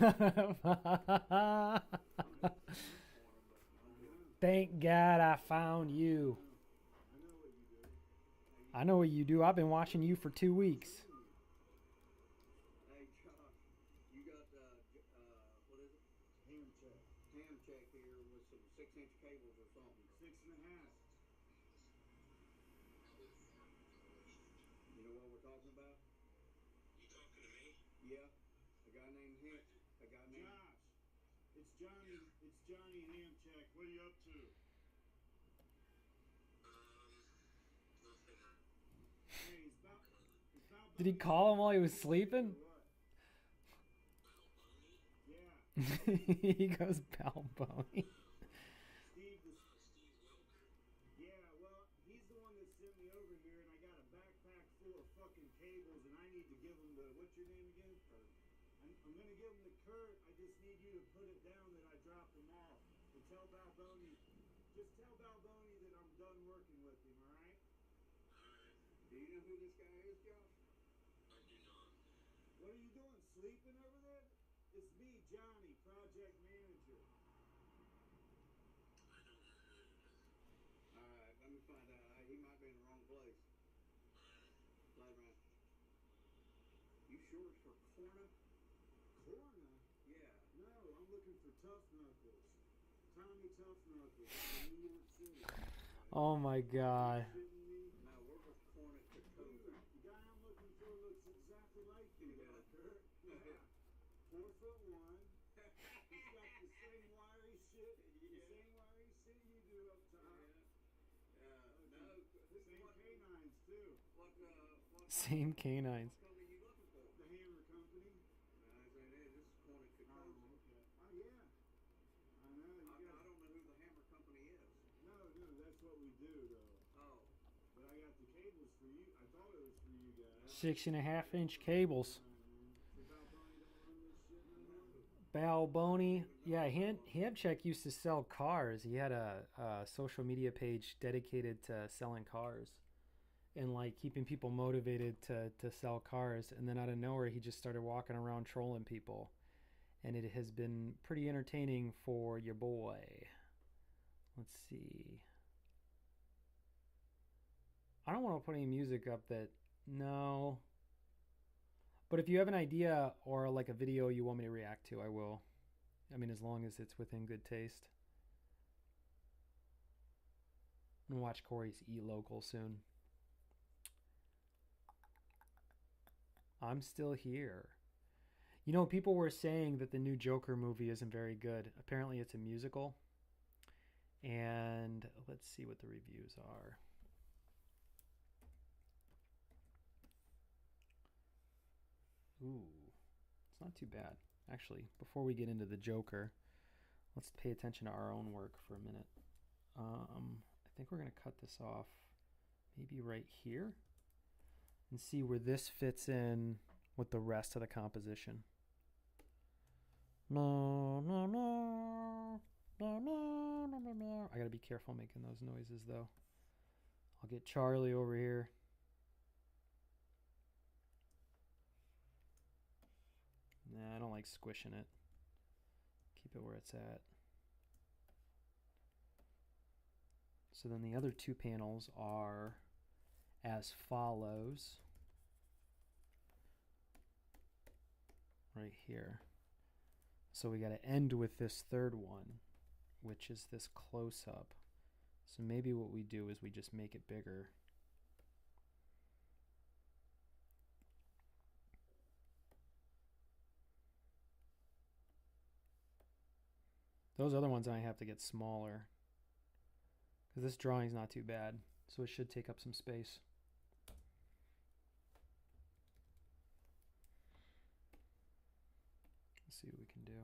God I found you. I know what you do. I've been watching you for 2 weeks. Hey Josh, you got what is it? Ham check. Ham check here with some 6-inch cables or something. 6.5. You know what we're talking about? You talking to me? Yeah. A guy named Ham. A guy named Josh. It's Johnny. Yeah. It's Johnny Hamcheck. What are you up to? Nothing. Hey, he's about Did he call him while he was sleeping? Yeah. He goes Balboni. Steve Wilker. Yeah, well, he's the one that sent me over here, and I got a backpack full of fucking cables, and I need to give him the, what's your name again? Kurt. I'm going to give him the Kurt. I just need you to put it down that I dropped him off. And tell Balboni, just tell Balboni that I'm done working with him, all right? Alright. Do you know who this guy is, Josh? I do not. What are you doing, sleeping over there? It's me, Johnny, project manager. I don't know who it is. Alright, let me find out. He might be in the wrong place. Alright. Later, man. You sure it's for Corna? Corna? Yeah. No, I'm looking for Tough Knuckles. Tommy Tough Knuckles in New York City. Oh my God. No, we're with Corna Dakota. The guy I'm looking for looks exactly like you, Kurt. Yeah. 4'1". He's got the same wiry shit, the same wiry shit you do up top. Yeah. No, same canines too. Same canines. What company you looking for? The Hammer Company. No, this ain't it. This is Corna Dakota. Oh, okay. Oh yeah. I know. I don't know who the Hammer Company is. No, that's what we do though. Oh. But I got the cables for you. I thought it was for you guys. 6.5-inch cables. Balboni. Yeah, Hamcheck used to sell cars. He had a social media page dedicated to selling cars and like keeping people motivated to sell cars. And then out of nowhere, he just started walking around trolling people. And it has been pretty entertaining for your boy. Let's see. I don't want to put any music up that... No. But if you have an idea or like a video you want me to react to, I will. I mean, as long as it's within good taste. I'm going to watch Corey's Eat Local soon. I'm still here. You know, people were saying that the new Joker movie isn't very good. Apparently it's a musical. And let's see what the reviews are. Ooh, it's not too bad. Actually, before we get into the Joker, let's pay attention to our own work for a minute. I think we're going to cut this off maybe right here and see where this fits in with the rest of the composition. No, no, no, no, no, no, no, no. I got to be careful making those noises, though. I'll get Charlie over here. Nah, I don't like squishing it. keep it where it's at. So then the other two panels are as follows. Right here. So we got to end with this third one, which is this close-up. So maybe what we do is we just make it bigger. Those other ones I have to get smaller, because this drawing's not too bad, so it should take up some space. Let's see what we can do.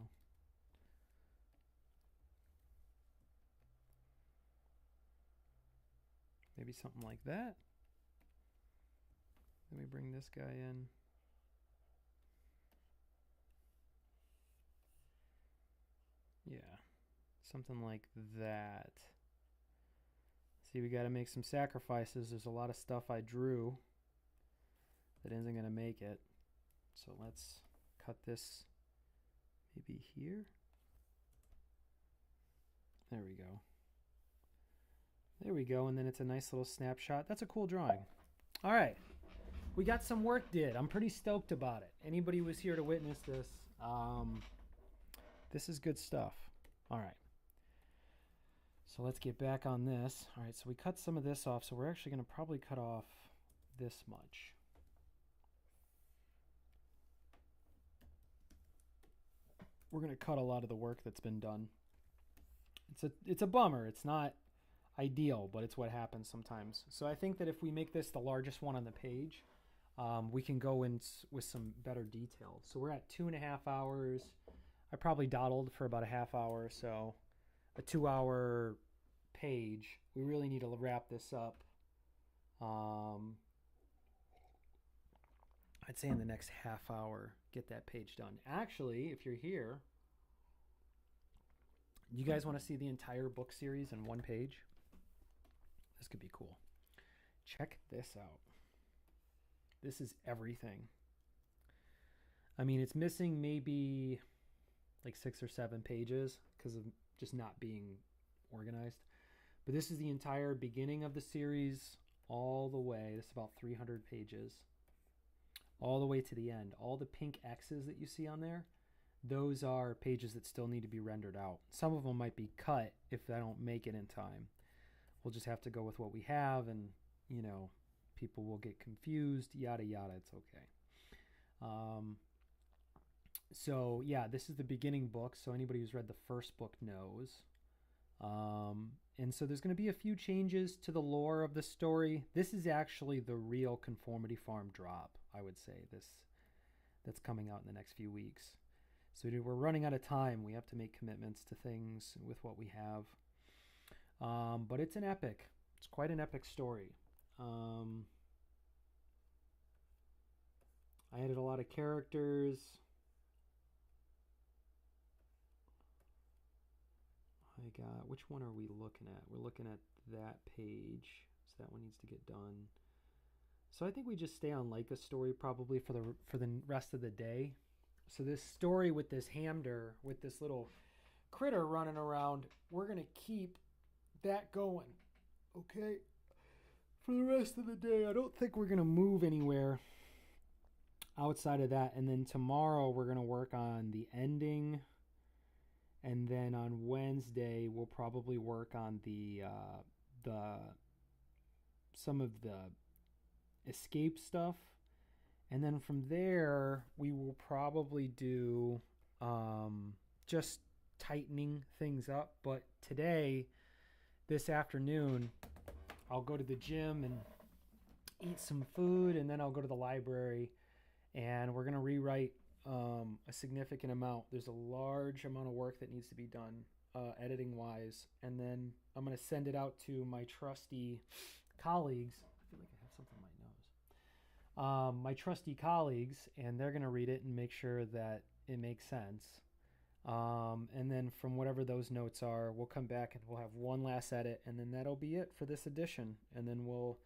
Maybe something like that. Let me bring this guy in. Yeah, something like that. See, we got to make some sacrifices. There's a lot of stuff I drew that isn't going to make it. So let's cut this maybe here. There we go. There we go, and then it's a nice little snapshot. That's a cool drawing. All right, we got some work did. I'm pretty stoked about it. Anybody who was here to witness this, this is good stuff. All right, so let's get back on this. All right, so we cut some of this off, so we're actually going to probably cut off this much. We're going to cut a lot of the work that's been done. It's a bummer. It's not ideal, but it's what happens sometimes. So I think that if we make this the largest one on the page, we can go in with some better detail. So we're at 2.5 hours. I probably dawdled for about a half hour, so a 2-hour page. We really need to wrap this up. I'd say in the next half hour, get that page done. Actually, if you're here, you guys want to see the entire book series in one page? This could be cool. Check this out. This is everything. I mean, it's missing maybe like 6 or 7 pages because of just not being organized. But this is the entire beginning of the series all the way. This is about 300 pages. All the way to the end. All the pink X's that you see on there, those are pages that still need to be rendered out. Some of them might be cut if I don't make it in time. We'll just have to go with what we have, and, you know, people will get confused, yada, yada. It's okay. So, yeah, this is the beginning book, so anybody who's read the first book knows. And so there's going to be a few changes to the lore of the story. This is actually the real Conformity Farm drop, I would say, that's coming out in the next few weeks. So we're running out of time. We have to make commitments to things with what we have. But it's an epic. It's quite an epic story. I added a lot of characters. Which one are we looking at? We're looking at that page. So that one needs to get done. So I think we just stay on Leica's story probably for the rest of the day. So this story with this hamster, with this little critter running around, we're going to keep that going. Okay? For the rest of the day, I don't think we're going to move anywhere outside of that. And then tomorrow we're going to work on the ending. And then on Wednesday, we'll probably work on some of the escape stuff. And then from there, we will probably do just tightening things up. But today, this afternoon, I'll go to the gym and eat some food, and then I'll go to the library, and we're going to rewrite a significant amount. There's a large amount of work that needs to be done editing-wise, and then I'm going to send it out to my trusty colleagues. I feel like I have something in my nose. My trusty colleagues, and they're going to read it and make sure that it makes sense. And then from whatever those notes are, we'll come back and we'll have one last edit, and then that'll be it for this edition. And then we'll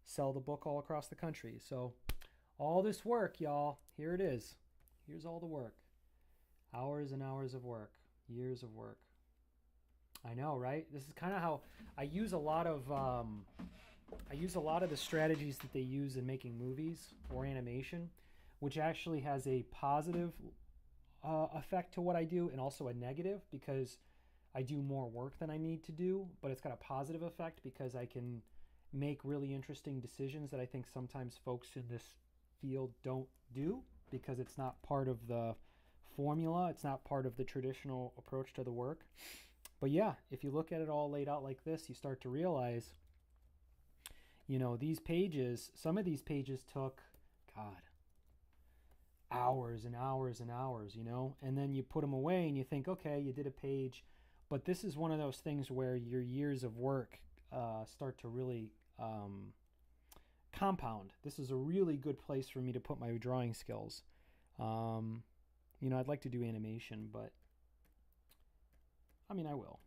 sell the book all across the country. So all this work, y'all, here it is. Here's all the work. Hours and hours of work. Years of work. I know, right? This is kind of how I use a lot of the strategies that they use in making movies or animation, which actually has a positive effect to what I do and also a negative, because I do more work than I need to do, but it's got a positive effect because I can make really interesting decisions that I think sometimes folks in this field don't do, because it's not part of the formula. It's not part of the traditional approach to the work. But yeah, if you look at it all laid out like this, you start to realize, you know, these pages, some of these pages took, God, hours and hours and hours, you know, and then you put them away and you think, okay, you did a page. But this is one of those things where your years of work start to really compound. This is a really good place for me to put my drawing skills. You know, I'd like to do animation, but I mean, I will.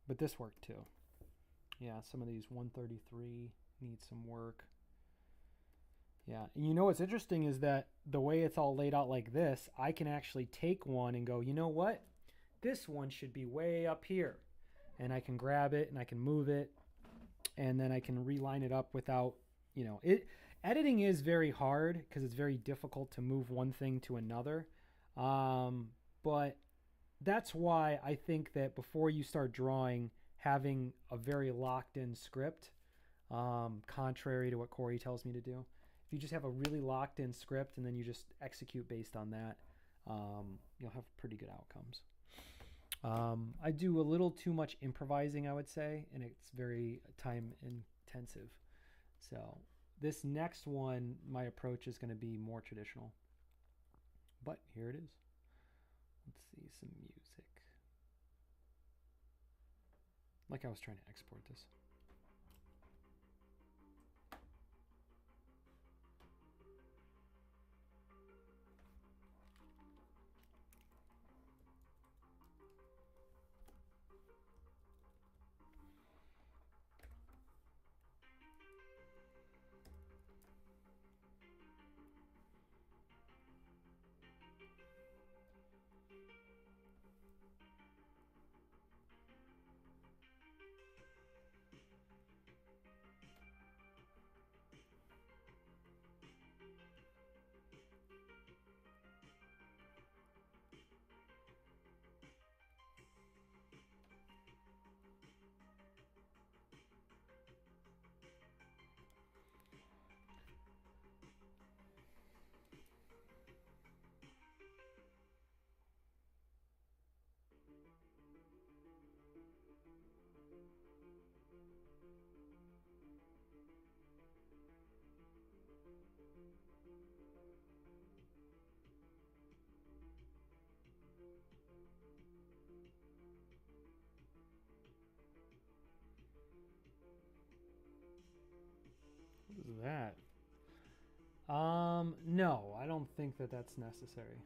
But this worked too. Yeah, some of these 133 need some work. Yeah, and you know what's interesting is that the way it's all laid out like this, I can actually take one and go, you know what? This one should be way up here. And I can grab it and I can move it, and then I can reline it up without, you know, editing is very hard because it's very difficult to move one thing to another. But that's why I think that before you start drawing, having a very locked in script, contrary to what Corey tells me to do, if you just have a really locked in script and then you just execute based on that, you'll have pretty good outcomes. I do a little too much improvising, I would say, and it's very time intensive. So this next one, my approach is going to be more traditional. But here it is. Let's see some music. Like I was trying to export this. What is that? No, I don't think that that's necessary.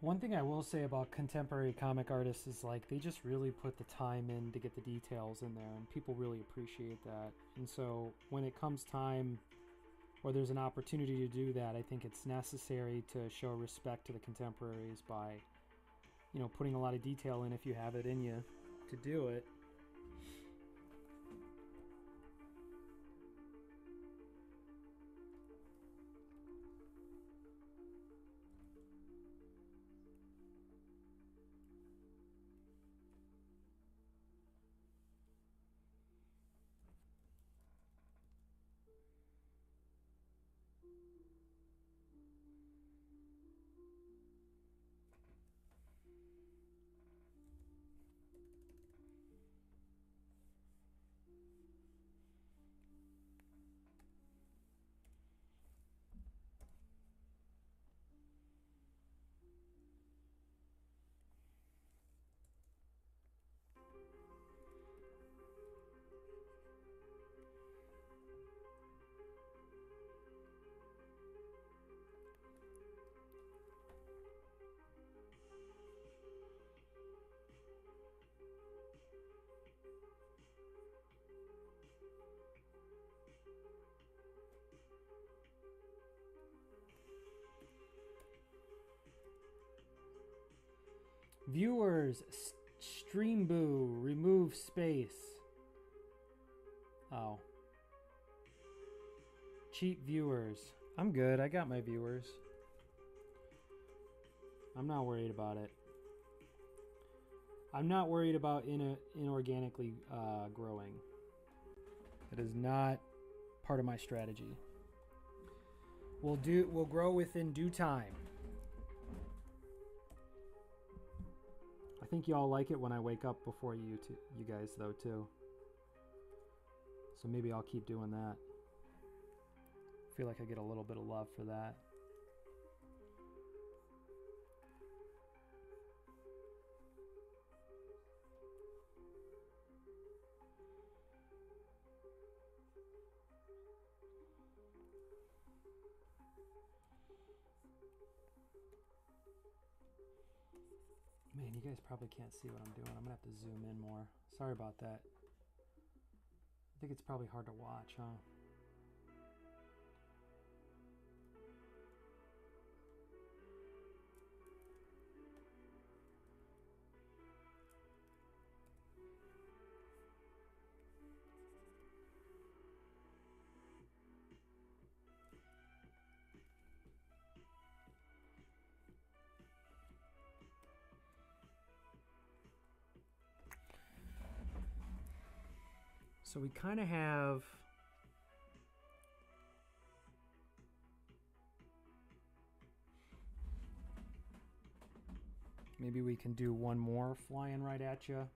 One thing I will say about contemporary comic artists is like they just really put the time in to get the details in there, and people really appreciate that. And so when it comes time or there's an opportunity to do that, I think it's necessary to show respect to the contemporaries by, you know, putting a lot of detail in if you have it in you to do it. Viewers, stream boo, remove space. Oh. Cheap viewers. I'm good. I got my viewers. I'm not worried about it. I'm not worried about inorganically growing. It is not part of my strategy. We'll grow within due time. I think y'all like it when I wake up before you guys though too. So maybe I'll keep doing that. I feel like I get a little bit of love for that. Man, you guys probably can't see what I'm doing. I'm gonna have to zoom in more. Sorry about that. I think it's probably hard to watch, huh? So we kind of have maybe we can do one more flying right at you.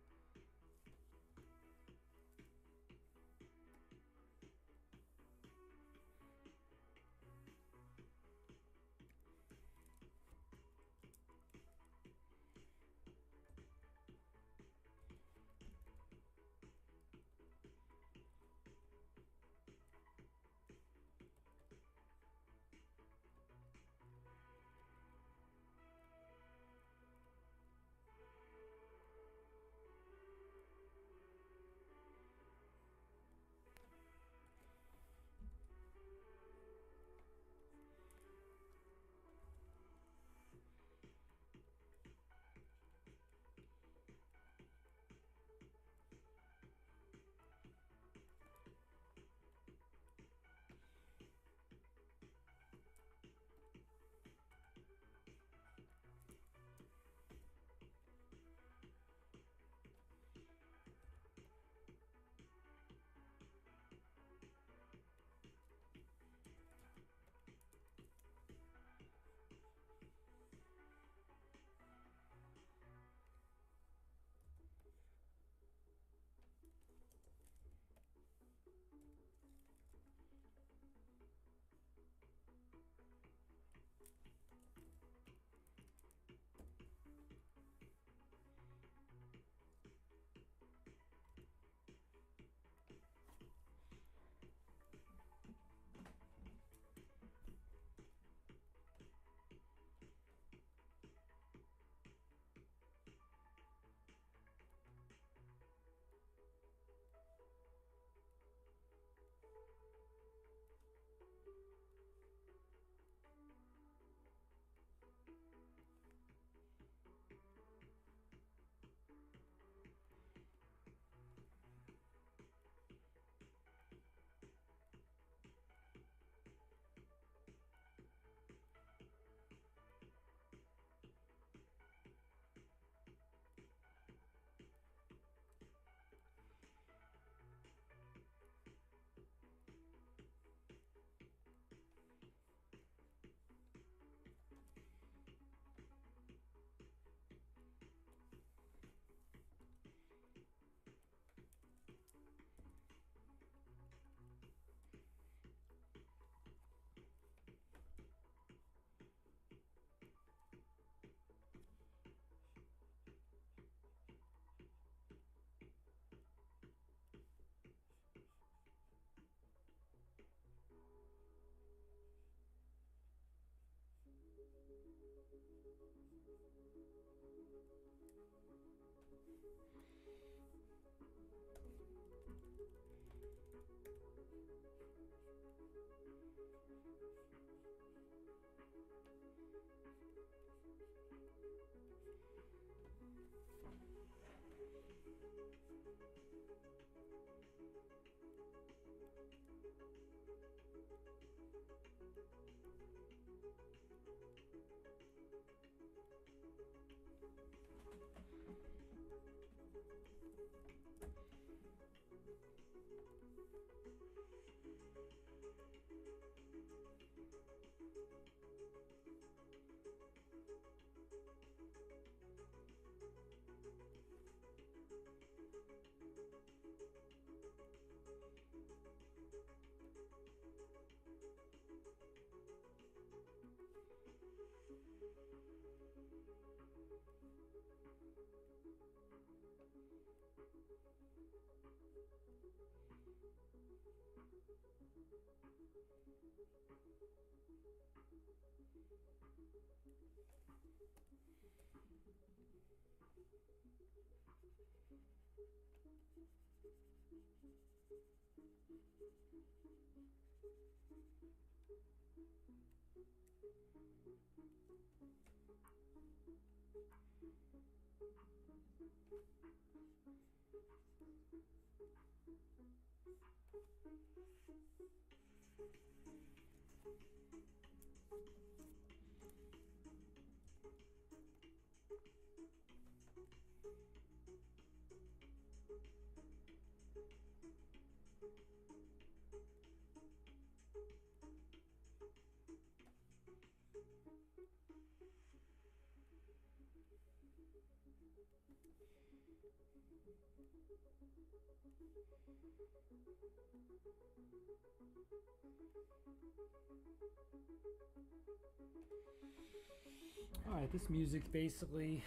Alright, this music basically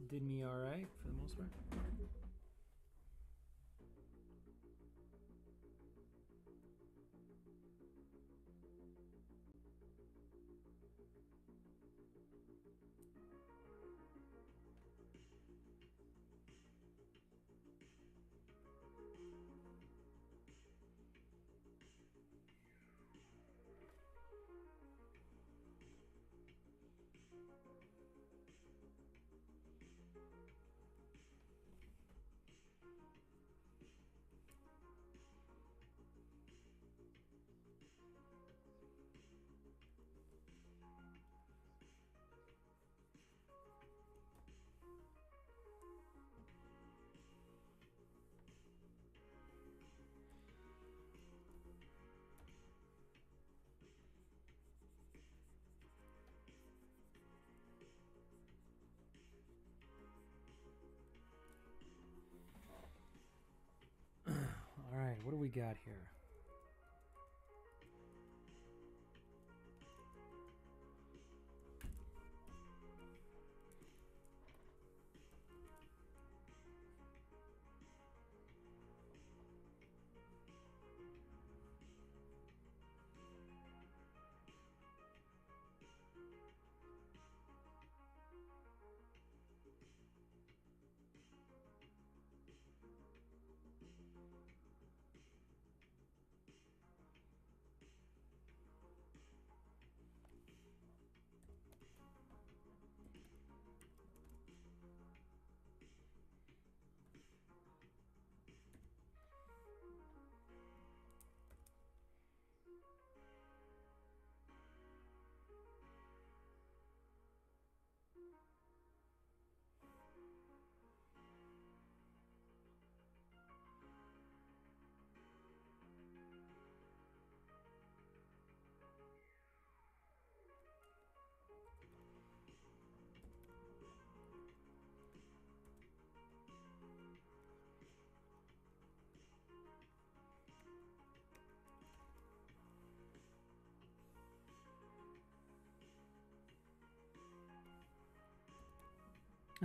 did me alright for the most part. Alright, what do we got here?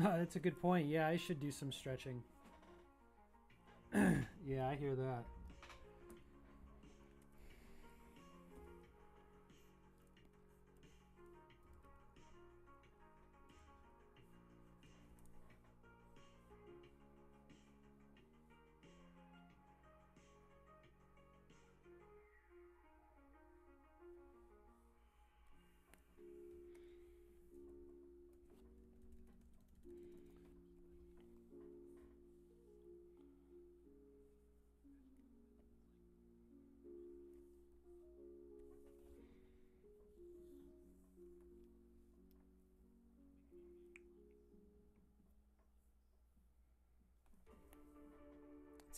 That's a good point. Yeah, I should do some stretching. Yeah, I hear that.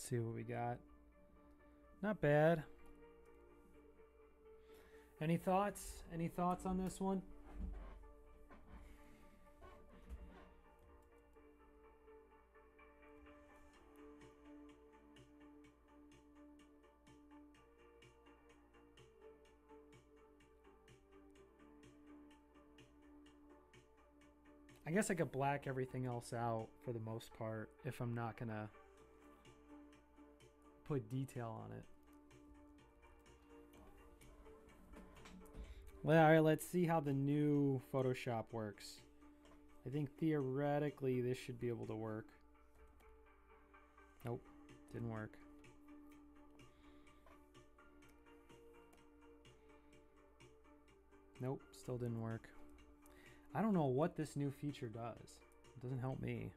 Let's see what we got. Not bad. Any thoughts? Any thoughts on this one? I guess I could black everything else out for the most part if I'm not gonna put detail on it. Well, all right, let's see how the new Photoshop works. I think theoretically this should be able to work. Nope, didn't work. Nope, still didn't work. I don't know what this new feature does. It doesn't help me.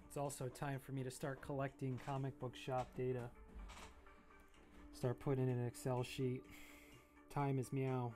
It's also time for me to start collecting comic book shop data. Start putting in an Excel sheet. Time is meow.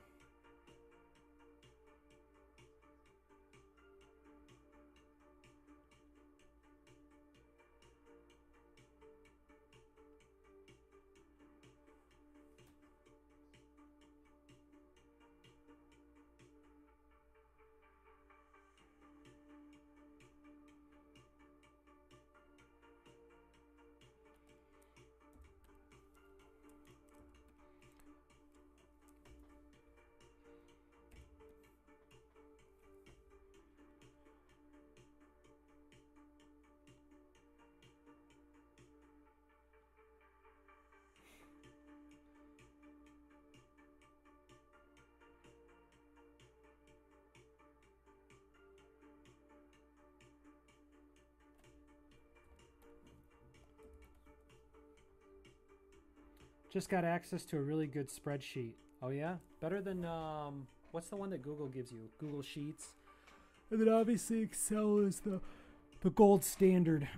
Just got access to a really good spreadsheet. Oh yeah? Better than, what's the one that Google gives you? Google Sheets. And then obviously Excel is the gold standard.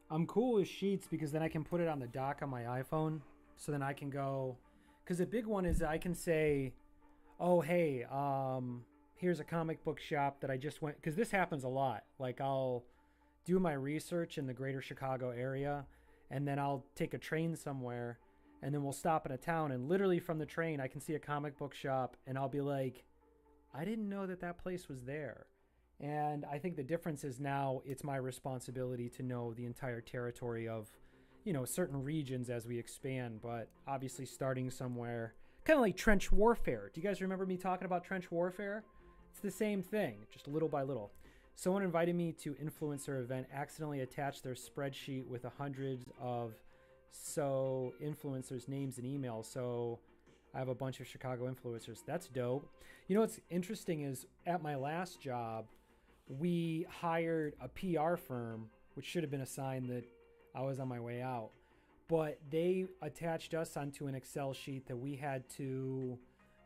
I'm cool with Sheets because then I can put it on the dock on my iPhone. So then I can go, because the big one is I can say, oh, hey, here's a comic book shop that I just went, because this happens a lot. Like I'll do my research in the greater Chicago area, and then I'll take a train somewhere, and then we'll stop in a town, and literally from the train I can see a comic book shop, and I'll be like, I didn't know that that place was there. And I think the difference is now it's my responsibility to know the entire territory of, you know, certain regions as we expand, but obviously starting somewhere, kind of like trench warfare. Do you guys remember me talking about trench warfare? It's the same thing, just little by little. Someone invited me to influencer event, accidentally attached their spreadsheet with 100 of influencers' names and emails. So I have a bunch of Chicago influencers. That's dope. You know what's interesting is at my last job, we hired a PR firm, which should have been a sign that I was on my way out. But they attached us onto an Excel sheet that we had to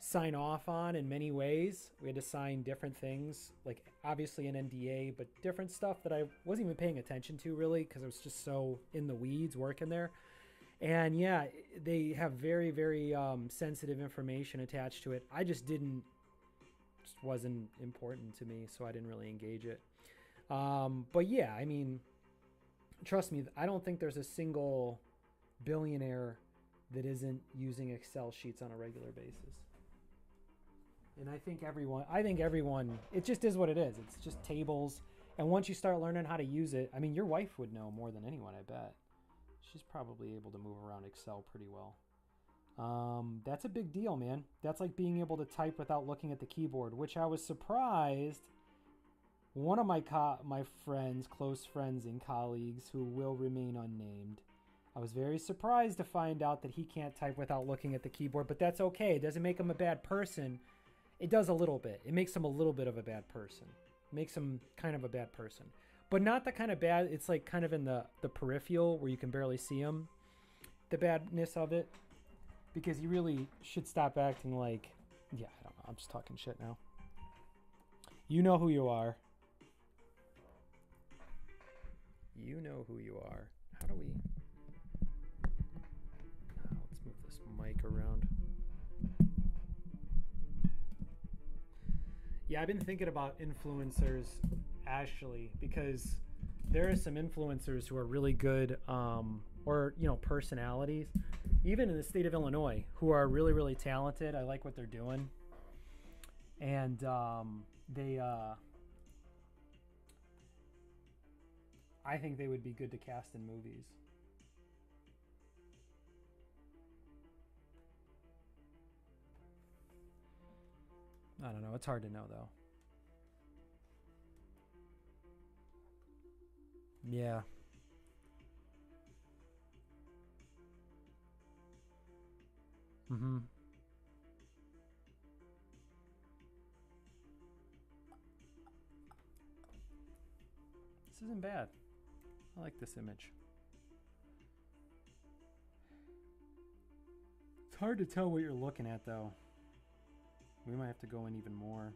sign off on in many ways. We had to sign different things, like obviously an NDA, but different stuff that I wasn't even paying attention to really because I was just so in the weeds working there. And yeah, they have very, very sensitive information attached to it. I just wasn't important to me, so I didn't really engage it. But yeah, I mean, trust me, I don't think there's a single billionaire that isn't using Excel sheets on a regular basis. And I think everyone, it just is what it is. It's just tables. And once you start learning how to use it, I mean, your wife would know more than anyone, I bet. She's probably able to move around Excel pretty well. That's a big deal, man. That's like being able to type without looking at the keyboard, which I was surprised. One of my friends, close friends and colleagues who will remain unnamed, I was very surprised to find out that he can't type without looking at the keyboard, but that's okay. It doesn't make him a bad person. It does a little bit. It makes him a little bit of a bad person. It makes him kind of a bad person. But not the kind of bad, it's like kind of in the peripheral where you can barely see him, the badness of it. Because you really should stop acting like, yeah, I don't know. I'm just talking shit now. You know who you are. You know who you are. How do we... let's move this mic around. Yeah, I've been thinking about influencers, Ashley, because there are some influencers who are really good, or, you know, personalities, even in the state of Illinois, who are really, really talented. I like what they're doing. And I think they would be good to cast in movies. I don't know. It's hard to know, though. Yeah. Mm-hmm. This isn't bad. I like this image. It's hard to tell what you're looking at, though. We might have to go in even more.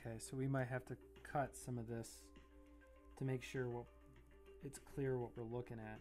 Okay, so we might have to cut some of this to make sure it's clear what we're looking at.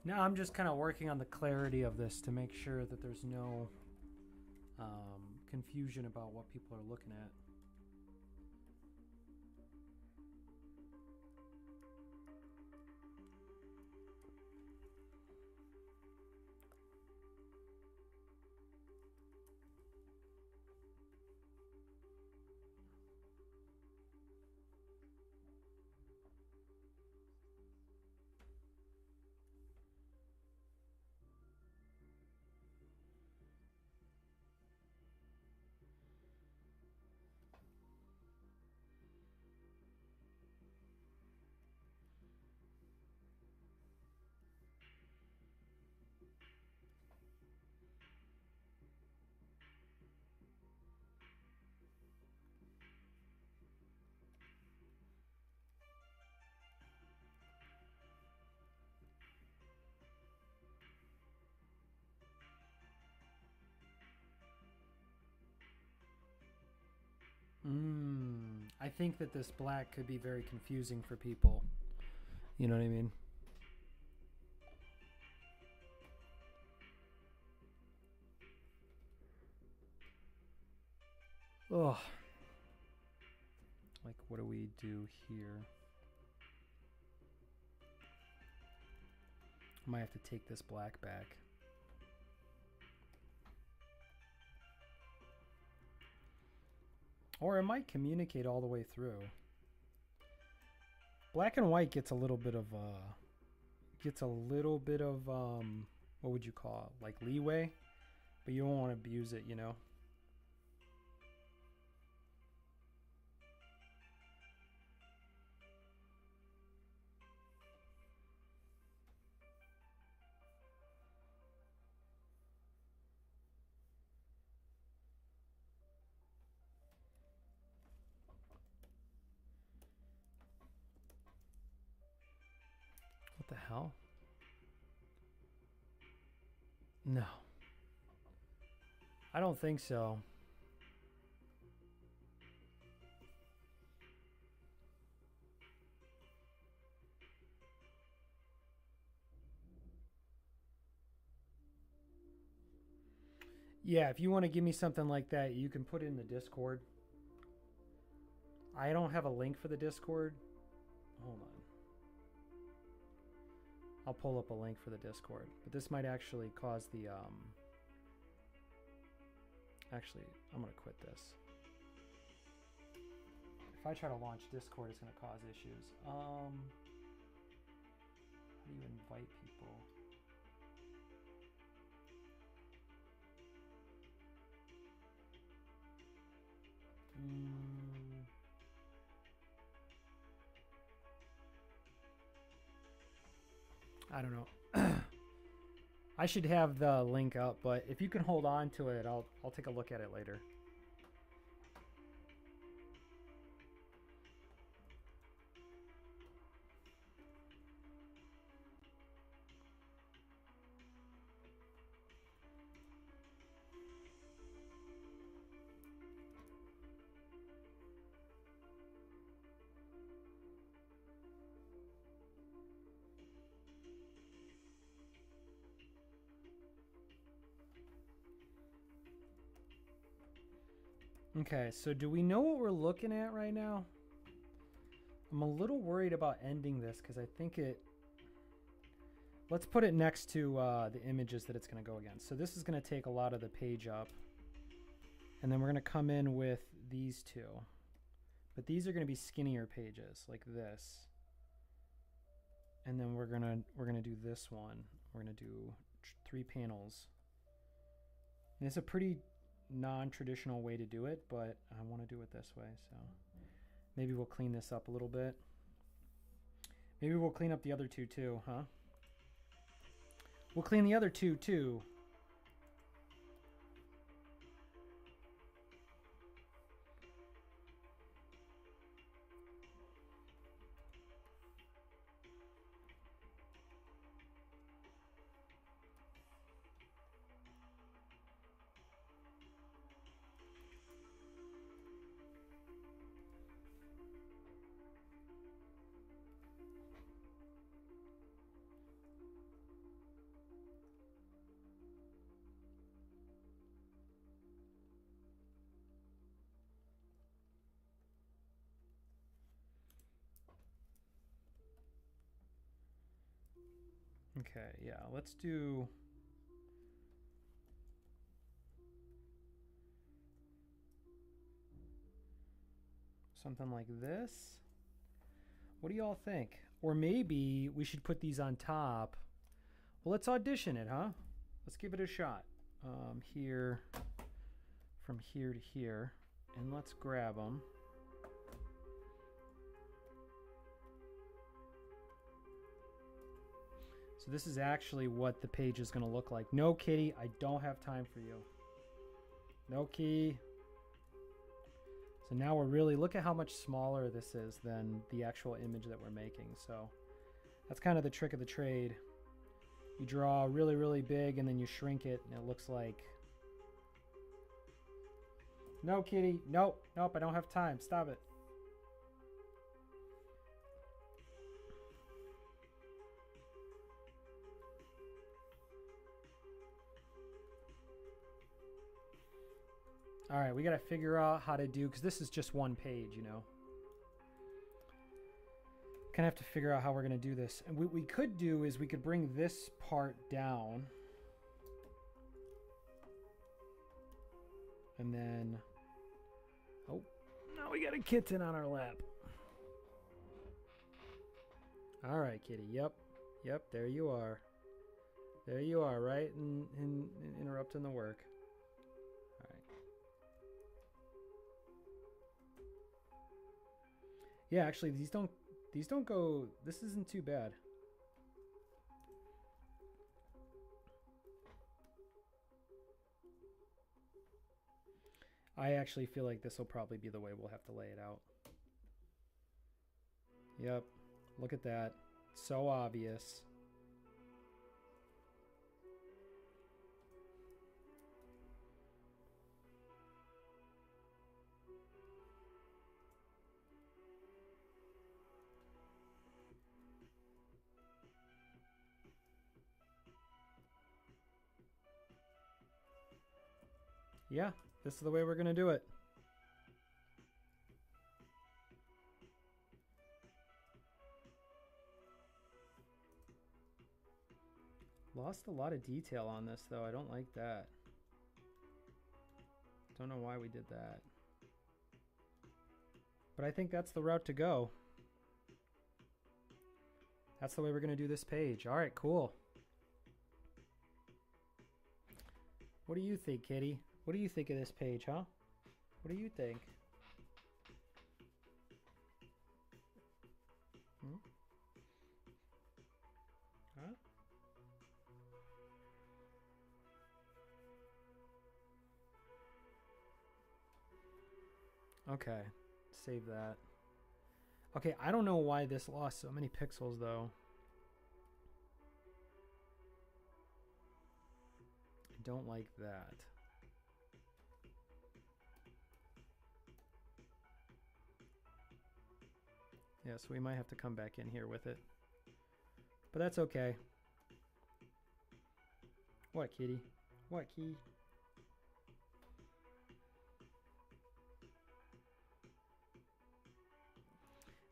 Now I'm just kind of working on the clarity of this to make sure that there's no confusion about what people are looking at. I think that this black could be very confusing for people. You know what I mean? Ugh. Like, what do we do here? I might have to take this black back. Or it might communicate all the way through. Black and white gets a little bit of what would you call it? Like leeway, but you don't want to abuse it, you know? What the hell? No. I don't think so. Yeah, if you want to give me something like that, you can put it in the Discord. I don't have a link for the Discord. Hold on. I'll pull up a link for the Discord. But this might actually cause the... Actually, I'm going to quit this. If I try to launch Discord, it's going to cause issues. How do you invite people? I don't know. I should have the link up, but if you can hold on to it, I'll take a look at it later. Okay, so do we know what we're looking at right now? I'm a little worried about ending this because I think it... Let's put it next to the images that it's going to go against. So this is going to take a lot of the page up. And then we're going to come in with these two. But these are going to be skinnier pages, like this. And then we're gonna do this one. We're going to do 3 panels. And it's a pretty non-traditional way to do it, but I want to do it this way, so maybe we'll clean this up a little bit. Maybe we'll clean up the other two too, huh? We'll clean the other two too. Okay, yeah, let's do... something like this. What do y'all think? Or maybe we should put these on top. Well, let's audition it, huh? Let's give it a shot. Here, from here to here. And let's grab them. So this is actually what the page is going to look like. No, Kitty, I don't have time for you. No, Key. So now we're really, look at how much smaller this is than the actual image that we're making. So that's kind of the trick of the trade. You draw really, really big and then you shrink it and it looks like... No, Kitty. Nope. Nope, I don't have time. Stop it. All right, we got to figure out how to do, because this is just one page, you know. Kind of have to figure out how we're going to do this. And what we could do is we could bring this part down. And then... Oh, now we got a kitten on our lap. All right, Kitty. Yep. Yep, there you are. There you are, right? And interrupting the work. All right. Yeah, actually, these don't go... This isn't too bad. I actually feel like this will probably be the way we'll have to lay it out. Yep. Look at that. So obvious. Yeah, this is the way we're going to do it. Lost a lot of detail on this, though. I don't like that. Don't know why we did that. But I think that's the route to go. That's the way we're going to do this page. All right, cool. What do you think, Kitty? What do you think of this page, huh? What do you think? Hmm? Huh? Okay, save that. Okay, I don't know why this lost so many pixels, though. I don't like that. Yeah, so we might have to come back in here with it. But that's okay. What, Kitty? What, Key?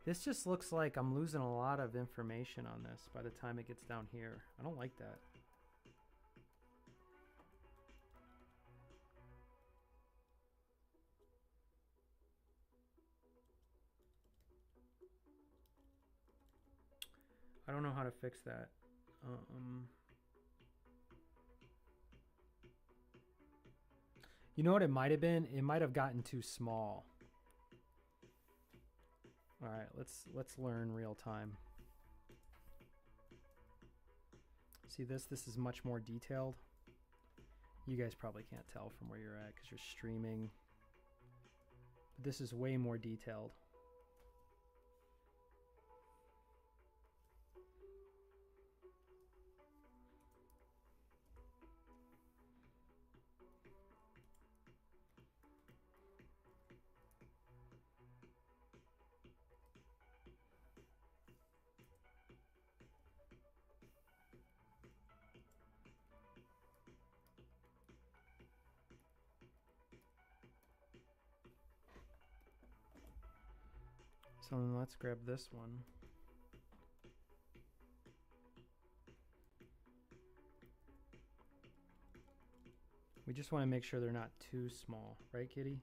This just looks like I'm losing a lot of information on this by the time it gets down here. I don't like that. I don't know how to fix that. You know what it might have been? It might have gotten too small. All right, let's learn real time. See this? This is much more detailed. You guys probably can't tell from where you're at because you're streaming. But this is way more detailed. So let's grab this one. We just want to make sure they're not too small, right, Kitty?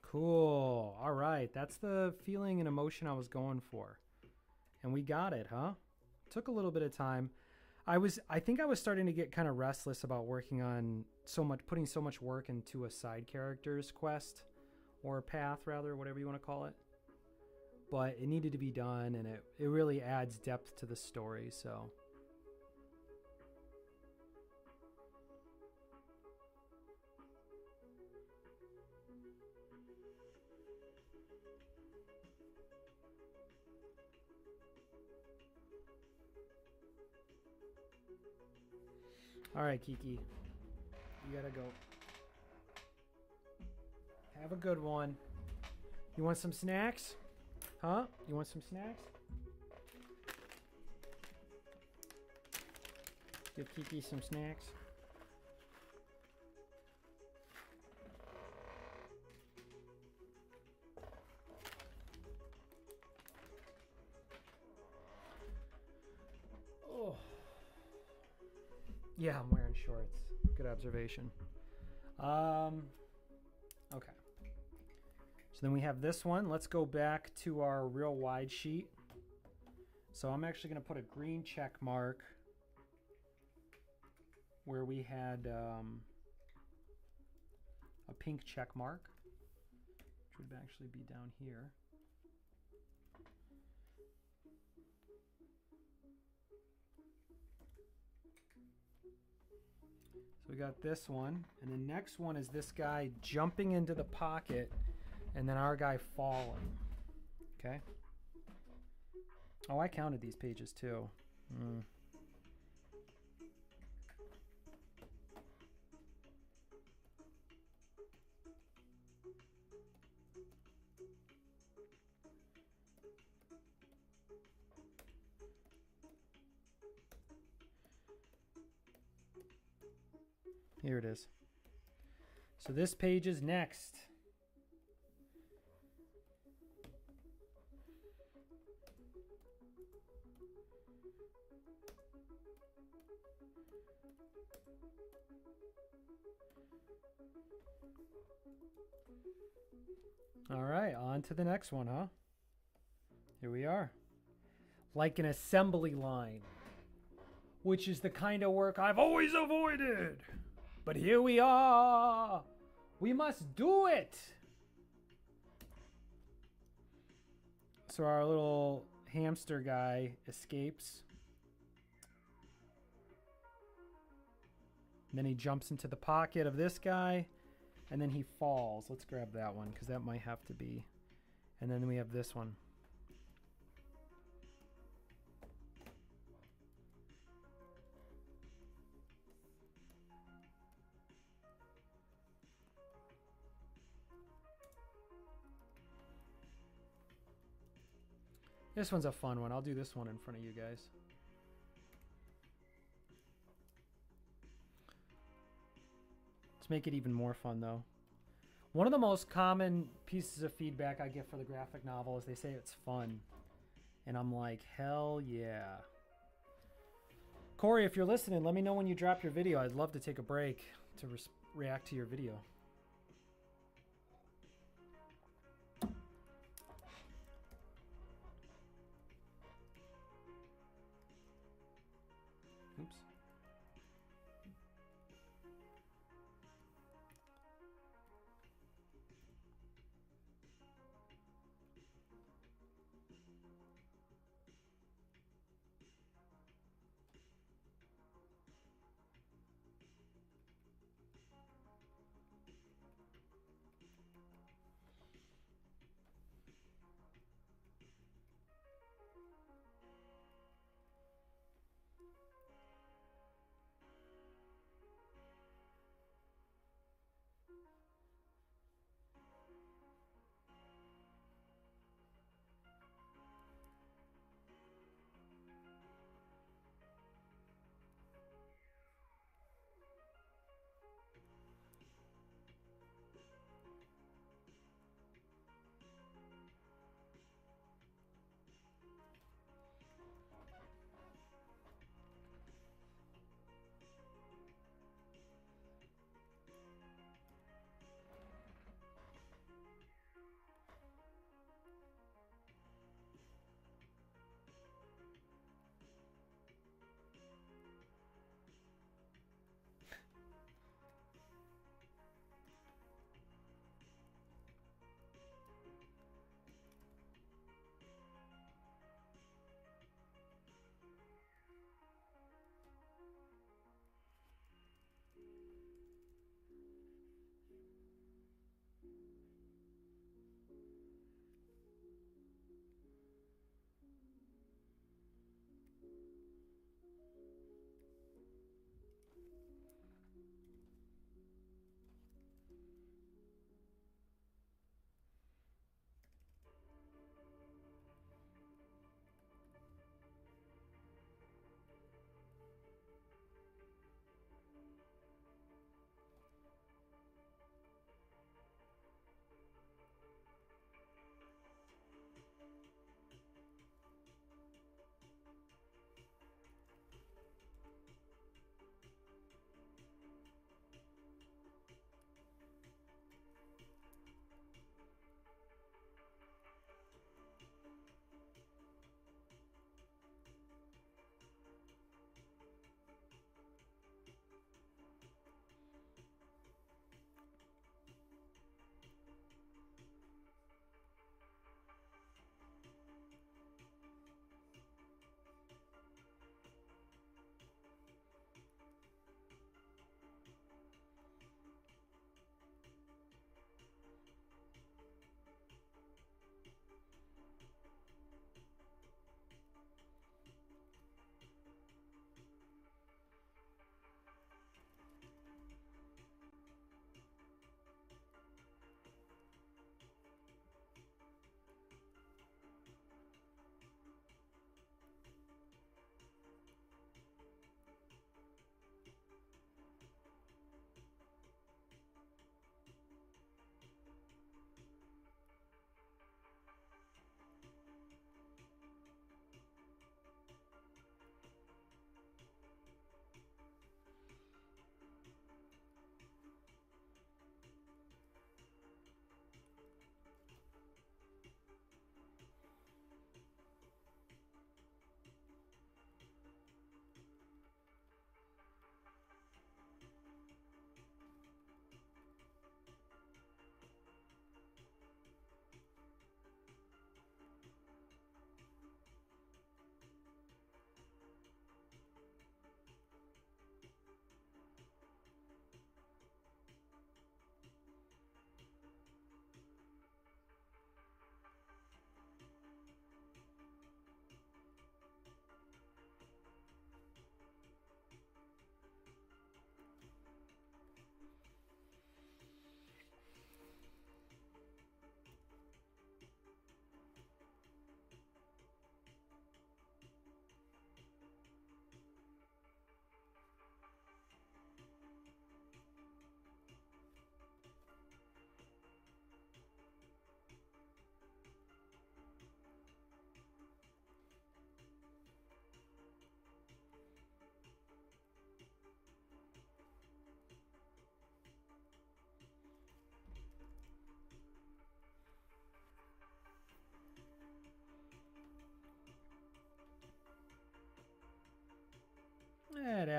Cool. All right. That's the feeling and emotion I was going for. And we got it, huh? Took a little bit of time. I think I was starting to get kind of restless about working on putting so much work into a side character's quest or a path, rather, whatever you want to call it. But it needed to be done, and it really adds depth to the story, so. All right, Kiki. You gotta go. Have a good one. You want some snacks? Huh? You want some snacks? Give Kiki some snacks. Oh. Yeah, I'm wearing shorts. Good observation. Okay. So then we have this one. Let's go back to our real wide sheet. So I'm actually going to put a green check mark where we had a pink check mark, which would actually be down here. So we got this one, and the next one is this guy jumping into the pocket, and then our guy falling. Okay. Oh, I counted these pages too. Here it is. So this page is next. All right, on to the next one, huh? Here we are. Like an assembly line, which is the kind of work I've always avoided. But here we are. We must do it. So our little hamster guy escapes. And then he jumps into the pocket of this guy. And then he falls. Let's grab that one because that might have to be. And then we have this one. This one's a fun one. I'll do this one in front of you guys. Let's make it even more fun, though. One of the most common pieces of feedback I get for the graphic novel is they say it's fun. And I'm like, hell yeah. Corey, if you're listening, let me know when you drop your video. I'd love to take a break to react to your video. Oops.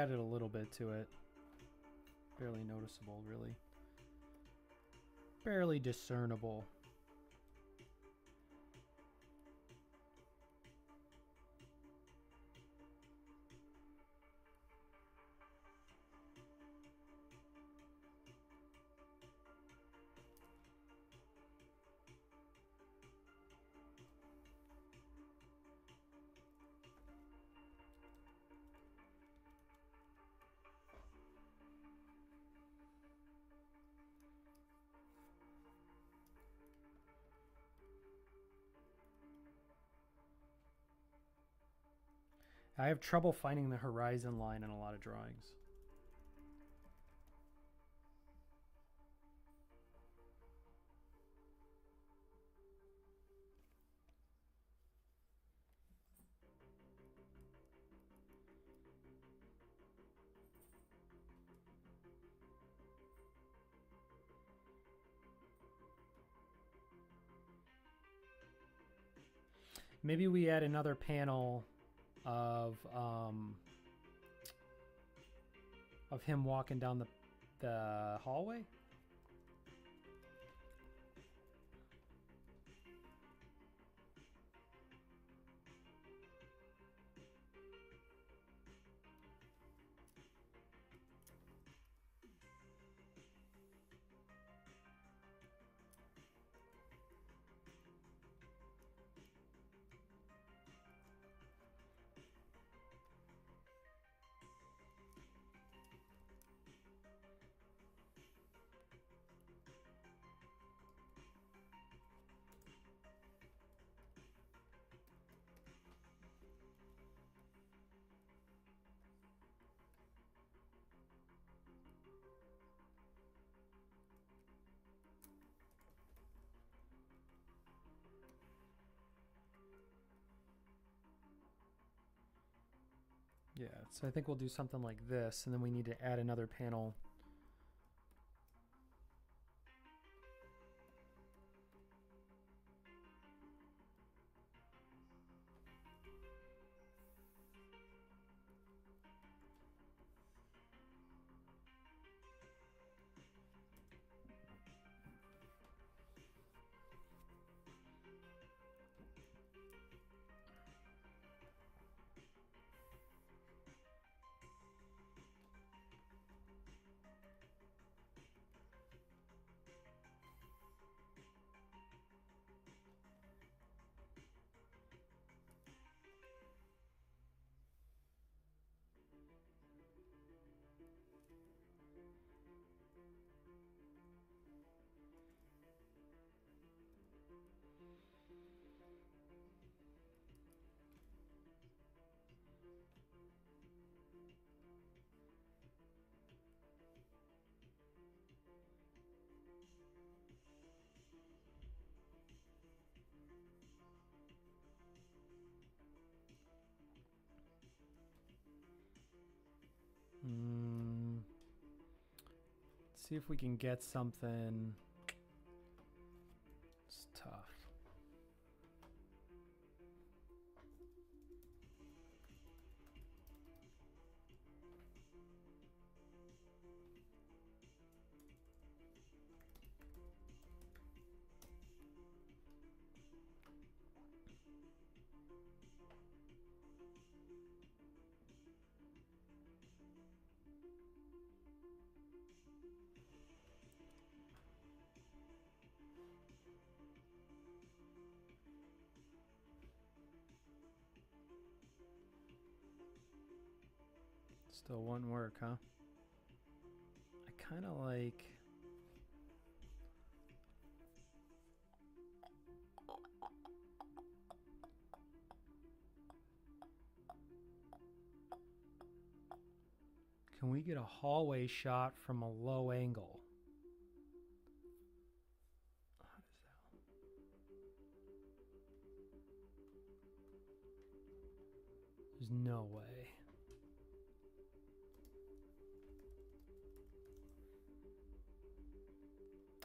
added a little bit to it. Barely noticeable, really. Barely discernible. I have trouble finding the horizon line in a lot of drawings. Maybe we add another panel of him walking down the hallway. Yeah, so I think we'll do something like this, and then we need to add another panel. Let's see if we can get something. It's tough. Still won't work, huh? I kind of like... Can we get a hallway shot from a low angle? How does that... There's no way.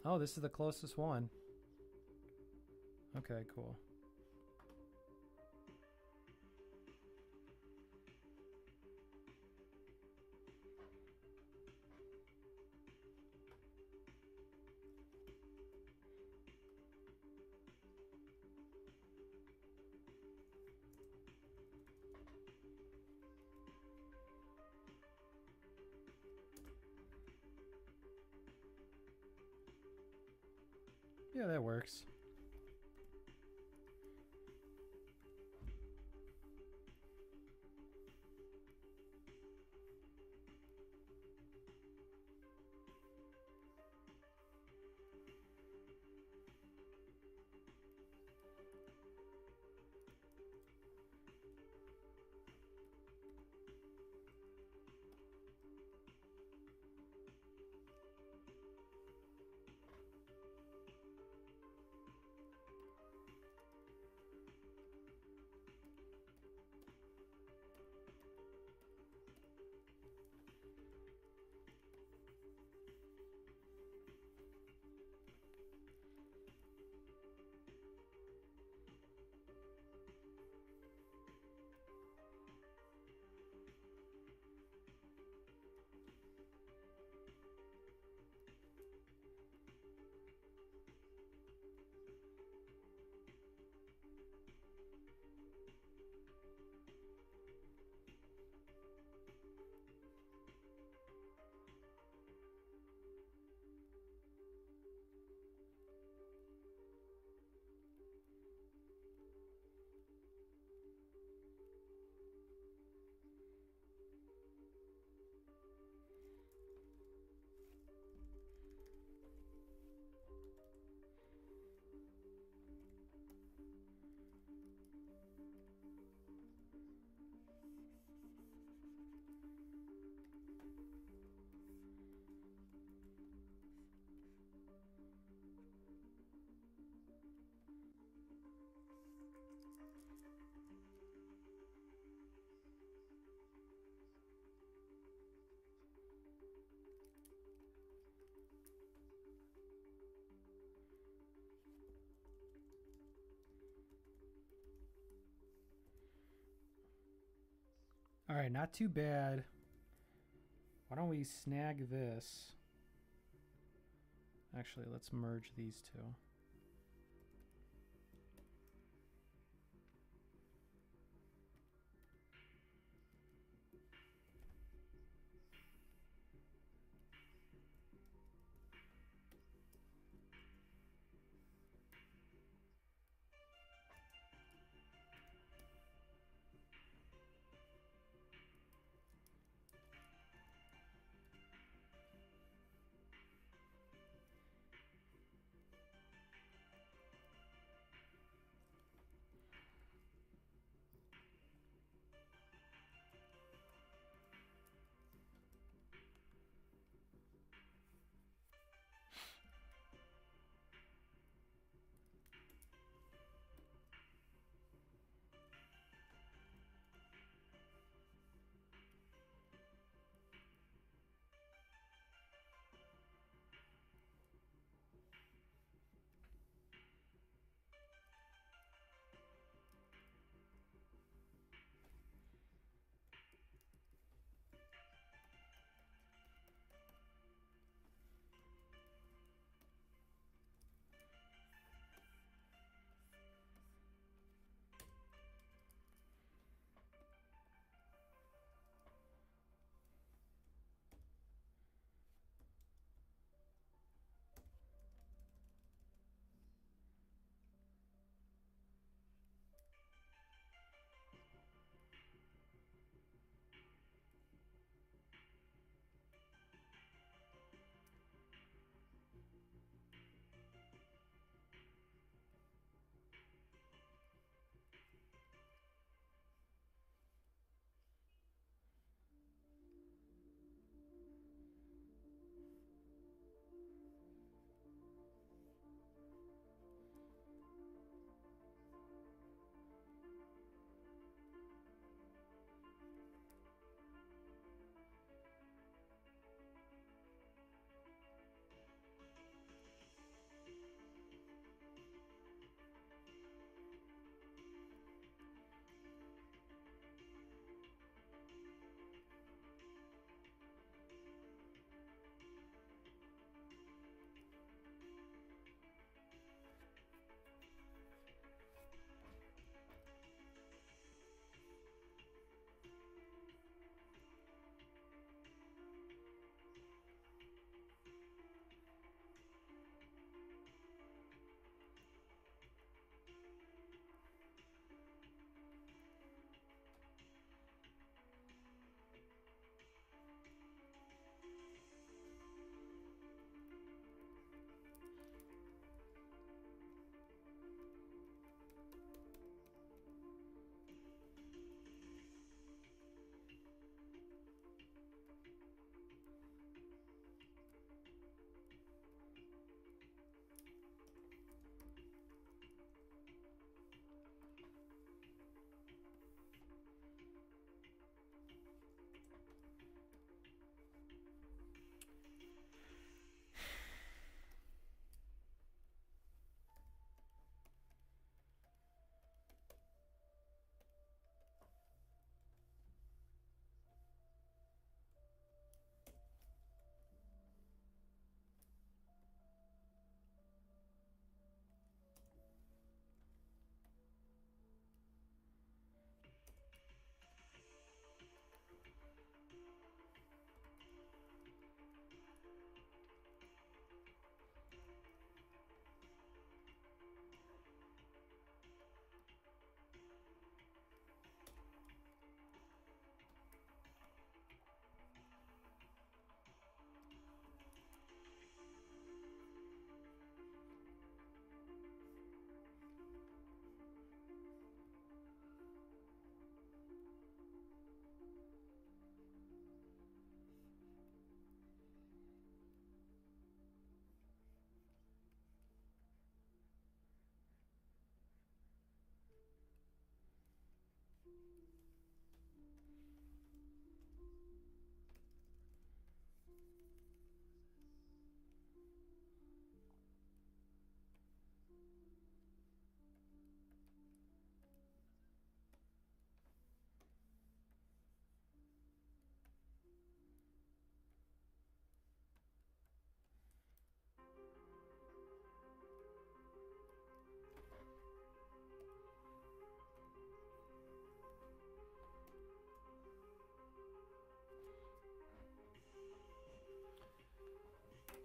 Oh, this is the closest one. Okay, cool. Yeah, that works. All right, not too bad. Why don't we snag this? Actually, let's merge these two.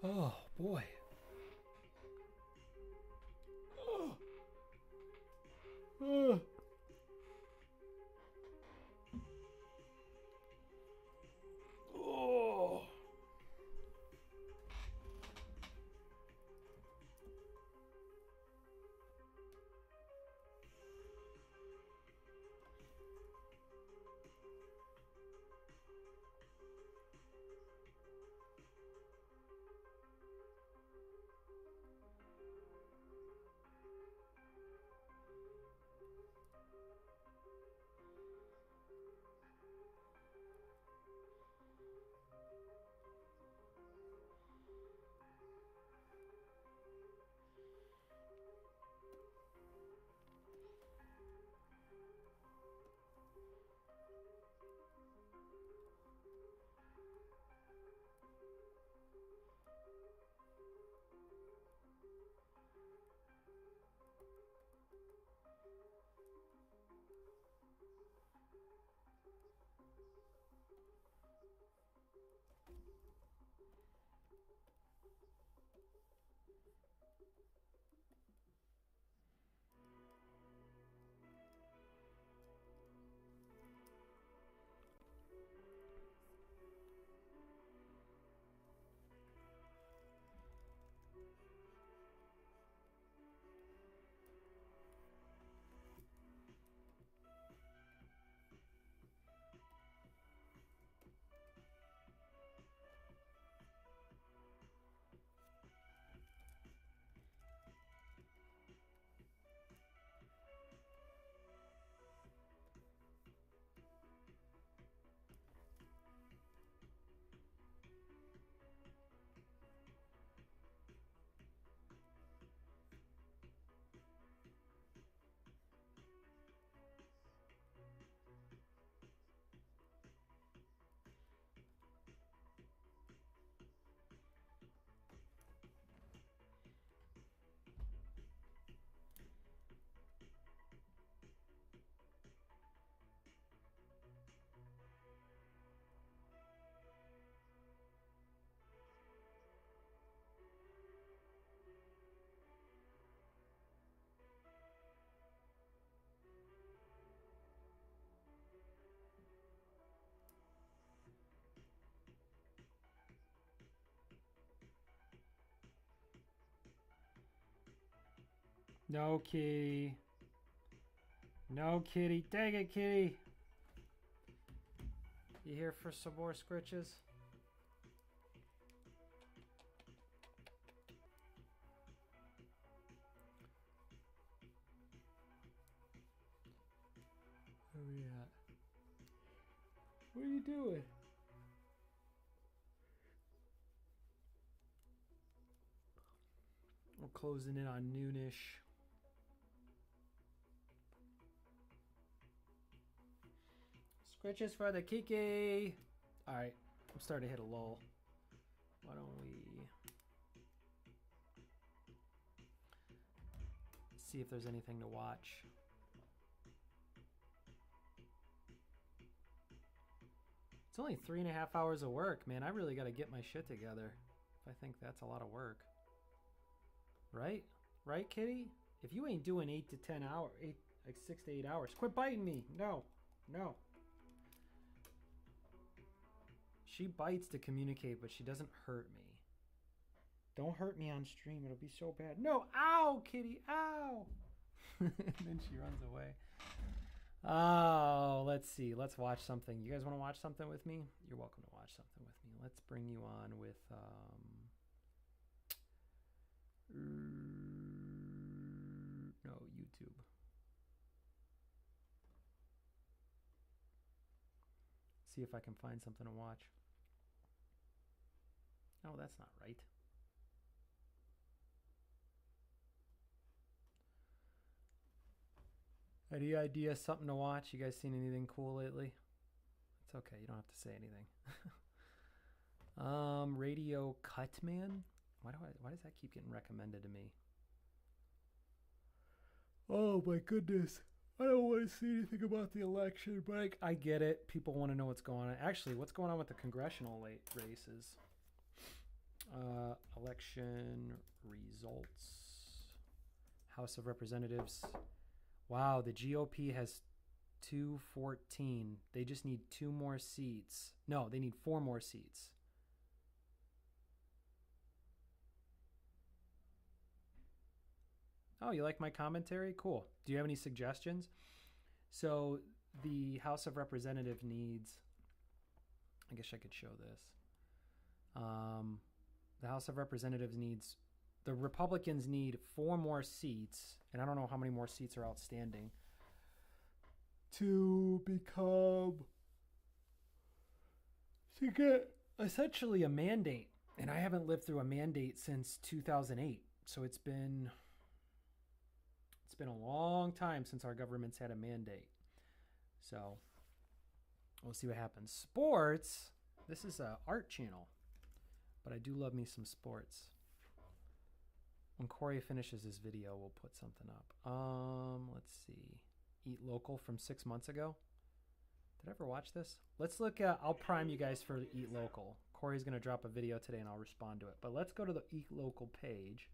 Oh boy. Oh. Oh. Oh. No, kitty. No, kitty. Dang it, kitty. You here for some more scritches? Where are we at? What are you doing? We're closing in on noonish. Scritches for the Kiki. All right, I'm starting to hit a lull. Why don't we see if there's anything to watch? It's only 3.5 hours of work, man. I really got to get my shit together. I think that's a lot of work. Right? Right, kitty? If you ain't doing 8 to 10 hours, like 6 to 8 hours, quit biting me. No. No. She bites to communicate, but she doesn't hurt me. Don't hurt me on stream. It'll be so bad. No. Ow, kitty. Ow. And then she runs away. Oh, let's see. Let's watch something. You guys want to watch something with me? You're welcome to watch something with me. Let's bring you on with no, YouTube. See if I can find something to watch. Oh, that's not right. Any idea something to watch? You guys seen anything cool lately? It's okay. You don't have to say anything. Radio Cut Man. Why does that keep getting recommended to me? Oh my goodness. I don't want to see anything about the election, but I get it. People want to know what's going on. Actually, what's going on with the congressional races? Election results. House of Representatives. Wow, the GOP has 214. They just need 2 more seats. No, they need 4 more seats. Oh, you like my commentary? Cool. Do you have any suggestions? So the House of Representatives needs, I guess I could show this. The House of Representatives needs, the Republicans need 4 more seats, and I don't know how many more seats are outstanding, to get essentially a mandate. And I haven't lived through a mandate since 2008. So it's been a long time since our government's had a mandate. So we'll see what happens. Sports. This is a art channel, but I do love me some sports. When Corey finishes his video, we'll put something up. Let's see. Eat Local from 6 months ago. Did I ever watch this? Let's look at, I'll prime you guys for Eat Local. Corey's going to drop a video today and I'll respond to it. But let's go to the Eat Local page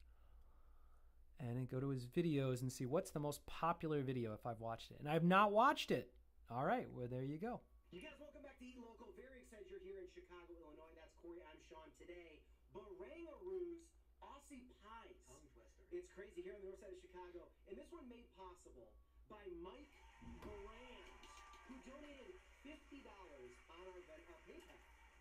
and then go to his videos and see what's the most popular video if I've watched it. And I've not watched it. All right, well, there you go. You guys, welcome back to Eat Local. Very excited you're here in Chicago, Illinois. That's Corey. I'm Sean. Today, Barangaroo's Aussie Pies. Tongue twister. It's crazy here on the north side of Chicago. And this one made possible by Mike Barans, who donated $50 on our PayPal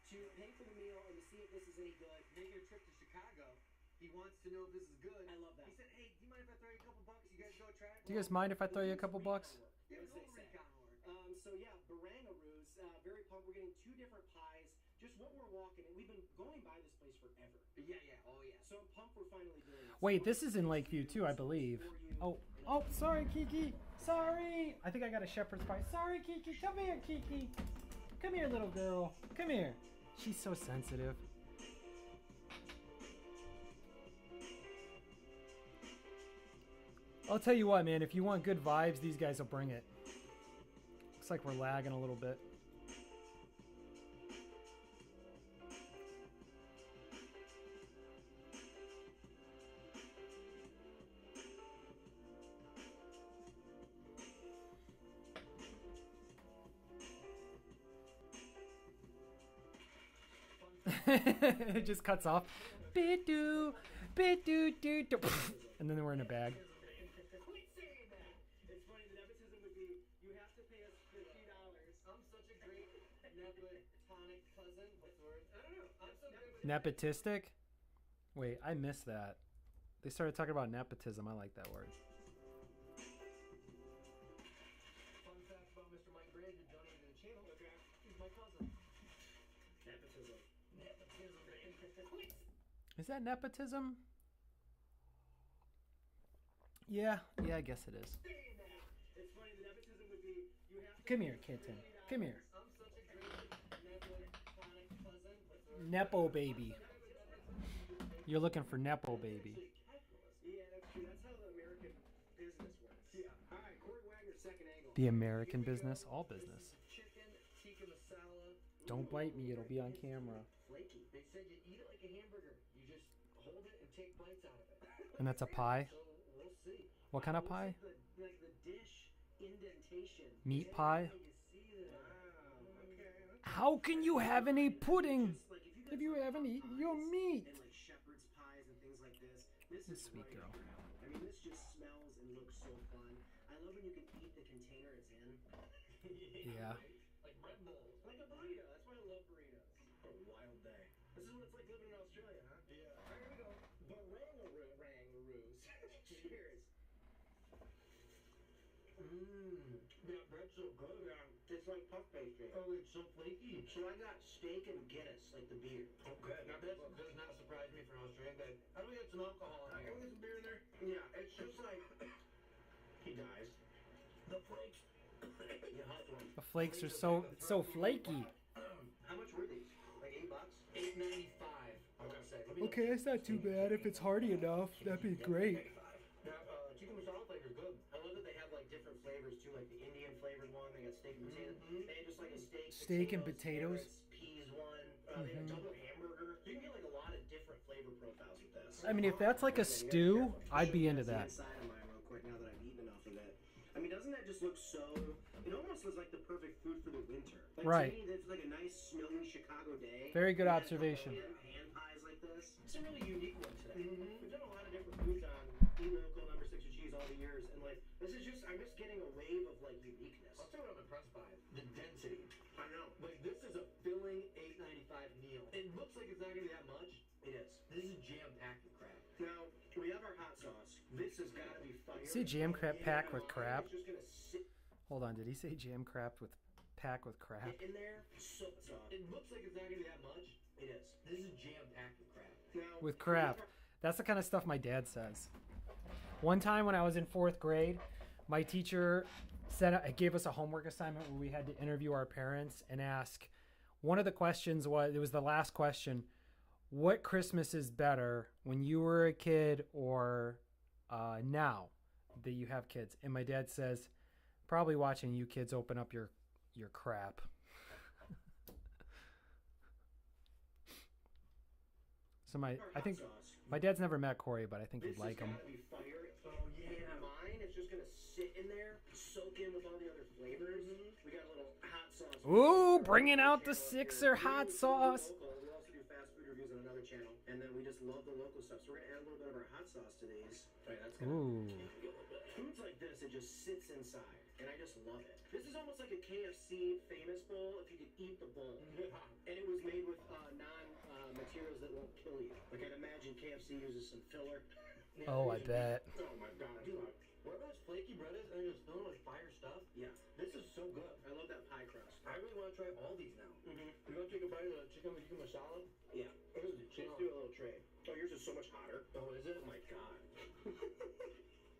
to pay for the meal and to see if this is any good. Make your trip to Chicago. He wants to know if this is good. I love that. He said, hey, do you mind if I throw you a couple bucks? You guys go try it? Do you guys mind if I throw you a couple bucks? Yeah, As go they say. recon work. So yeah, Barangaroo's, very pumped. We're getting 2 different pies. Just what we're walking in. We've been going by this place forever. Yeah, oh yeah. So I'm pumped we're finally doing it. Wait, this is in Lakeview too, I believe. Oh, sorry, Kiki. Sorry. I think I got a shepherd's pie. Sorry, Kiki. Come here, Kiki. Come here, little girl. Come here. She's so sensitive. I'll tell you what, man. If you want good vibes, these guys will bring it. Looks like we're lagging a little bit. It just cuts off. Bit-doo, bit-doo-doo-doo. And then we're in a bag. Quit saying that. It's funny, the nepotism would be, you have to pay us $50. I'm such a great nepotonic cousin. What's the word? I don't know. I'm so good with Nepotistic? Wait, I missed that. They started talking about nepotism. I like that word. Fun fact about Mr. Mike Brand, who donated to the channel. Okay. He's my cousin. Nepotism. Quit. Is that nepotism? Yeah, I guess it is. Saying that. It's funny, the nepotism would be, you have to Come pay here, us kitten. $50. Come here. I'm such a great nepotonic cousin. What's the word? Nepo baby. You're looking for Nepo baby. Yeah, that's true. That's how the American business works. Yeah. All right, Corey Wagner, second angle. The American business, all business. Chicken tikka masala. Don't bite me, it'll be on camera. Flaky. They said you eat it like a hamburger. You just hold it and take bites out of it. And that's a pie? So we'll see. What kind of pie? Like the dish indentation. Meat pie? You see that? Okay. How can you have any pudding Just like if you haven't eaten your meat? and like shepherd's pies and things like this. This is Sweet right girl. up your alley. I mean, this just smells and looks so fun. I love when you can eat the container it's in. Yeah. Like bread bowls. Like a burrito. That's why I love burritos. A wild day. This is what it's like living in Australia, huh? Yeah. All right, here we go. Barangaroos. Cheers. Mmm. That bread's so good. Yeah. It's like puff pastry. Oh, it's so flaky. So I got steak and Guinness, like the beer. Oh, good. Now that does not surprise me from Australia, but how do we get some alcohol in here? Can we get some beer in there? Yeah, it's just like he dies. The flakes. Yeah, hot one. The flakes are so flaky. How much were these? Like $8? $8.95. I want to say. Let me Okay, it's not too bad. If it's hearty enough, that'd be great. Now, chicken masala flavor is good. I love that they have like different flavors too, like the Indian flavored one. They got steak and potatoes. They had just like a steak. Steak and potatoes. Carrots, peas one. They had a double hamburger. You can get like a lot of different flavors. I mean, if that's like a stew, I'd be into that. Inside of mine real quick now that I've eaten enough of it. I mean, doesn't that just look so? It almost looks like the perfect food for the winter. Like, Right. To me, it's like a nice snowy Chicago day. Very good We had a observation. couple of hand pies like this. It's a really unique one today. We've done a lot of different foods on Eat Local, Number 6 or Cheese all the years, and like this is just I'm just getting a wave of like uniqueness. I'll tell you what I'm impressed by. The density. I know. Like, this is a filling $8.95 meal. It looks like it's not going to be that much. It is. This is jam-packed with crab. Now we have our hot sauce. This has got to be fire. See jam crab packed with crab? It's just gonna sit Hold on, did he say jam crab with packed with crab? in there. So soft. It looks like it's not going to be that much. It is. This is jam-packed with crab. Now With crab. That's the kind of stuff my dad says. One time when I was in 4th grade, my teacher gave us a homework assignment where we had to interview our parents and ask. One of the questions it was the last question. What Christmas is better, when you were a kid or now that you have kids? And my dad says, probably watching you kids open up your crap. So I think my dad's never met Corey, but I think this he'd like him. has gotta be fire. Oh yeah, mine is just gonna sit in there, soak in with all the other flavors. We got a little hot sauce. Ooh, bringing out the Sixer hot sauce. We also do fast food reviews on another channel, and then we just love the local stuff. So we're gonna add a little bit of our hot sauce to these. Right, that's gonna Ooh. foods like this, it just sits inside, and I just love it. This is almost like a KFC famous bowl if you could eat the bowl. And it was made with non-materials that won't kill you. Like I'd imagine KFC uses some filler. Oh, I bet. Oh my god, dude. Whatever this flaky bread is, and it's filling with fire stuff. Yeah, This is so good. I love that pie crust. I really want to try all these now. Mm-hmm. You want to take a bite of the chicken masala? Yeah, What is it? let's do a little trade. Oh, yours is so much hotter. Oh, is it? Oh my god.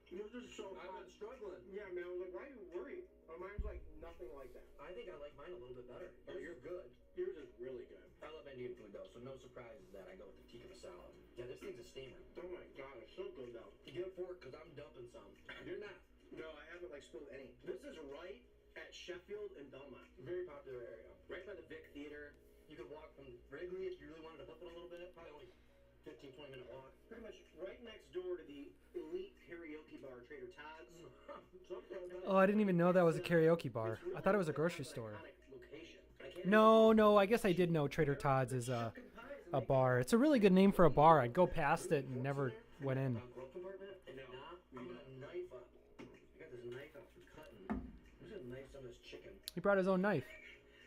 Yours is so I've hot. been struggling. Yeah, man. Like, why are you worried? Mine's like nothing like that. I think I like mine a little bit better. Oh, Yours is good. Yours is really good. I love Indian food though, so no surprises that I go with the tikka masala. Yeah, this thing's a steamer. Oh my god, it's so good though. You get a fork because I'm dumping some. You're not. No, I haven't like spilled any. This is right at Sheffield and Belmont. Very popular area. Right by the Vic Theater. You could walk from Wrigley if you really wanted to hoof it a little bit. Probably only 15, 20-minute walk. Pretty much right next door to the elite karaoke bar, Trader Todd's. Oh, I didn't even know that was a karaoke bar. I thought it was a grocery store. Location. No, I guess I did know Trader Todd's is a bar. It's a really good name for a bar. I'd go past it and never went in. Glove compartment? If not, we got a knife up. I got this knife out for cutting. I'm just gonna knife some of this chicken. He brought his own knife.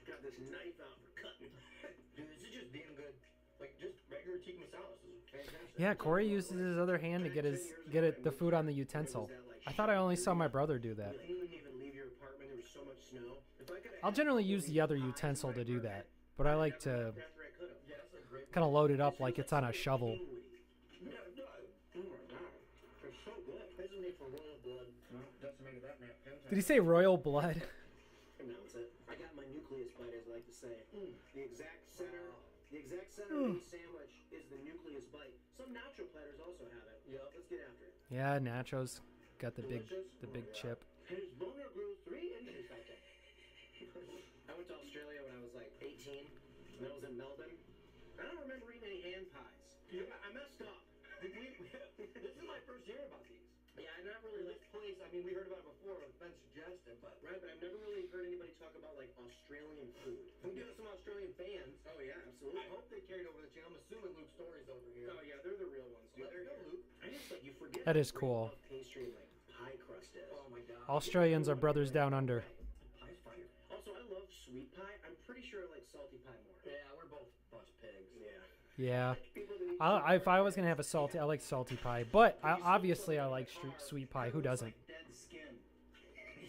Got this knife out for cutting. Dude, this is just damn good. Like, just regular tikka masala. This is fantastic. Yeah, Corey uses his other hand to get the food on the utensil. I thought I only saw my brother do that. You couldn't even leave your apartment. There was so much snow. If I could I'll generally use the other utensil to do that, but I like to after I could have. Yeah, that's a great kind of load it up like it's on a shovel. Yeah, it does. Oh my god. It's so good. This is made for royal blood. Decimated that man 10 times. Did he say royal blood? Announce it. I got my nucleus bite, as I like to say. The exact center. The exact center of any sandwich is the nucleus bite. Some nacho platters also have it. Yep. Let's get after it. Yeah, nachos got the big chip. His boner grew 3 inches that day. I went to Australia when I was like 18, and I was in Melbourne. I don't remember eating any hand pies. I messed up. This is my first hearing about these. Yeah, I'm not really This place, I mean, we heard about it before. It's been suggested, but right, but I've never really heard anybody talk about like Australian food. we do have some Australian fans. Oh yeah, absolutely. I hope they carried over the channel. I'm assuming Luke Story's over here. Oh yeah, they're the real ones, dude. Let's They're go, here. Luke. I just like you forget. That is how great cool. of pastry and like pie crust is. Oh my god. Australians are brothers down under. Pie's fire. Also, I love sweet pie. I'm pretty sure I like salty pie more. Yeah, we're both a bunch of pigs. Yeah. Yeah. People that eat If I was gonna have a salty, I like salty pie, but obviously I like sweet pie. Who doesn't? dead skin.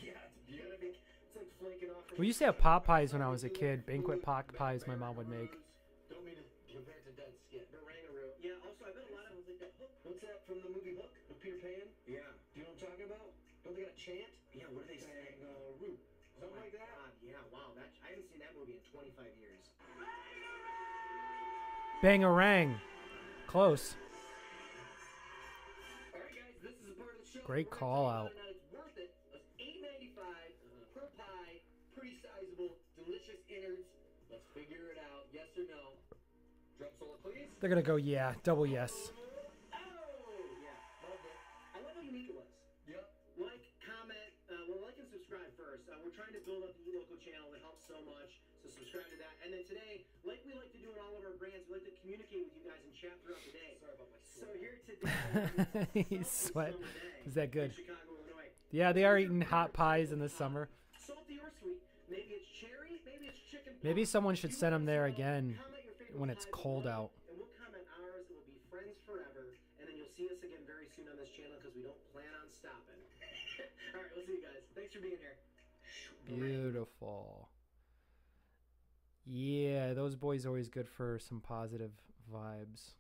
Yeah, it's beautiful. It's like flaking off. We used to have pot pies when I was a kid. Banquet pot pies my mom would make. Don't mean to compare it to dead skin. Barangaroo. Yeah. Also, I bet a lot of like that hook. What's that from the movie Hook with Peter Pan? Yeah. Do you know what I'm talking about? Don't they got a chant? Yeah. What do they say? Kangaroo. Something like that? God, yeah. Wow. I haven't seen that movie in 25 years. Bangarang. Close. Alright guys, this is a part of the show. Great We're call gonna out. tell you whether or not it's worth it. It's $8.95 per pie. Pretty sizable. Delicious innards. Let's figure it out. Yes or no? Drum solo, please. They're gonna go yeah, double yes. Ah! so much. So subscribe to that. And then today, like we like to do in all of our brands, we like to communicate with you guys and chat throughout the day. Sorry about my sweat. So here today, He's sweat. Is that good? Chicago, Illinois. Yeah, they are eating hot pies in the summer. Salty or sweet. Maybe it's cherry, maybe it's chicken. Maybe someone should send them there again when it's cold out. And we'll comment ours. It will be friends forever. And then you'll see us again very soon on this channel because we don't plan on stopping. All right, we'll see you guys. Thanks for being here. Beautiful. Yeah, those boys are always good for some positive vibes.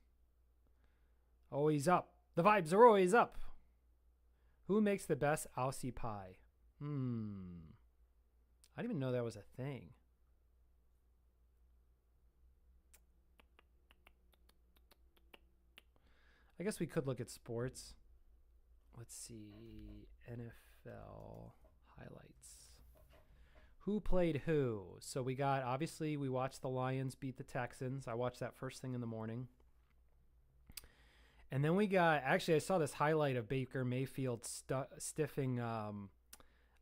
Always up. The vibes are always up. Who makes the best Aussie pie? I didn't even know that was a thing. I guess we could look at sports. Let's see. NFL highlights. Who played who? So we got, obviously, we watched the Lions beat the Texans. I watched that first thing in the morning. And then we got, actually, I saw this highlight of Baker Mayfield stiffing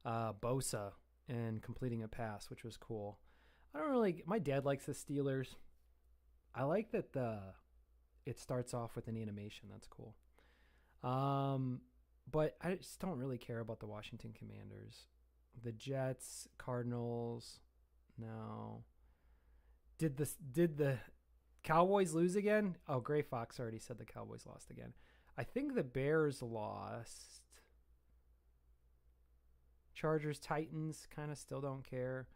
Bosa and completing a pass, which was cool. I don't really, my dad likes the Steelers. I like that it starts off with an animation. That's cool. But I just don't really care about the Washington Commanders. The Jets, Cardinals, no. Did the Cowboys lose again? Oh, Gray Fox already said the Cowboys lost again. I think the Bears lost. Chargers, Titans, kind of still don't care.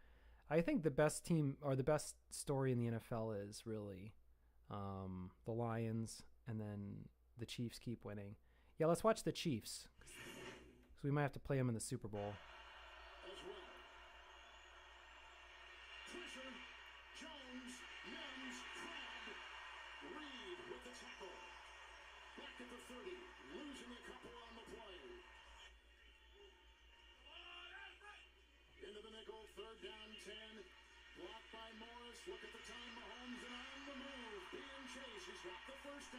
I think the best team or the best story in the NFL is really the Lions, and then the Chiefs keep winning. Yeah, let's watch the Chiefs. So we might have to play them in the Super Bowl.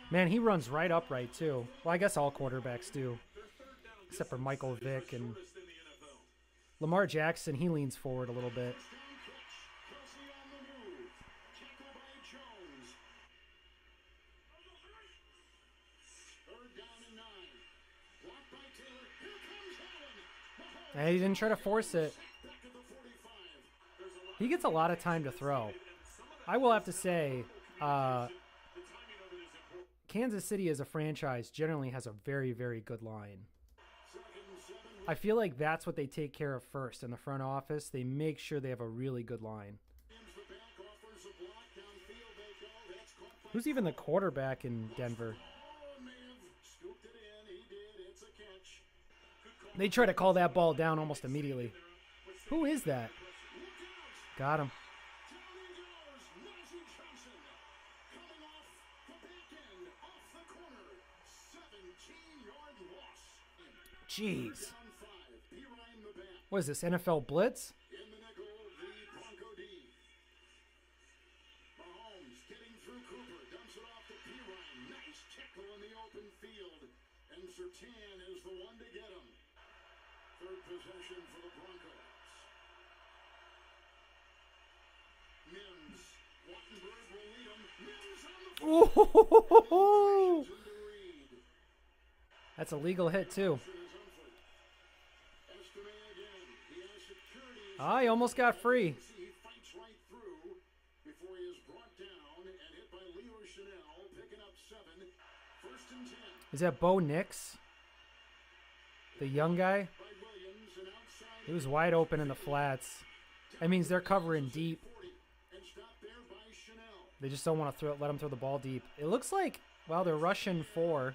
Man, he runs right upright, too. Well, I guess all quarterbacks do. Except for Michael Vick and Lamar Jackson, he leans forward a little bit. And he didn't try to force it. He gets a lot of time to throw. I will have to say, Kansas City as a franchise generally has a very, very good line. I feel like that's what they take care of first in the front office. They make sure they have a really good line. Who's even the quarterback in Denver? They try to call that ball down almost immediately. Who is that? Got him. Jeez. What is this, NFL Blitz? Is the one to get him. Third possession for the Broncos. Mims. Wattenberg will lead him. Mims on the That's a legal hit, too. Ah, he almost got free. He fights right through before he is brought down and hit by Leo Chanel, picking up 7. First and 10. Is that Bo Nix? The young guy? He was wide open in the flats. That means they're covering deep. They just don't want to let him throw the ball deep. It looks like, well, they're rushing 4.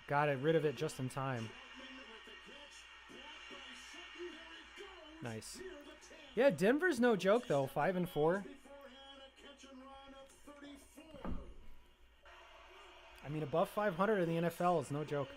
Got it, rid of it just in time. Nice. Yeah, Denver's no joke, though. 5-4. I mean, above 500 in the NFL is no joke.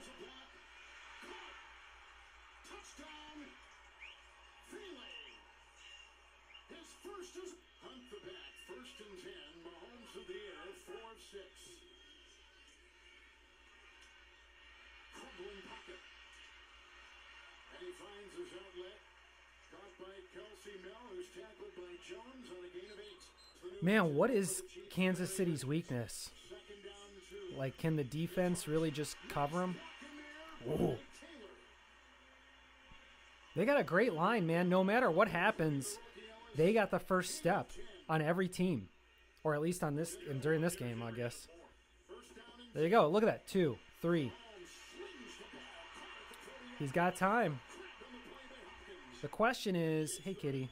Caught by Kelsey Mel, who's tackled by Jones on a gain of 8. Man, what is Kansas City's weakness? Like, can the defense really just cover them? Ooh. They got a great line, man. No matter what happens, they got the first step on every team. Or at least on this, and during this game, I guess. There you go. Look at that. 2, 3. He's got time. The question is, hey, kitty.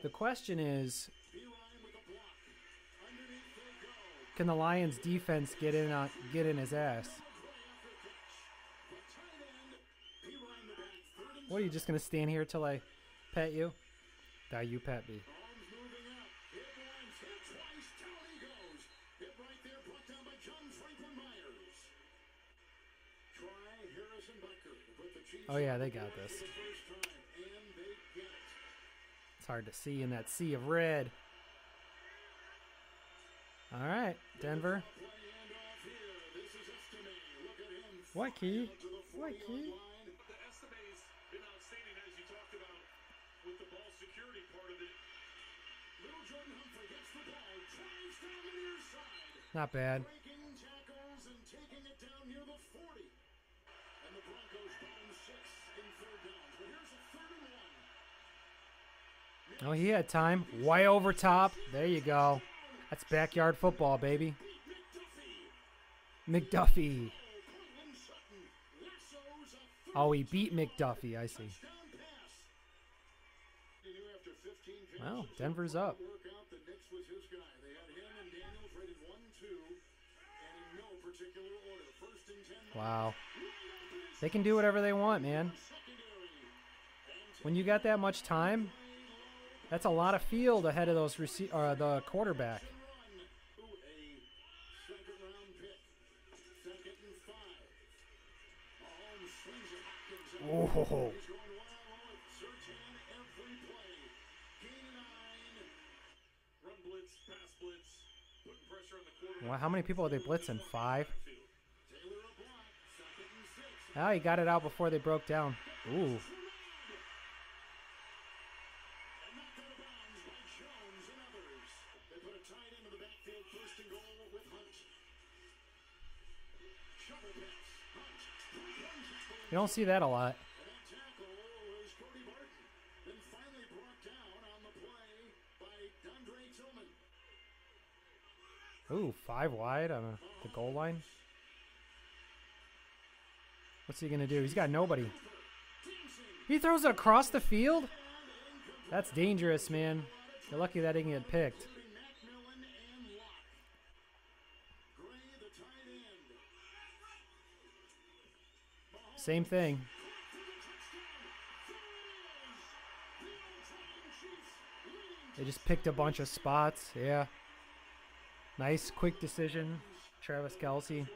The question is, can the Lions defense get in his ass? What, are you just going to stand here till I pet you? Now you pet me. Oh yeah, they got this. It's hard to see in that sea of red. All right, Denver. What key? What key? The estimate's been outstanding, as you talked about, with the ball security part of it. Little Jordan Humphrey gets the ball, drives down the near side. Not bad. Breaking tackles and taking it down near the 40. And the Broncos bottom 6 in third downs. But here's a 3rd and 1. Oh, he had time. Way over top. There you go. That's backyard football, baby. McDuffie. Oh, he beat McDuffie. I see. Well, Denver's up. Wow. They can do whatever they want, man. When you got that much time, that's a lot of field ahead of those the quarterback. Oh. Well, how many people are they blitzing? 5? Oh, he got it out before they broke down. Ooh. You don't see that a lot. Ooh, 5 wide on the goal line. What's he going to do? He's got nobody. He throws it across the field? That's dangerous, man. You're lucky that didn't get picked. Same thing. They just picked a bunch of spots. Yeah. Nice, quick decision. Travis Kelce.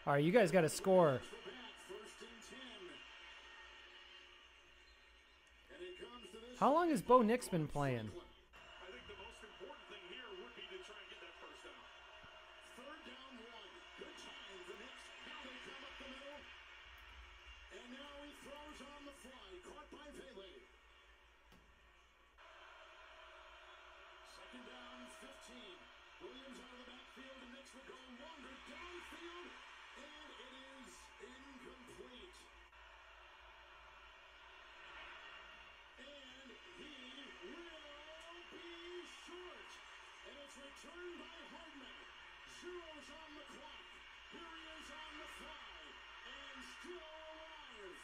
All right, you guys got to score. How long has Bo Nix been playing? I think the most important thing here would be to try and get that first down. 3rd down 1. Good time for Nix. Now they come up the middle. And now he throws on the fly. Caught by Vele. 2nd down 15. Williams out of the backfield and Nix will go longer downfield. And it is incomplete. And he will be short. And it's returned by Hardman. Zeros on the clock. Here he is on the fly. And still alive.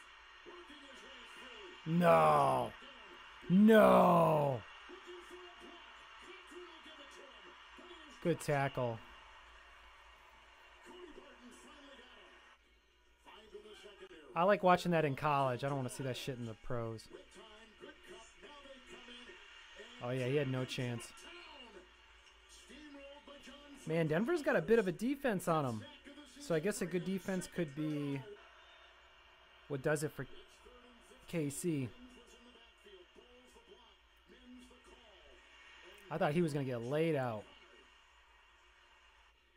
Working his way through. No. No. Good tackle. I like watching that in college. I don't want to see that shit in the pros. Oh, yeah, he had no chance. Man, Denver's got a bit of a defense on him. So I guess a good defense could be what does it for KC. I thought he was going to get laid out.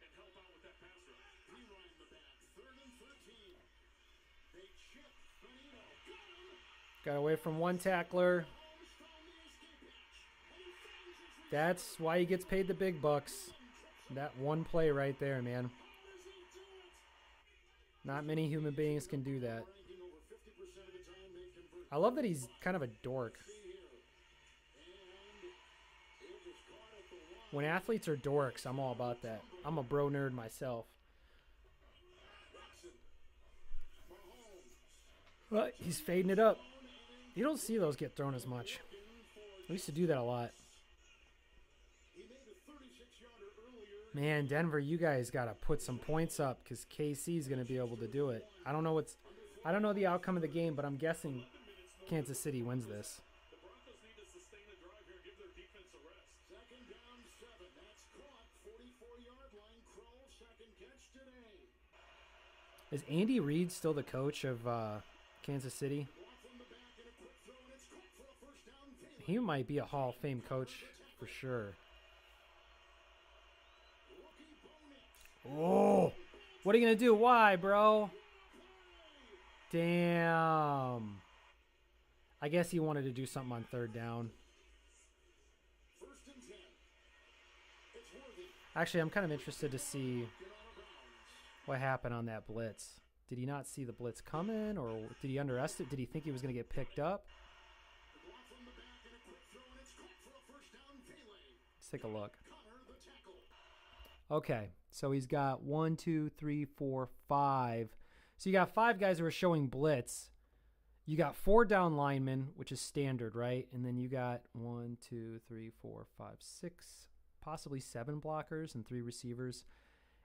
And help out with that passer. Rewind the back. 3rd and 13. They chip Benito. Got him. Got away from one tackler. That's why he gets paid the big bucks. That one play right there, man. Not many human beings can do that. I love that he's kind of a dork. When athletes are dorks, I'm all about that. I'm a bro nerd myself. Well, he's fading it up. You don't see those get thrown as much. I used to do that a lot. Man, Denver, you guys got to put some points up because KC is going to be able to do it. I don't know the outcome of the game, but I'm guessing Kansas City wins this. The Broncos need to sustain a drive here, give their defense a rest. 2nd down 7. That's caught. 44-yard line. Kroll, 2nd catch today. Is Andy Reid still the coach of Kansas City? He might be a Hall of Fame coach for sure. Oh, what are you going to do? Why, bro? Damn. I guess he wanted to do something on 3rd down. Actually, I'm kind of interested to see what happened on that blitz. Did he not see the blitz coming, or did he underestimate? Did he think he was going to get picked up? Let's take a look. Okay, so he's got 1, 2, 3, 4, 5. So you got 5 guys who are showing blitz. You got 4 down linemen, which is standard, right? And then you got 1, 2, 3, 4, 5, 6, possibly 7 blockers and 3 receivers.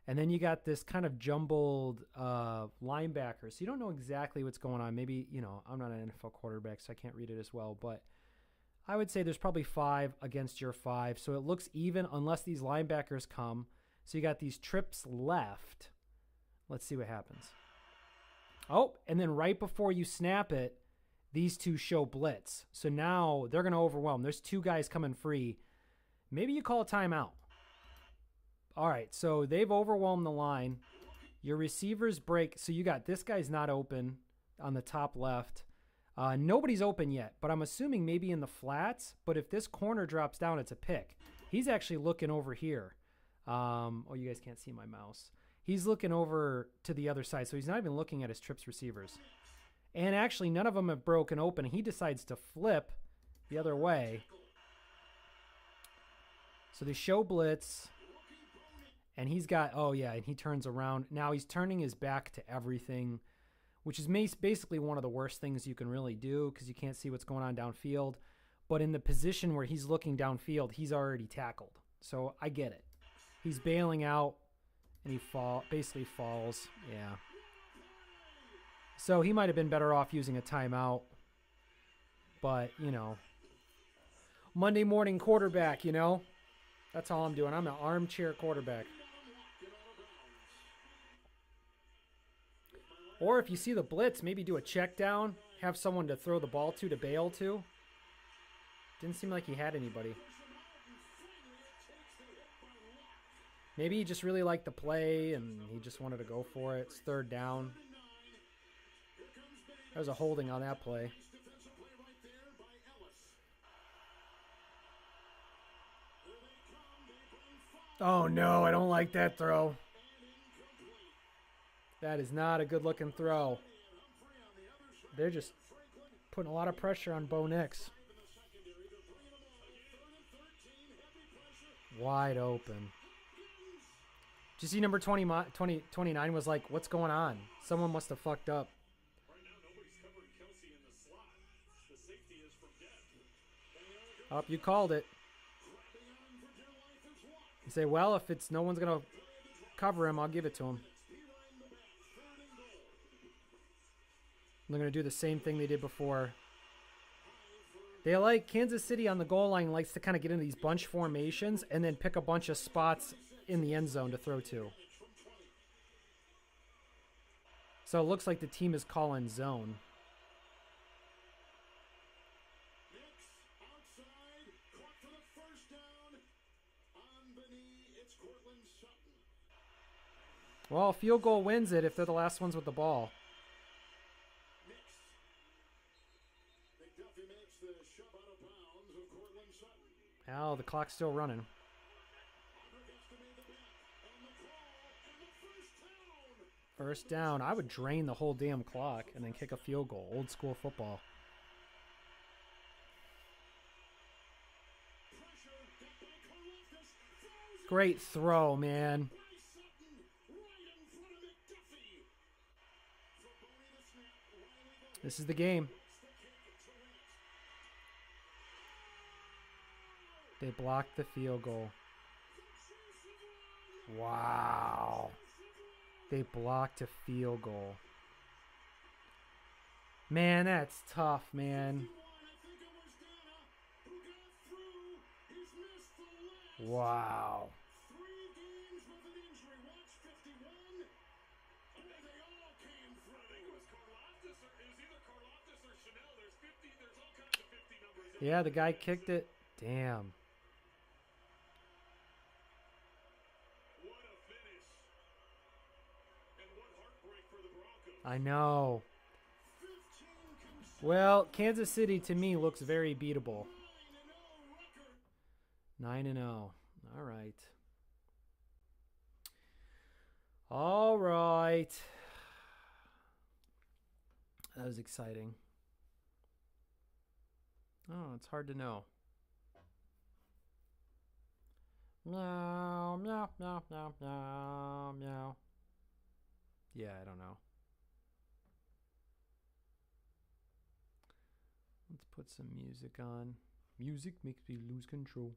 And then you got this kind of jumbled linebacker. So you don't know exactly what's going on. Maybe, I'm not an NFL quarterback, so I can't read it as well. But I would say there's probably 5 against your 5. So it looks even unless these linebackers come. So you got these trips left. Let's see what happens. Oh, and then right before you snap it, these 2 show blitz. So now they're going to overwhelm. There's 2 guys coming free. Maybe you call a timeout. All right, so they've overwhelmed the line. Your receivers break. So you got this guy's not open on the top left. Nobody's open yet, but I'm assuming maybe in the flats. But if this corner drops down, it's a pick. He's actually looking over here. You guys can't see my mouse. He's looking over to the other side, so he's not even looking at his trips receivers. And actually, none of them have broken open. He decides to flip the other way. So they show blitz, and he's got, and he turns around. Now he's turning his back to everything, which is basically one of the worst things you can really do because you can't see what's going on downfield. But in the position where he's looking downfield, he's already tackled. So I get it. He's bailing out, and he basically falls. Yeah. So he might have been better off using a timeout. But, Monday morning quarterback, That's all I'm doing. I'm an armchair quarterback. Or if you see the blitz, maybe do a check down. Have someone to throw the ball to bail to. Didn't seem like he had anybody. Maybe he just really liked the play and he just wanted to go for it. It's 3rd down. There was a holding on that play. Oh no, I don't like that throw. That is not a good looking throw. They're just putting a lot of pressure on Bo Nix. Wide open. Did you see number 29 was like, what's going on? Someone must have fucked up. Right now, nobody's covering Kelsey in the slot. The safety is from depth. Oh, you called it. You say, well, if it's no one's going to cover him, I'll give it to him. They're going to do the same thing they did before. They like Kansas City on the goal line likes to kind of get into these bunch formations and then pick a bunch of spots in the end zone to throw to. So it looks like the team is calling zone. Well, field goal wins it if they're the last ones with the ball. Oh, the clock's still running. First down. I would drain the whole damn clock and then kick a field goal. Old school football. Great throw, man. This is the game. They blocked the field goal. Wow. They blocked a field goal. Man, that's tough, man. Wow. Yeah, the guy kicked it. Damn. I know. Well, Kansas City to me looks very beatable. 9-0. All right. All right. That was exciting. Oh, it's hard to know. Meow, meow, meow, meow, meow, meow. Yeah, I don't know. Let's put some music on. Music makes me lose control.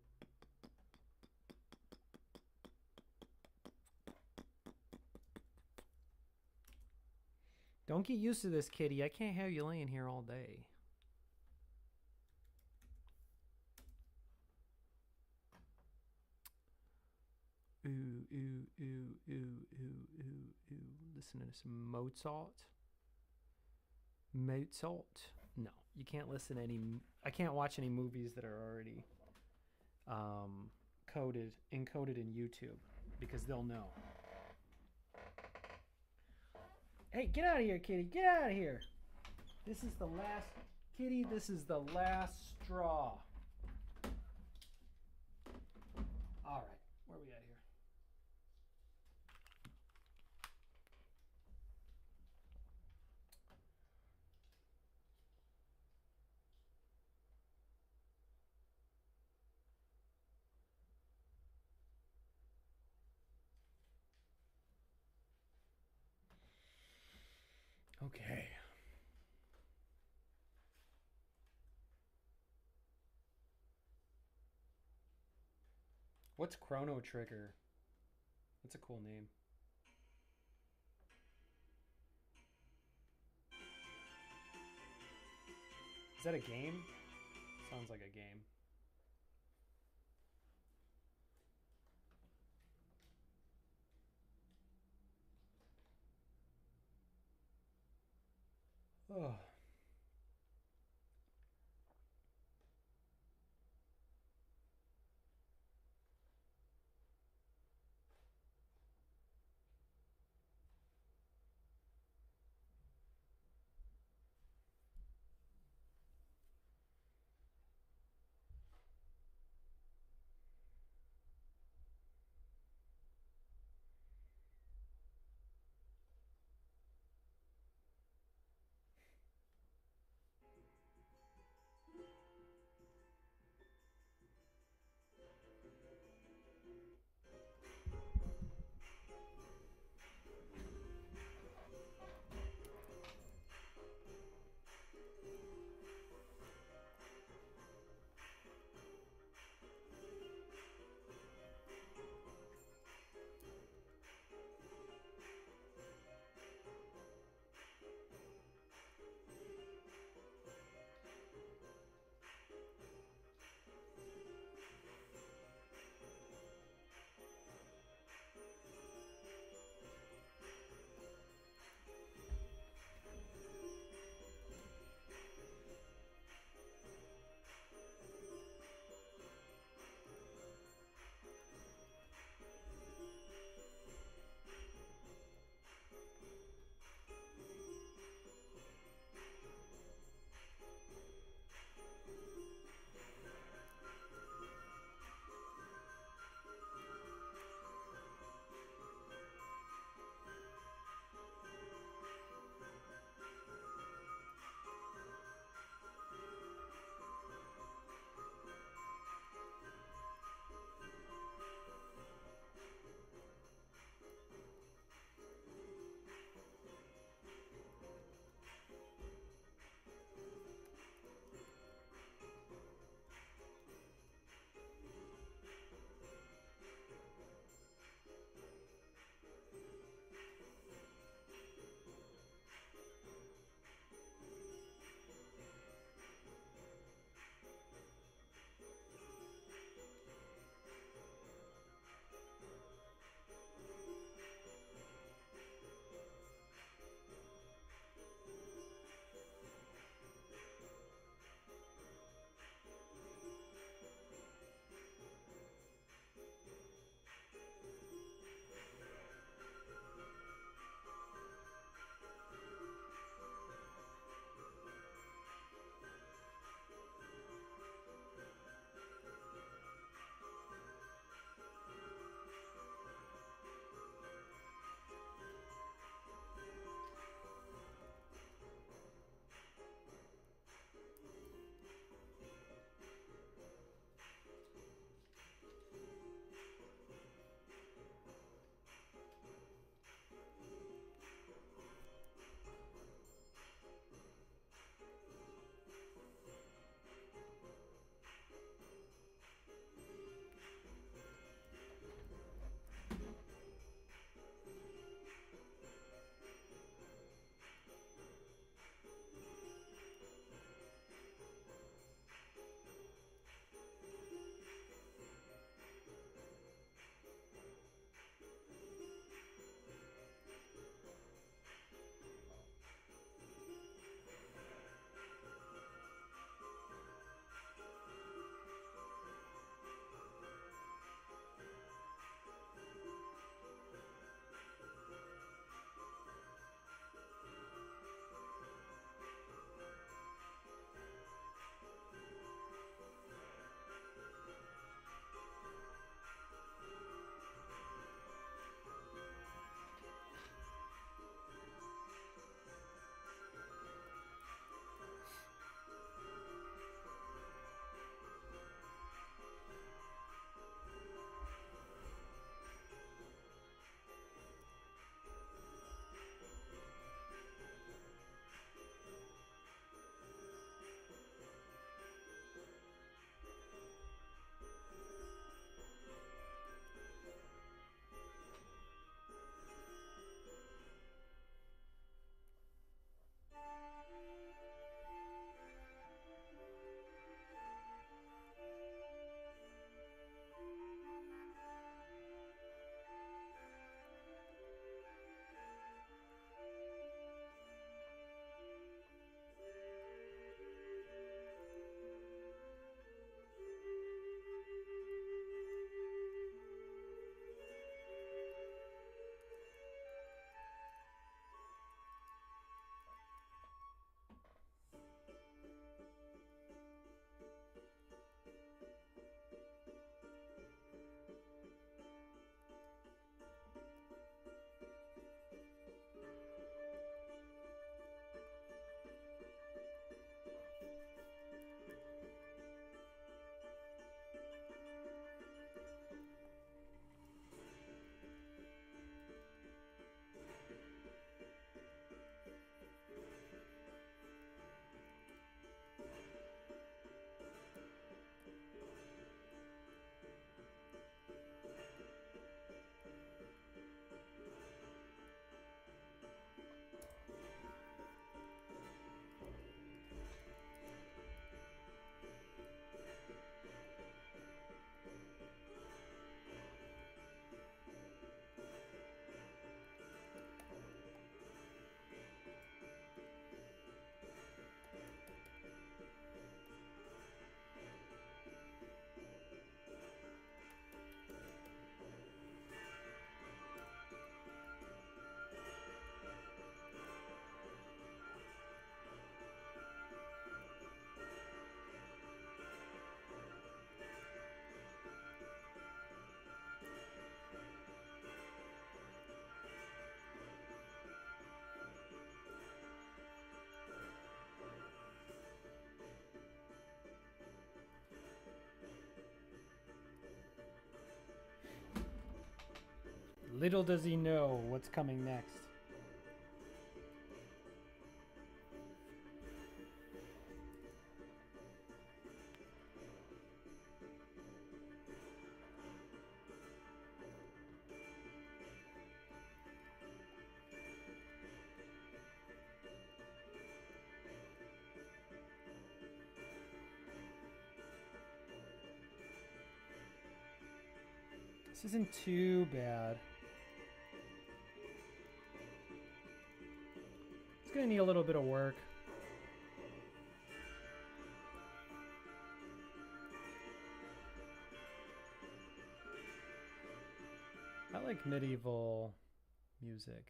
Don't get used to this, kitty. I can't have you laying here all day. Ooh, ooh, ooh, ooh, ooh, ooh, ooh. Listen to some Mozart. Mozart? No, you can't listen to any. I can't watch any movies that are already encoded in YouTube because they'll know. Hey, get out of here, kitty. Get out of here. This is the last, kitty, this is the last straw. All right, where are we at here? Okay. What's Chrono Trigger? That's a cool name. Is that a game? Sounds like a game. Oh. Little does he know what's coming next. This isn't too bad. It's gonna need a little bit of work. I like medieval music.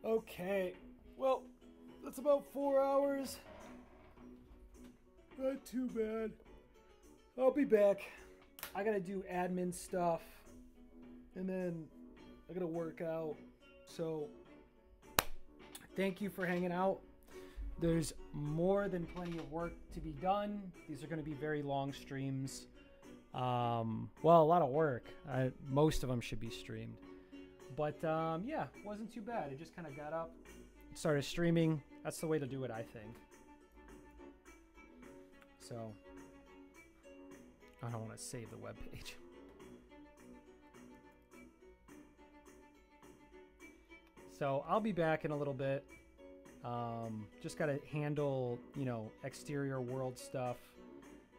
Okay, well, that's about 4 hours. Not too bad. I'll be back. I gotta do admin stuff, and then I gotta work out. So, thank you for hanging out. There's more than plenty of work to be done. These are gonna be very long streams. Well, a lot of work. Most of them should be streamed. But yeah, wasn't too bad. I just kind of got up, started streaming. That's the way to do it, I think. So, I don't want to save the webpage. So, I'll be back in a little bit. Just got to handle, exterior world stuff.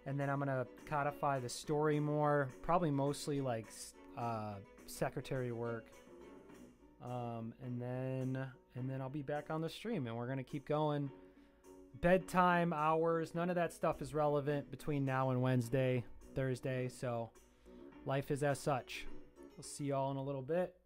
And then I'm going to codify the story more. Probably mostly like secretary work. And then I'll be back on the stream, and we're going to keep going. Bedtime, hours, none of that stuff is relevant between now and Thursday. So life is as such. We'll see y'all in a little bit.